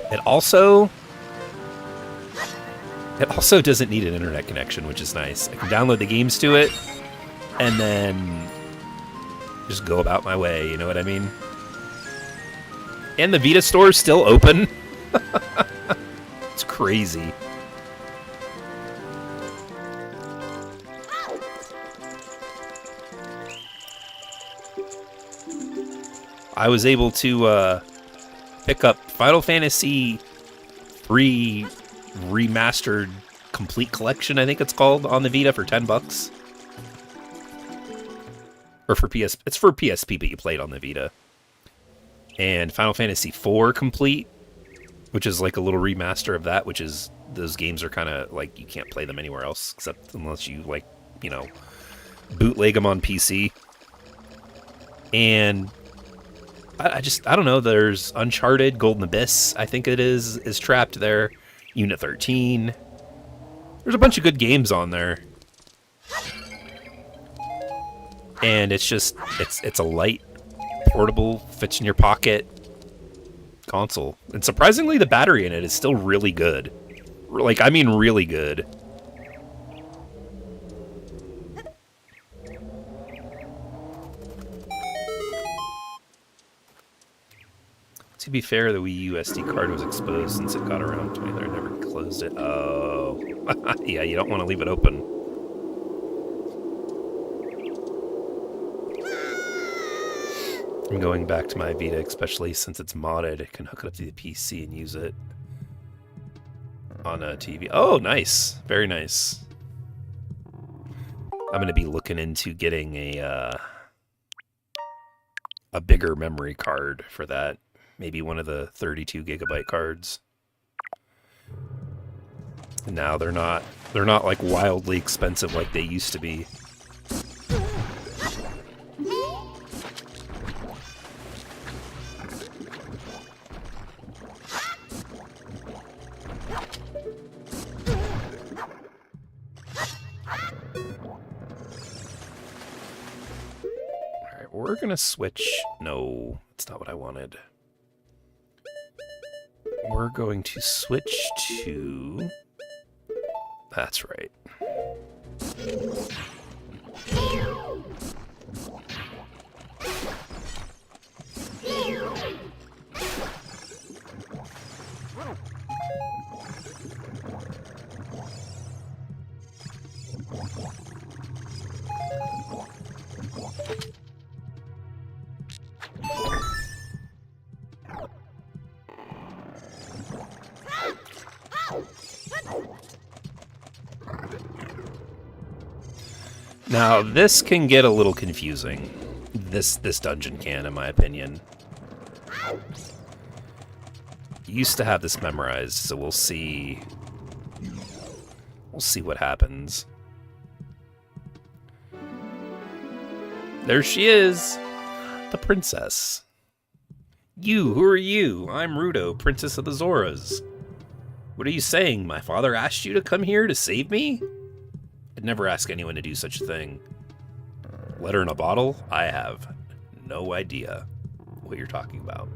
doesn't need an internet connection, which is nice. I can download the games to it and then just go about my way, you know what I mean? And the Vita store is still open. It's crazy. I was able to pick up Final Fantasy 3 Remastered Complete Collection, I think it's called, on the Vita for $10. Or for PS, it's for PSP, but you play it on the Vita. And Final Fantasy 4 Complete, which is like a little remaster of that, which is, those games are kind of like, you can't play them anywhere else, except unless you, like, you know, bootleg them on PC. And I don't know, there's Uncharted, Golden Abyss, I think it is trapped there. Unit 13. There's a bunch of good games on there. And it's just, it's a light, portable, fits in your pocket console. And surprisingly, the battery in it is still really good. Like, I mean really good. To be fair, the Wii U SD card was exposed since it got around 20. I never closed it. Oh. Yeah, you don't want to leave it open. I'm going back to my Vita, especially since it's modded. I can hook it up to the PC and use it on a TV. Oh, nice. Very nice. I'm going to be looking into getting a bigger memory card for that. Maybe one of the 32 gigabyte cards. Now they're not like wildly expensive like they used to be. Alright, we're gonna switch. No, that's not what I wanted. We're going to switch to... That's right. Now, this can get a little confusing. This dungeon can, in my opinion. Used to have this memorized, so we'll see. We'll see what happens. There she is, the princess. You, who are you? I'm Rudo, Princess of the Zoras. What are you saying? My father asked you to come here to save me? I'd never ask anyone to do such a thing. Letter in a bottle? I have no idea what you're talking about.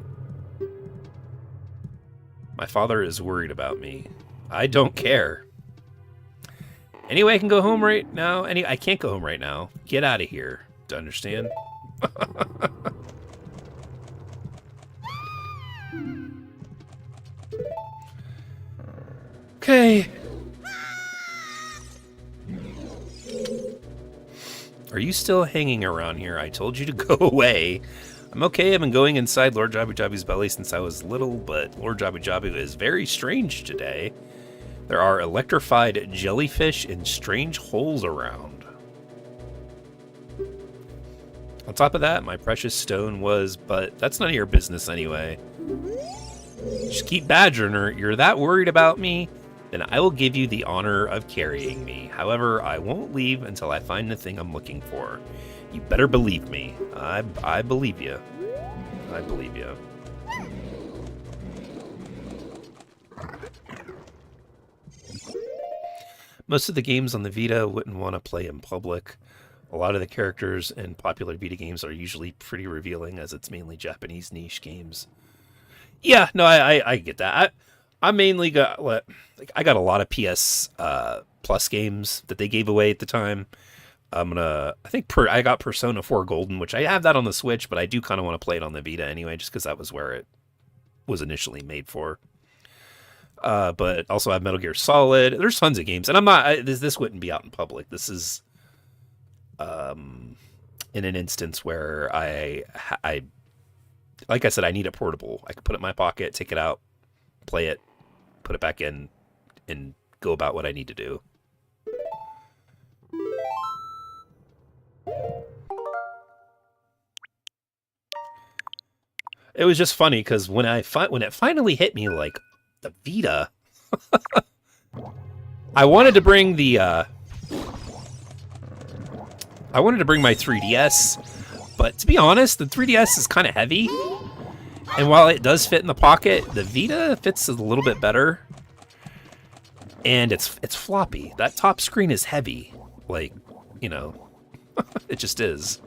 My father is worried about me. I don't care. Anyway, I can go home right now. I can't go home right now. Get out of here. Do you understand? Okay. Are you still hanging around here? I told you to go away. I'm okay. I've been going inside Lord Jabu Jabu's belly since I was little, but Lord Jabu Jabu is very strange today. There are electrified jellyfish and strange holes around. On top of that, my precious stone was, but that's none of your business anyway. Just keep badgering her. You're that worried about me? Then I will give you the honor of carrying me. However, I won't leave until I find the thing I'm looking for. You better believe me. I believe you. I believe you. Most of the games on the Vita wouldn't want to play in public. A lot of the characters in popular Vita games are usually pretty revealing, as it's mainly Japanese niche games. Yeah, no, I get that. I mainly got I got a lot of PS Plus games that they gave away at the time. I got Persona 4 Golden, which I have that on the Switch, but I do kind of want to play it on the Vita anyway, just because that was where it was initially made for. But also I have Metal Gear Solid. There's tons of games, and this wouldn't be out in public. This is in an instance where I like I said, I need it portable. I can put it in my pocket, take it out, play it, put it back in, and go about what I need to do. It was just funny because when it finally hit me, like, the Vita, I wanted to bring my 3DS, but to be honest, the 3DS is kind of heavy, and while it does fit in the pocket, the Vita fits a little bit better, and it's floppy. That top screen is heavy, like, you know, it just is.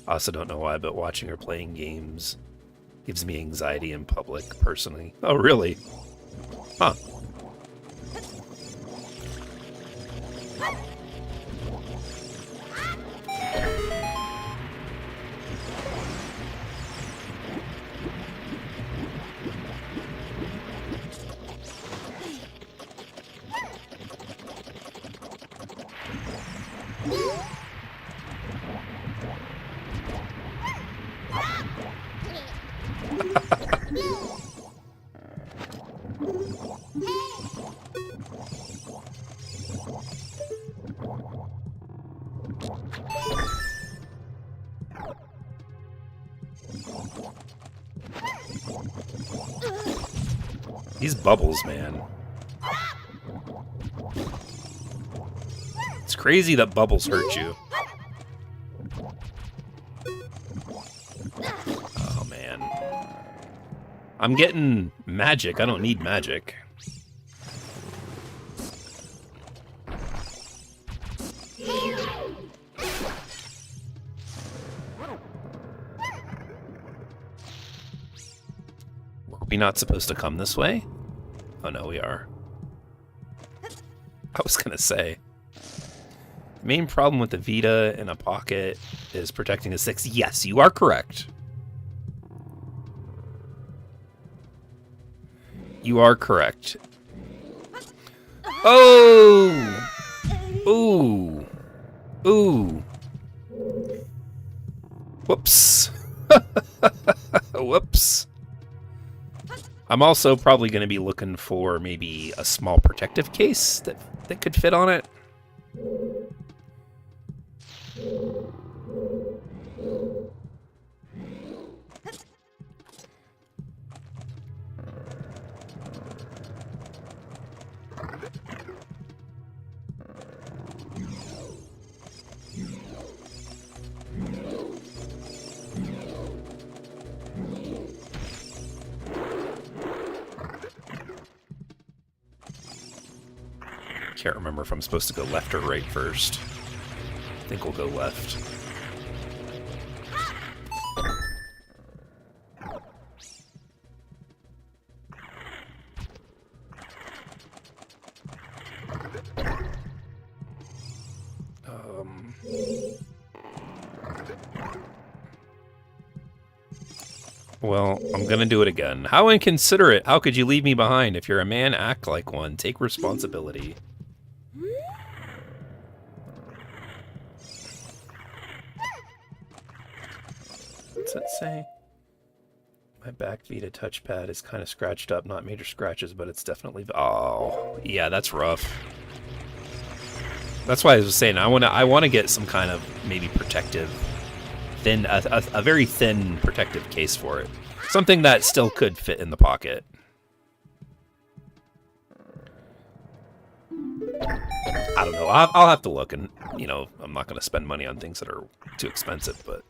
I also don't know why, but watching her playing games gives me anxiety in public, personally. Oh, really? Huh. These bubbles, man. It's crazy that bubbles hurt you. Oh, man. I'm getting magic. I don't need magic. Were we not supposed to come this way? Oh, no, we are. I was gonna say. The main problem with the Vita in a pocket is protecting the sticks. Yes, you are correct. You are correct. Oh! Ooh. Ooh. Whoops. Whoops. I'm also probably going to be looking for maybe a small protective case that could fit on it. Can't remember if I'm supposed to go left or right first. I think we'll go left. Well, I'm gonna do it again. How inconsiderate! How could you leave me behind? If you're a man, act like one. Take responsibility. What's that say? My back Vita touchpad is kind of scratched up. Not major scratches, but it's definitely... Oh, yeah, that's rough. That's why I was saying I want to get some kind of maybe protective, thin, a very thin protective case for it. Something that still could fit in the pocket. I don't know. I'll have to look, and you know, I'm not going to spend money on things that are too expensive, but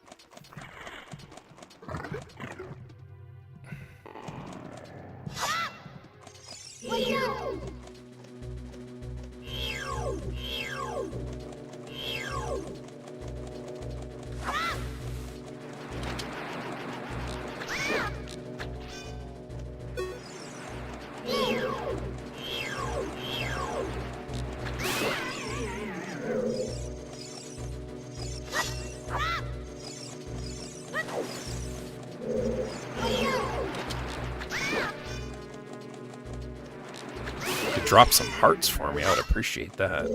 drop some hearts for me, I would appreciate that.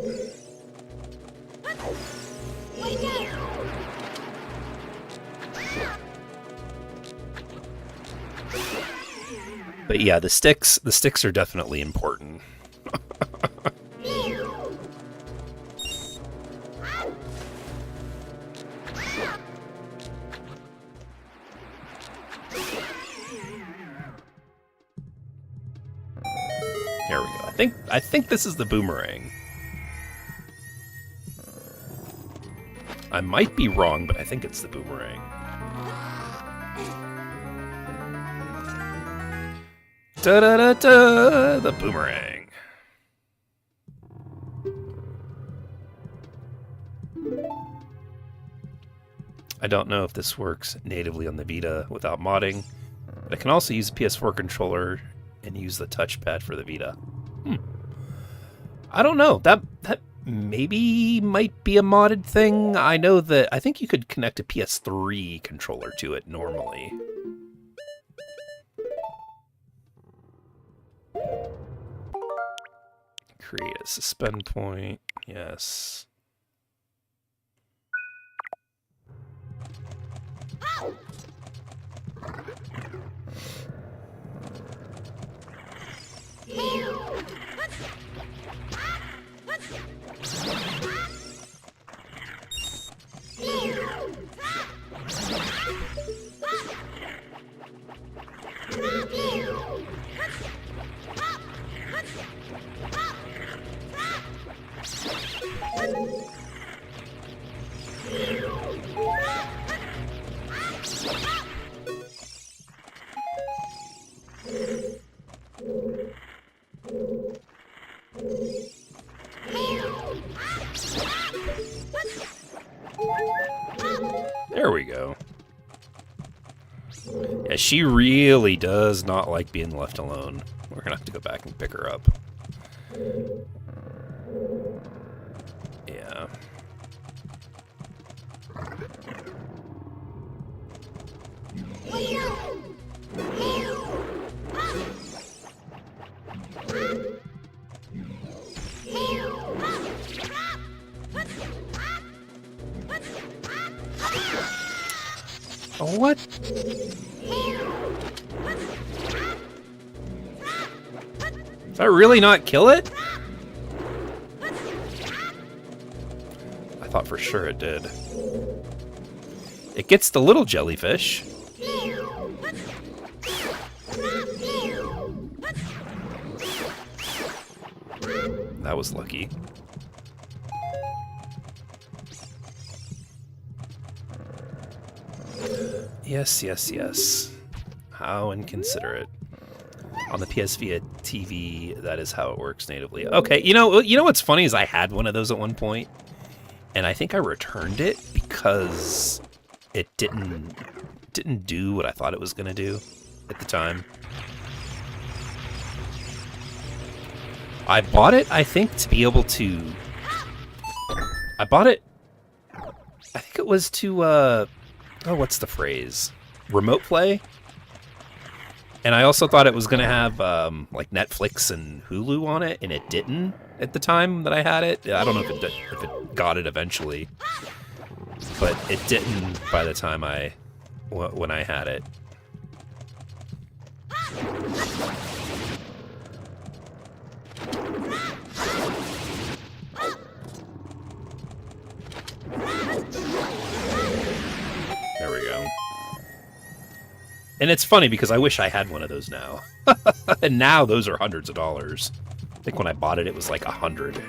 But yeah, the sticks are definitely important. There we go. I think this is the boomerang. I might be wrong, but I think it's the boomerang. Da-da-da-da! The boomerang. I don't know if this works natively on the Vita without modding, but I can also use a PS4 controller and use the touchpad for the Vita. I don't know. That maybe might be a modded thing. I know that I think you could connect a PS3 controller to it normally. Create a suspend point. Yes. There we go. Yeah, she really does not like being left alone. We're gonna have to go back and pick her up. Yeah. Oh, what? Did I really not kill it? I thought for sure it did. It gets the little jellyfish. That was lucky. Yes, yes, yes. How inconsiderate. On the PS Vita TV, that is how it works natively. Okay, you know what's funny is I had one of those at one point, and I think I returned it because it didn't do what I thought it was going to do at the time. I bought it, I think, to be able to... I bought it... I think it was to, oh, what's the phrase? Remote play? And I also thought it was going to have, like, Netflix and Hulu on it, and it didn't at the time that I had it. I don't know if it got it eventually. But it didn't by the time when I had it. There we go. And it's funny because I wish I had one of those now. And now those are hundreds of dollars. I think when I bought it, it was like $100.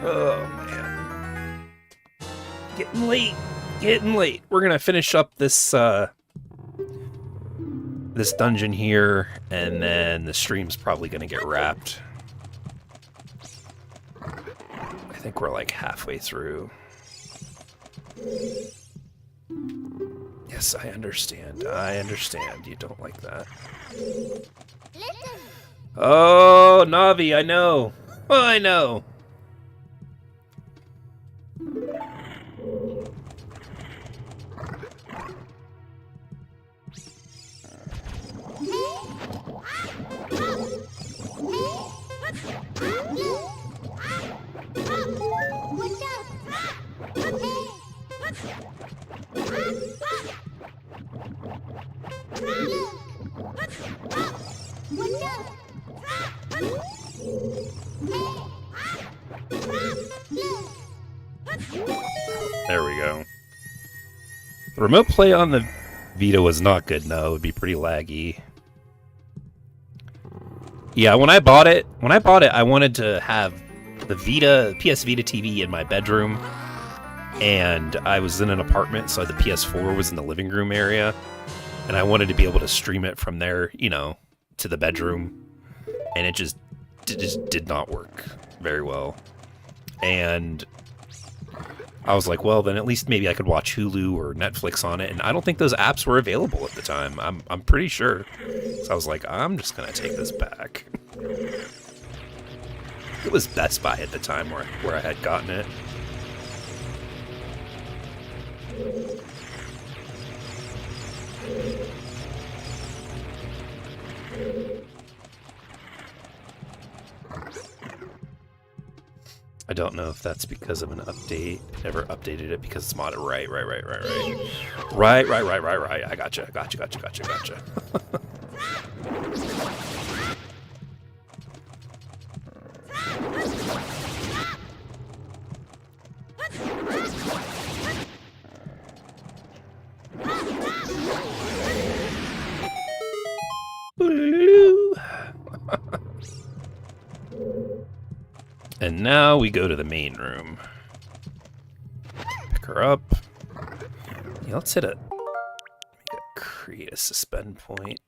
Oh, man. Getting late. Getting late. We're going to finish up this, this dungeon here, and then the stream's probably going to get wrapped. I think we're like halfway through. Yes, I understand. I understand. You don't like that. Oh, Navi, I know. Oh, I know. There we go. The remote play on the Vita was not good, no. It would be pretty laggy. Yeah, when I bought it, I wanted to have the PS Vita TV in my bedroom, and I was in an apartment, so the PS4 was in the living room area, and I wanted to be able to stream it from there, you know, to the bedroom, and it just did not work very well. And I was like, well, then at least maybe I could watch Hulu or Netflix on it, and I don't think those apps were available at the time. I'm pretty sure. So I was like, I'm just gonna take this back. It was Best Buy at the time where I had gotten it. I don't know if that's because of an update. Never updated it because it's modded. Right. Right. I gotcha. And now we go to the main room. Pick her up. Yeah, let's hit create a suspend point.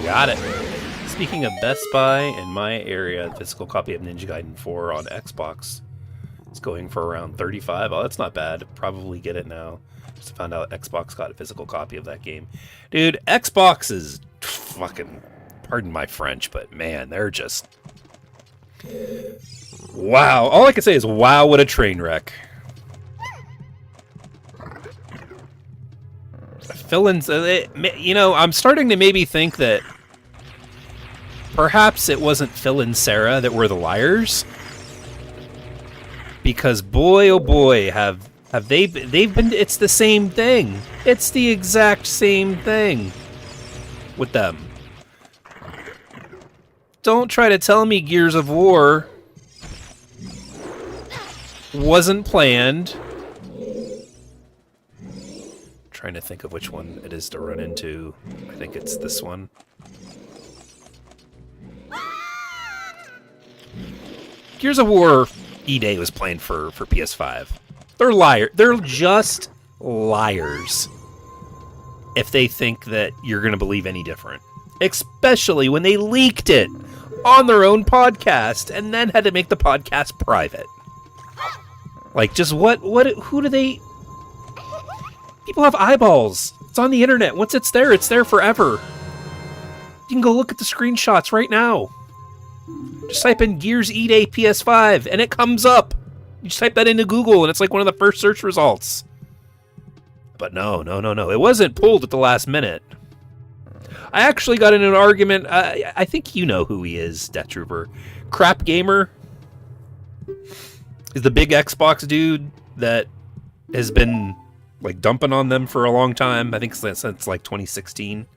Got it. Speaking of Best Buy, in my area, a physical copy of Ninja Gaiden 4 on Xbox is going for around $35. Oh, that's not bad. Probably get it now. Just found out Xbox got a physical copy of that game. Dude, Xbox is fucking, pardon my French, but man, they're just... wow. All I can say is, wow, what a train wreck. Fill-ins, you know, I'm starting to maybe think that perhaps it wasn't Phil and Sarah that were the liars, because boy, oh boy, have they've been. It's the same thing. It's the exact same thing with them. Don't try to tell me Gears of War wasn't planned. Trying to think of which one it is to run into. I think it's this one. Gears of War E-Day was planned for PS5. They're liars. They're just liars if they think that you're going to believe any different. Especially when they leaked it on their own podcast and then had to make the podcast private. Like, just who do they... People have eyeballs. It's on the internet. Once it's there forever. You can go look at the screenshots right now. Just type in Gears E-Day PS5 and it comes up. You just type that into Google and it's like one of the first search results. But no. It wasn't pulled at the last minute. I actually got in an argument. I think you know who he is, Death Trooper. Crap Gamer is the big Xbox dude that has been... like dumping on them for a long time. I think since like 2016.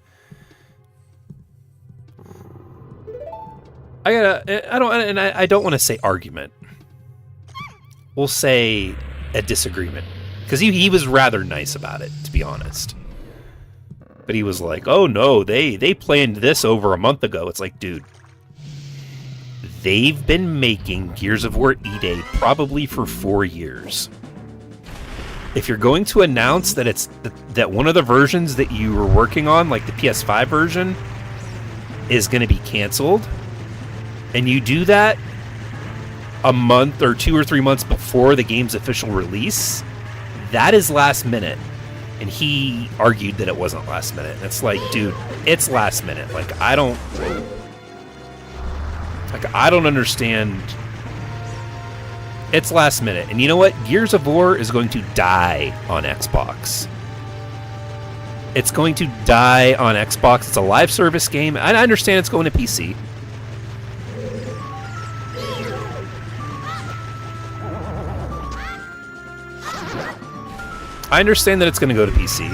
I don't want to say argument. We'll say a disagreement, because he was rather nice about it, to be honest. But he was like, "Oh no, they planned this over a month ago." It's like, dude, they've been making Gears of War E-Day probably for 4 years. If you're going to announce that that one of the versions that you were working on, like the PS5 version, is going to be canceled, and you do that a month or 2 or 3 months before the game's official release, that is last minute. And he argued that it wasn't last minute. And it's like, dude, it's last minute. Like, I don't understand. It's last minute. And you know what? Gears of War is going to die on Xbox. It's going to die on Xbox. It's a live service game. I understand it's going to PC. I understand that it's going to go to PC.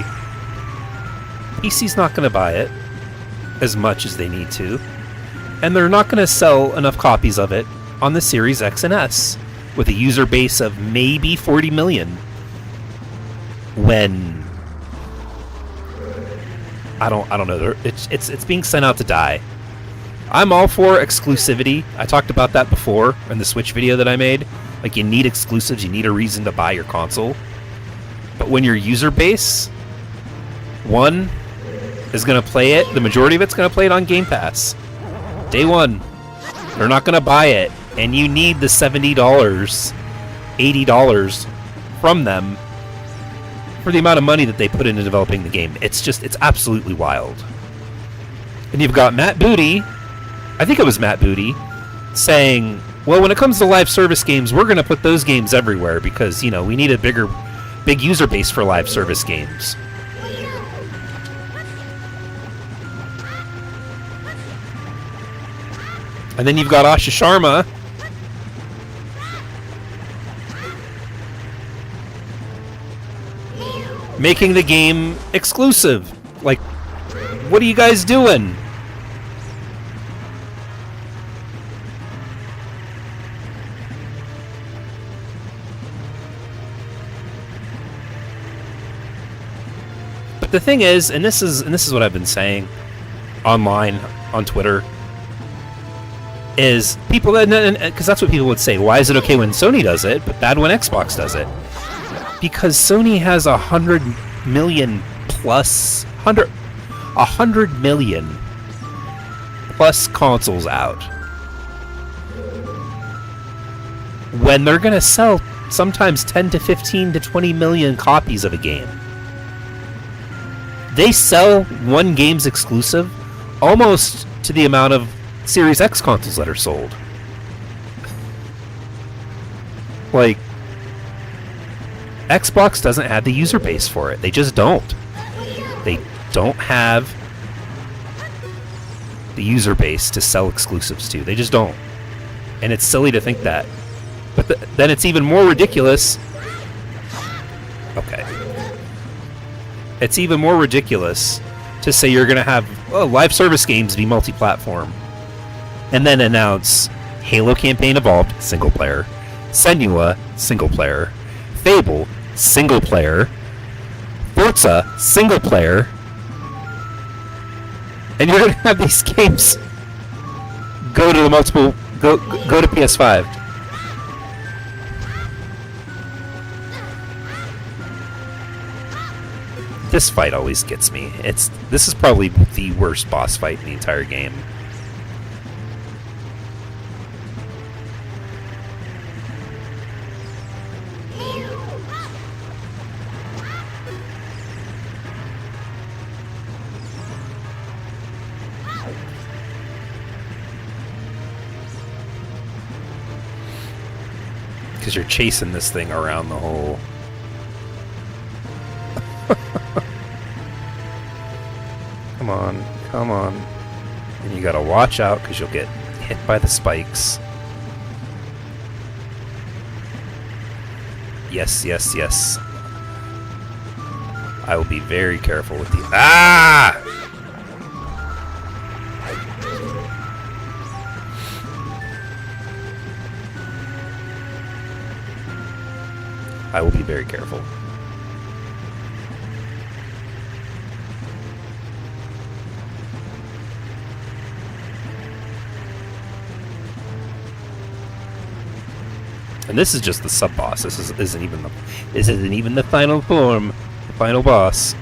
PC's not going to buy it as much as they need to. And they're not going to sell enough copies of it on the Series X and S with a user base of maybe 40 million. When I don't know. It's being sent out to die. I'm all for exclusivity. I talked about that before in the Switch video that I made. Like, you need exclusives. You need a reason to buy your console. But when your user base, one, is going to play it, the majority of it's going to play it on Game Pass. Day one, they're not going to buy it. And you need the $70, $80 from them for the amount of money that they put into developing the game. It's absolutely wild. And you've got Matt Booty, I think it was Matt Booty, saying, well, when it comes to live service games, we're going to put those games everywhere because, you know, we need a big user base for live service games. And then you've got Asha Sharma making the game exclusive. Like, what are you guys doing? But the thing is, and this is what I've been saying online on Twitter, is people that, because that's what people would say. Why is it okay when Sony does it, but bad when Xbox does it? Because Sony has 100 million plus consoles out. When they're gonna sell sometimes 10 to 15 to 20 million copies of a game. They sell one game's exclusive almost to the amount of Series X consoles that are sold. Like, Xbox doesn't have the user base for it. They just don't. They don't have the user base to sell exclusives to. They just don't. And it's silly to think that. But then it's even more ridiculous. Okay. It's even more ridiculous to say you're going to have live service games be multi-platform and then announce Halo Campaign Evolved, single player, Senua, single player, Fable, single player, Forza, single player, and you're going to have these games go to to PS5. This fight always gets me. This is probably the worst boss fight in the entire game. Because you're chasing this thing around the whole... Come on. And you gotta watch out because you'll get hit by the spikes. Yes. I will be very careful with the... Ah! I will be very careful. And this is just the sub boss. This isn't even the final form, the final boss.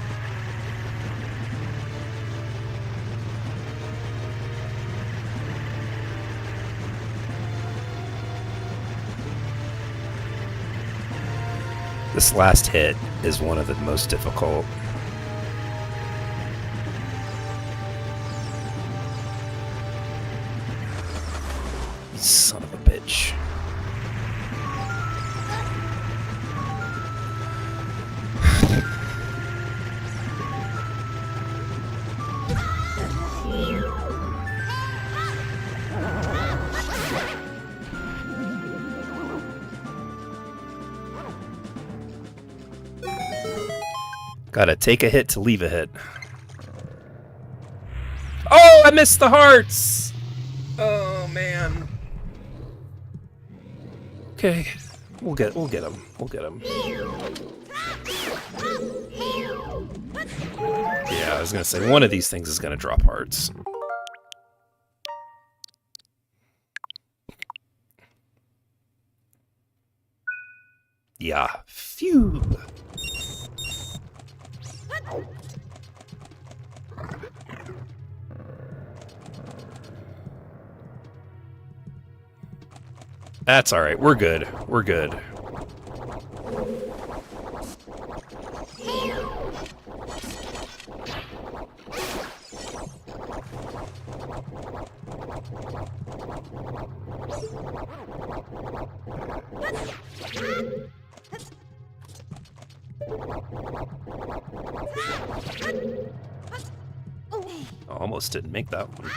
This last hit is one of the most difficult. Son of a bitch. Gotta take a hit to leave a hit. Oh, I missed the hearts! Oh, man. Okay, we'll get him. We'll get him. Yeah, I was gonna say, one of these things is gonna drop hearts. Yeah. Phew. That's alright. We're good. We're good. Almost didn't make that one.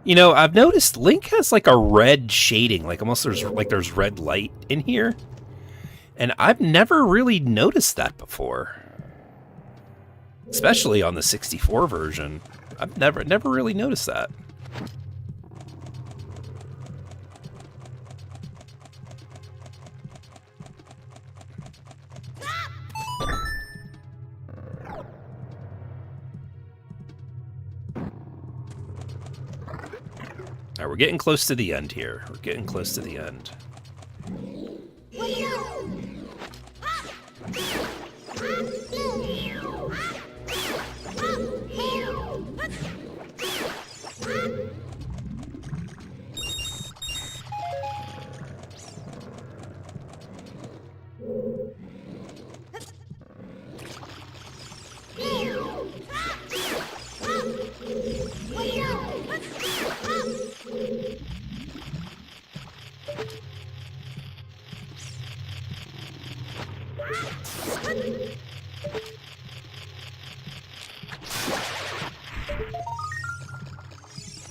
You know, I've noticed Link has like a red shading, like almost there's red light in here. And I've never really noticed that before. Especially on the 64 version. I've never really noticed that. Alright, we're getting close to the end here. We're getting close to the end.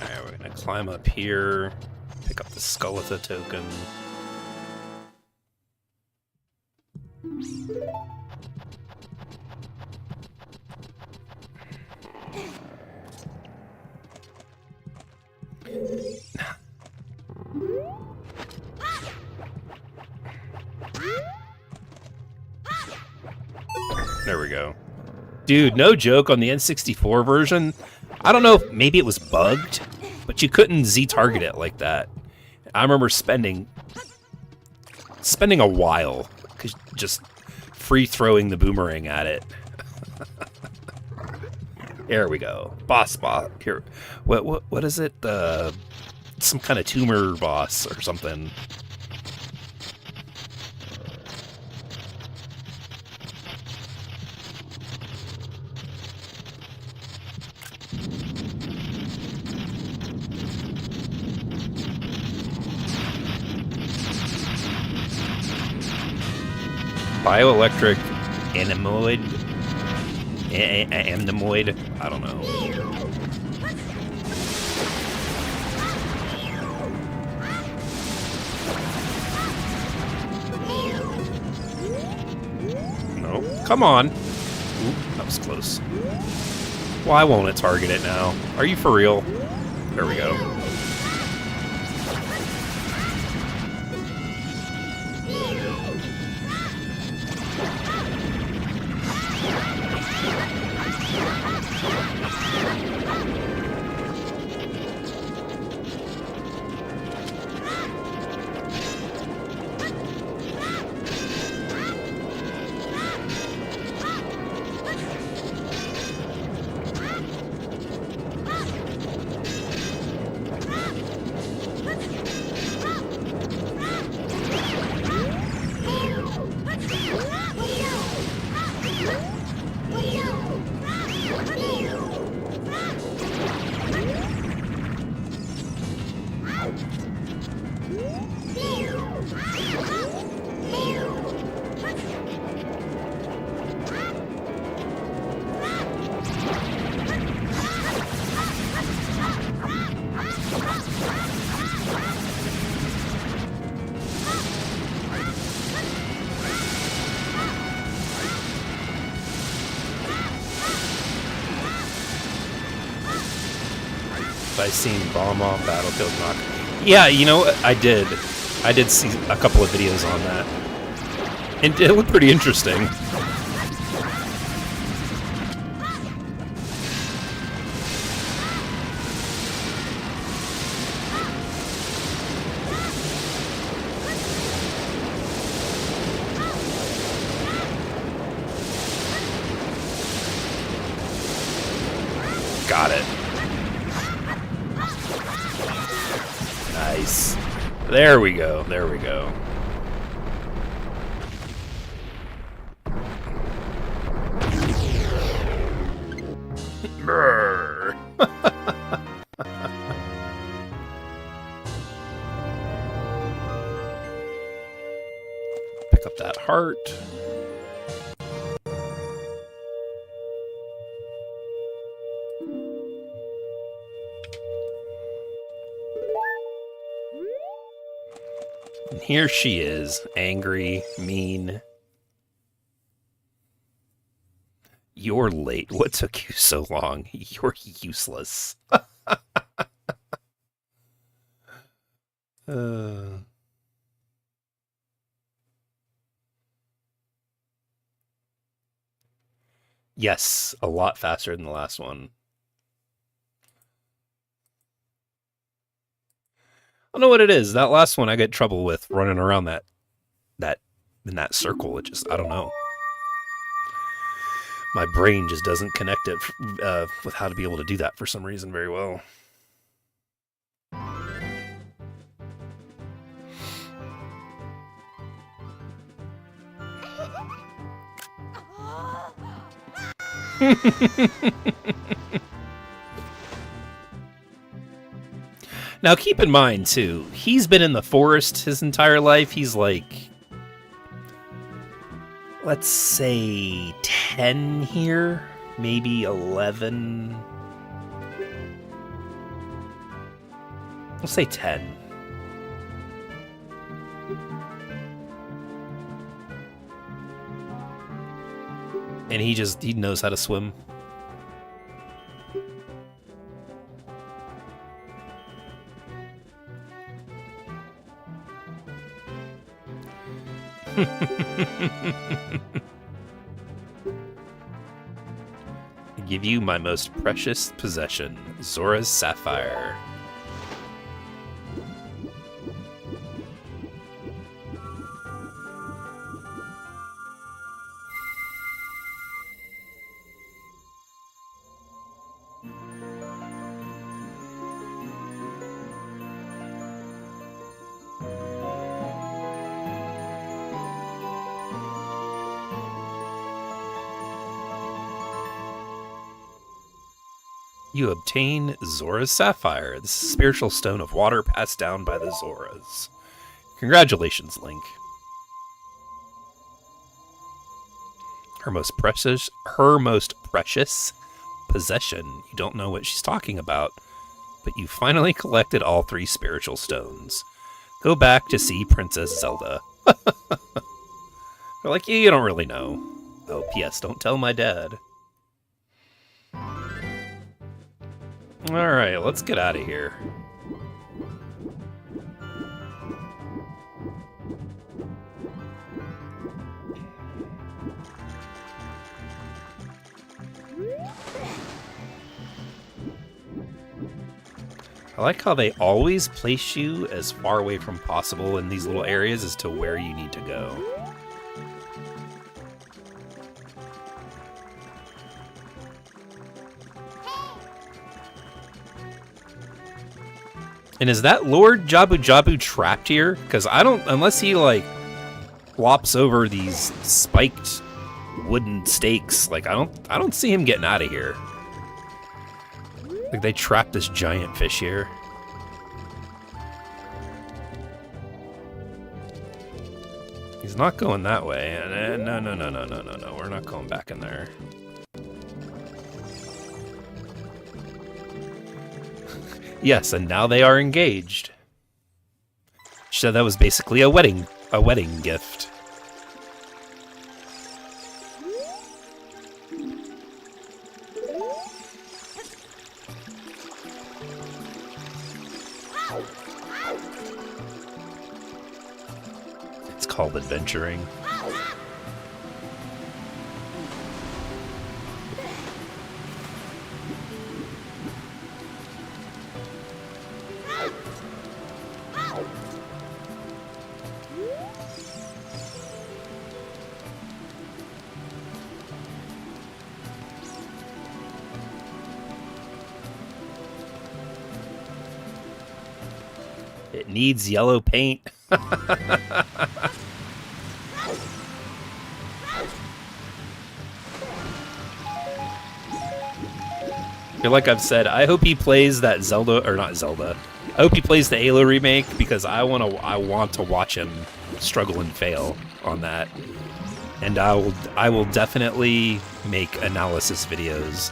Alright, we're gonna climb up here, pick up the Skullitha token. There we go. Dude, no joke, on the N64 version, I don't know if maybe it was bugged, but you couldn't Z-target it like that. I remember spending a while just free-throwing the boomerang at it. There we go. Boss here. What is it? Some kind of tumor boss or something. Bioelectric anemoid? Anemoid? I don't know. No. Come on. Oop, that was close. Why won't it target it now? Are you for real? There we go. I seen Bomb Off Battlefield Knock. Yeah, you know what? I did. I did see a couple of videos on that. And it looked pretty interesting. Got it. Nice. There we go. There we go. Brrr. Pick up that heart. And here she is, angry, mean. You're late. What took you so long? You're useless. Yes, a lot faster than the last one. I don't know what it is. That last one I get trouble with running around that in that circle. It just, I don't know. My brain just doesn't connect it with how to be able to do that for some reason very well. Now, keep in mind, too, he's been in the forest his entire life. He's like, let's say 10 here, maybe 11. Let's say 10. And he knows how to swim. I give you my most precious possession, Zora's Sapphire. You obtain Zora's Sapphire. This is a spiritual stone of water passed down by the Zoras. Congratulations, Link. Her most precious possession. You don't know what she's talking about, but you finally collected all 3 spiritual stones. Go back to see Princess Zelda. They're like, yeah, you don't really know. Oh, P.S. Don't tell my dad. Alright, let's get out of here. I like how they always place you as far away from possible in these little areas as to where you need to go. And is that Lord Jabu Jabu trapped here? Because I don't, unless he like flops over these spiked wooden stakes, like I don't see him getting out of here. Like they trapped this giant fish here. He's not going that way. No, we're not going back in there. Yes, and now they are engaged. So that was basically a wedding gift. called adventuring. It needs yellow paint. Like I've said, I hope he plays that Zelda, or not Zelda. I hope he plays the Halo remake because I want to watch him struggle and fail on that. And I will definitely make analysis videos.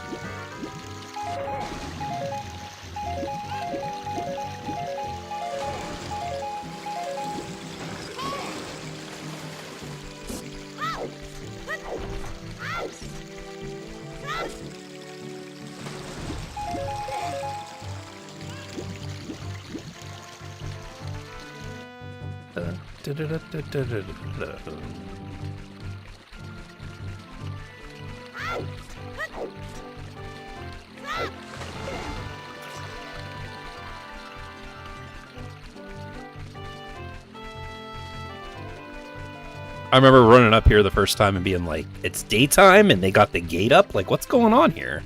I remember running up here the first time and being like, it's daytime and they got the gate up? Like, what's going on here?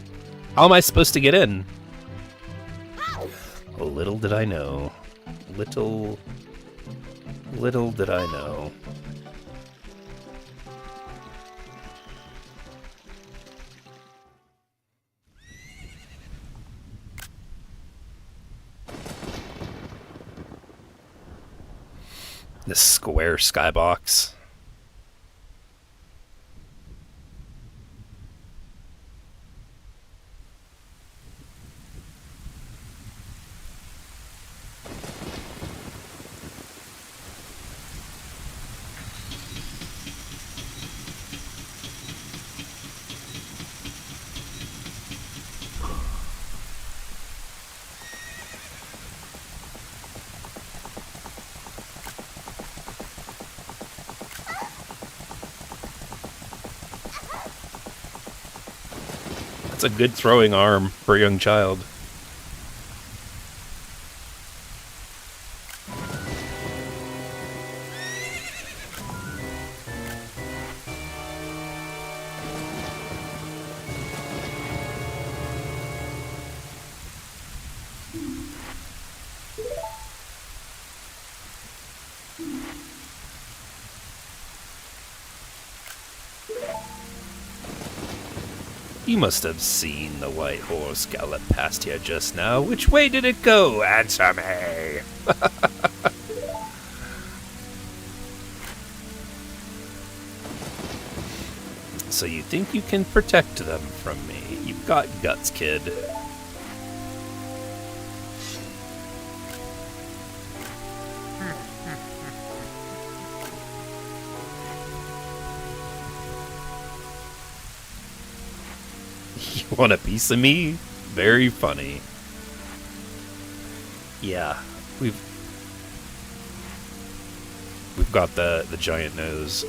How am I supposed to get in? Little did I know. Little did I know. This square skybox. That's a good throwing arm for a young child. You must have seen the white horse gallop past here just now. Which way did it go? Answer me! So you think you can protect them from me? You've got guts, kid. You want a piece of me? Very funny. Yeah, we've got the giant nose.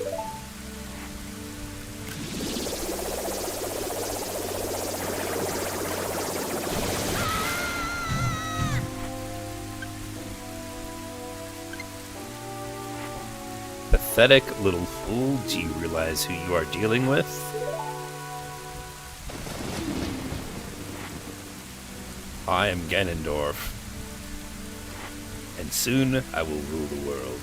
Pathetic little fool. Do you realize who you are dealing with? I am Ganondorf, and soon I will rule the world.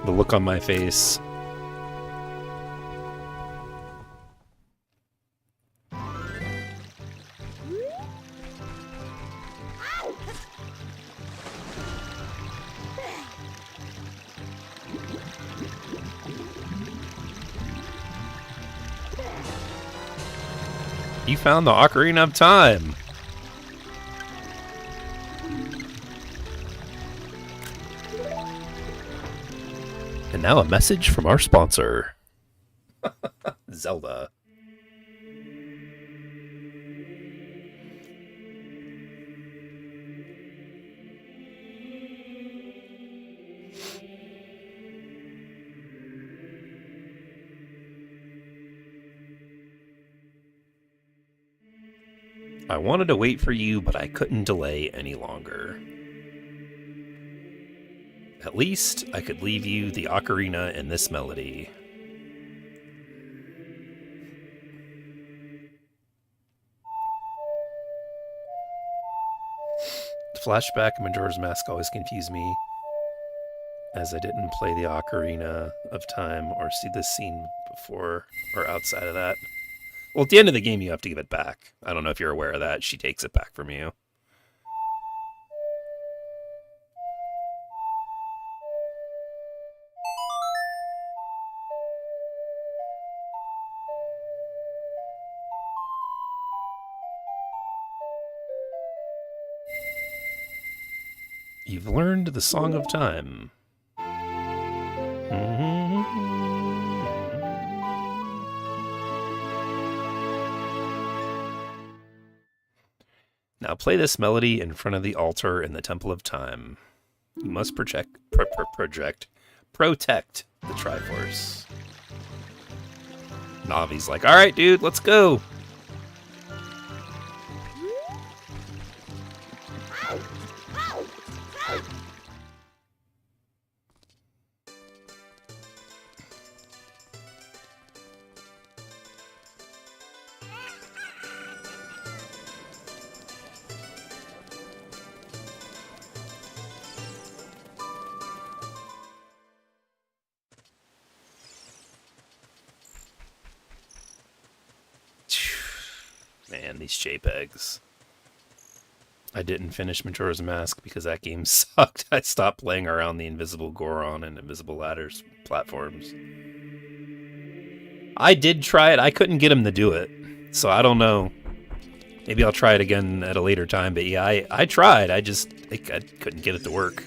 The look on my face. You found the Ocarina of Time. And now a message from our sponsor, Zelda. I wanted to wait for you, but I couldn't delay any longer. At least I could leave you the ocarina and this melody. The flashback of Majora's Mask always confused me, as I didn't play the Ocarina of Time or see this scene before or outside of that. Well, at the end of the game, you have to give it back. I don't know if you're aware of that. She takes it back from you. You've learned the Song of Time. Now play this melody in front of the altar in the Temple of Time. You must protect the Triforce. Navi's like, all right, dude, let's go. Man, these JPEGs. I didn't finish Majora's Mask because that game sucked. I stopped playing around the Invisible Goron and Invisible Ladders platforms. I did try it. I couldn't get him to do it. So I don't know. Maybe I'll try it again at a later time. But yeah, I tried. I couldn't get it to work.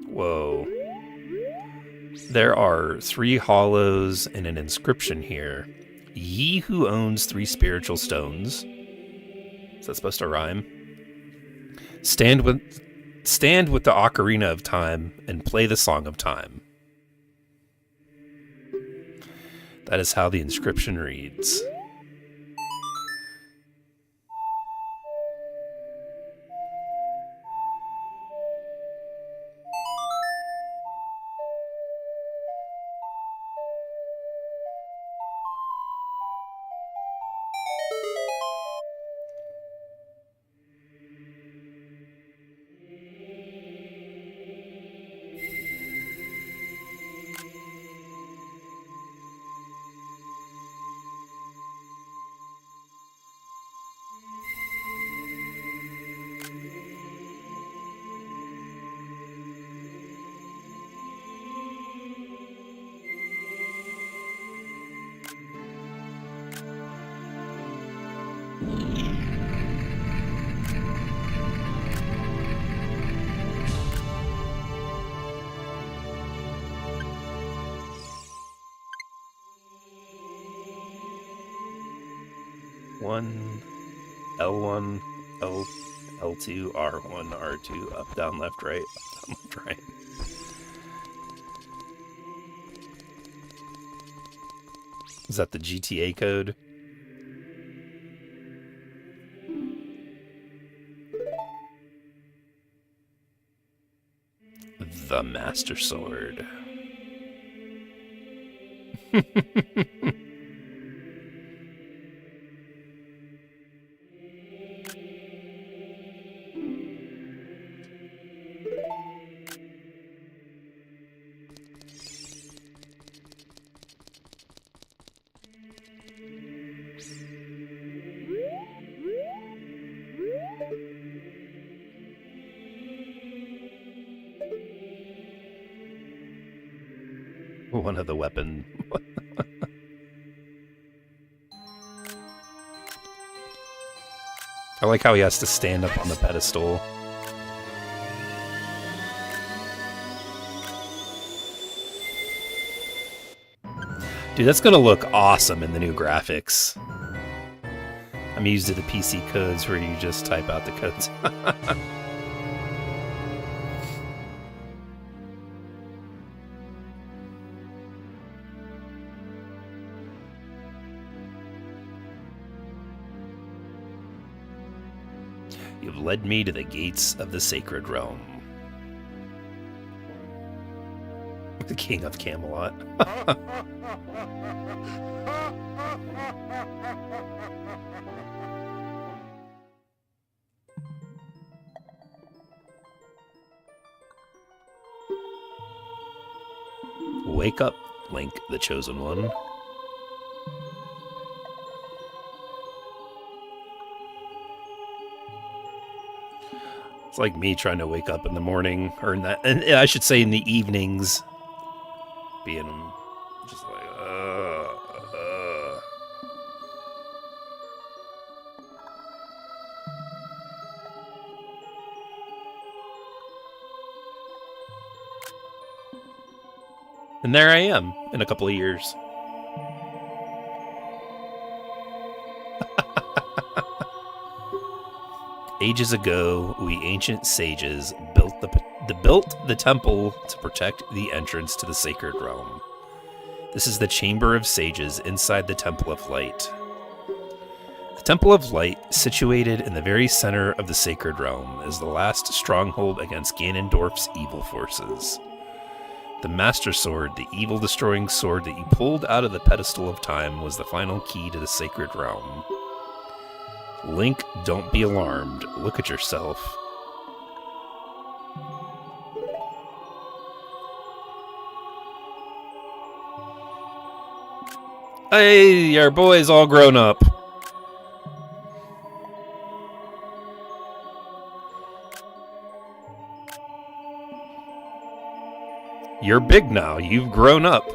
Whoa. There are 3 hollows and an inscription here. Ye who owns 3 spiritual stones. Is that supposed to rhyme? Stand with the Ocarina of Time and play the Song of Time. That is how the inscription reads. L1, L2, R1, R2, up, down, left, right, up, down, left, right. Is that the GTA code? The Master Sword. One of the weapon. I like how he has to stand up on the pedestal. Dude, that's gonna look awesome in the new graphics. I'm used to the PC codes where you just type out the codes. You've led me to the gates of the sacred realm. The King of Camelot. Wake up, Link, the Chosen One. It's like me trying to wake up in the morning, or in that, and I should say in the evenings, being just like, And there I am in a couple of years. Ages ago, we ancient sages built the temple to protect the entrance to the sacred realm. This is the Chamber of Sages inside the Temple of Light. The Temple of Light, situated in the very center of the sacred realm, is the last stronghold against Ganondorf's evil forces. The Master Sword, the evil-destroying sword that you pulled out of the pedestal of time, was the final key to the sacred realm. Link, don't be alarmed. Look at yourself. Hey, our boy's all grown up. You're big now. You've grown up.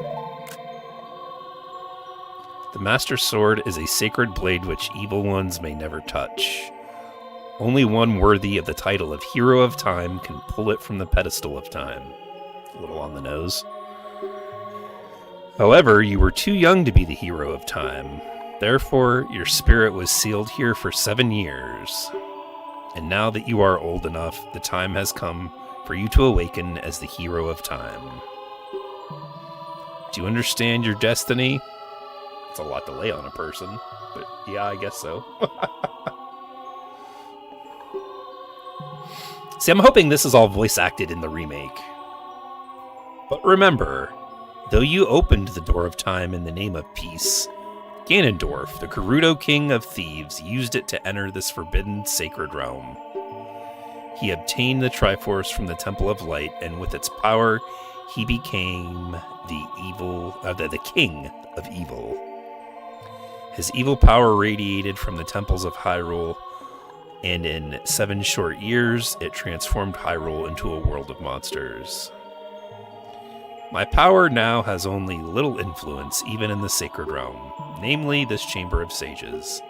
The Master Sword is a sacred blade which evil ones may never touch. Only one worthy of the title of Hero of Time can pull it from the pedestal of time. A little on the nose. However, you were too young to be the Hero of Time. Therefore, your spirit was sealed here for 7 years. And now that you are old enough, the time has come for you to awaken as the Hero of Time. Do you understand your destiny? It's a lot to lay on a person, but yeah, I guess so. See, I'm hoping this is all voice acted in the remake. But remember, though you opened the door of time in the name of peace, Ganondorf, the Gerudo King of Thieves, used it to enter this forbidden sacred realm. He obtained the Triforce from the Temple of Light, and with its power, he became the King of Evil. His evil power radiated from the temples of Hyrule, and in 7 short years, it transformed Hyrule into a world of monsters. My power now has only little influence even in the sacred realm, namely this Chamber of Sages.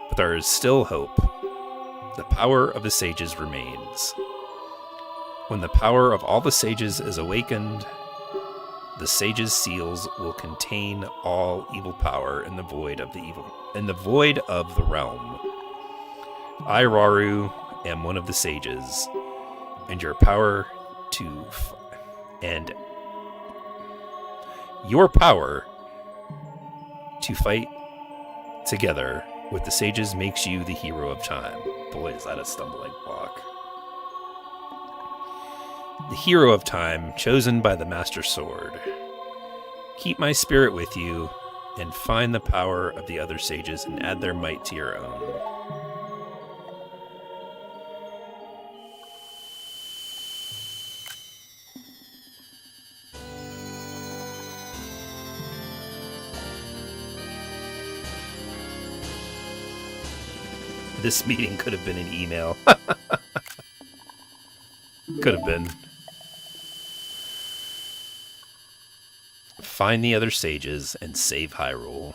But there is still hope. The power of the sages remains. When the power of all the sages is awakened, the sages' seals will contain all evil power in the void of the realm. I, Rauru, am one of the sages, and your power to fight together with the sages makes you the Hero of Time. Boy, is that a stumbling block. The Hero of Time, chosen by the Master Sword. Keep my spirit with you, and find the power of the other sages and add their might to your own. This meeting could have been an email. Could have been. Find the other sages and save Hyrule.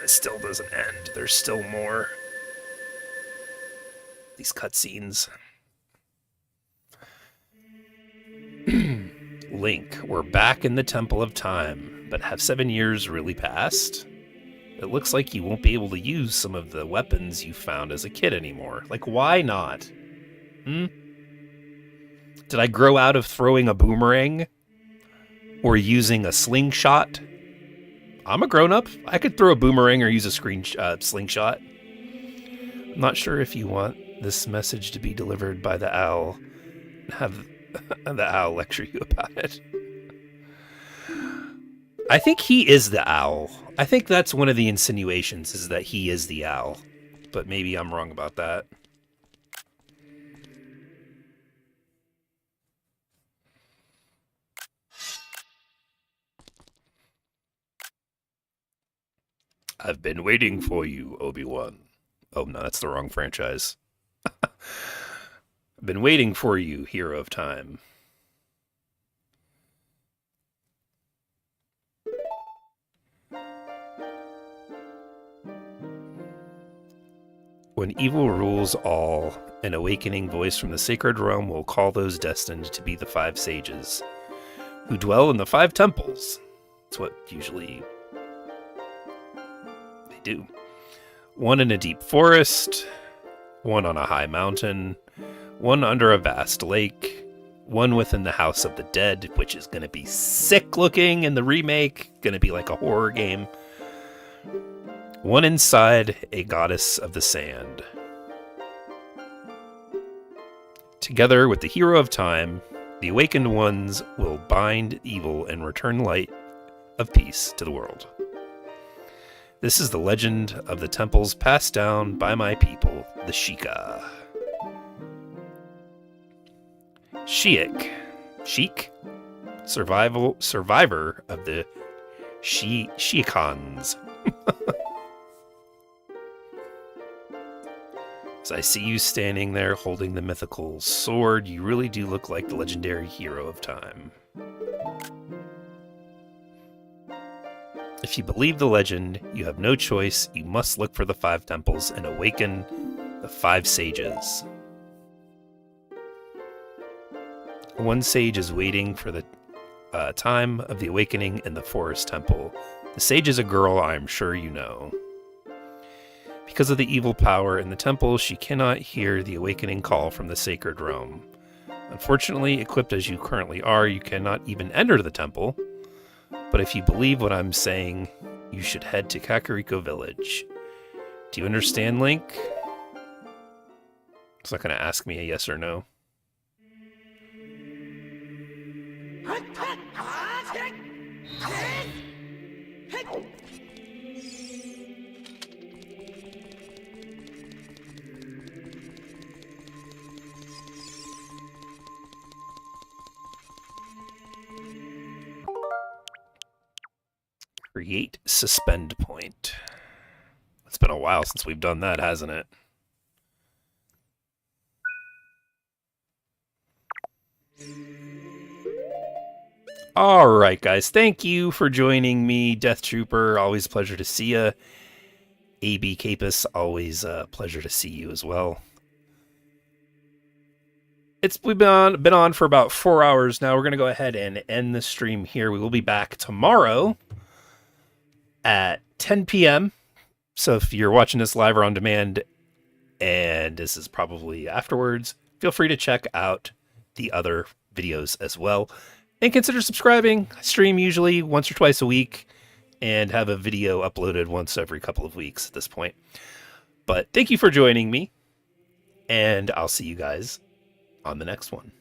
it still doesn't end. There's still more. These cutscenes. Link, we're back in the Temple of Time, but have 7 years really passed? It looks like you won't be able to use some of the weapons you found as a kid anymore. Like, why not? Did I grow out of throwing a boomerang? Or using a slingshot? I'm a grown-up. I could throw a boomerang or use a slingshot. I'm not sure if you want this message to be delivered by the owl. Have the owl lecture you about it. I think he is the owl. I think that's one of the insinuations, is that he is the owl. But maybe I'm wrong about that. I've been waiting for you, Obi-Wan. Oh, no, that's the wrong franchise. I've been waiting for you, Hero of Time. When evil rules all, an awakening voice from the sacred realm will call those destined to be the 5 sages, who dwell in the 5 temples. That's what usually they do. One in a deep forest, one on a high mountain, one under a vast lake, one within the House of the Dead, which is going to be sick looking in the remake, going to be like a horror game. One inside a goddess of the sand. Together with the Hero of Time, the awakened ones will bind evil and return light of peace to the world. This is the legend of the temples passed down by my people, the Sheikah. Sheik? Survivor of the Sheikhans. As I see you standing there holding the mythical sword, you really do look like the legendary Hero of Time. If you believe the legend, you have no choice. You must look for the 5 temples and awaken the 5 sages. One sage is waiting for the time of the awakening in the forest temple. The sage is a girl I'm sure you know. Because of the evil power in the temple, she cannot hear the awakening call from the sacred realm. Unfortunately, equipped as you currently are, you cannot even enter the temple. But if you believe what I'm saying, you should head to Kakariko Village. Do you understand, Link? It's not going to ask me a yes or no. Create suspend point. It's been a while since we've done that, hasn't it? Alright, guys. Thank you for joining me, Death Trooper. Always a pleasure to see you. AB Capus, always a pleasure to see you as well. We've been on for about 4 hours now. We're going to go ahead and end the stream here. We will be back tomorrow at 10 p.m. So if you're watching this live or on demand, and this is probably afterwards, feel free to check out the other videos as well. And consider subscribing. I stream usually once or twice a week and have a video uploaded once every couple of weeks at this point. But thank you for joining me, and I'll see you guys on the next one.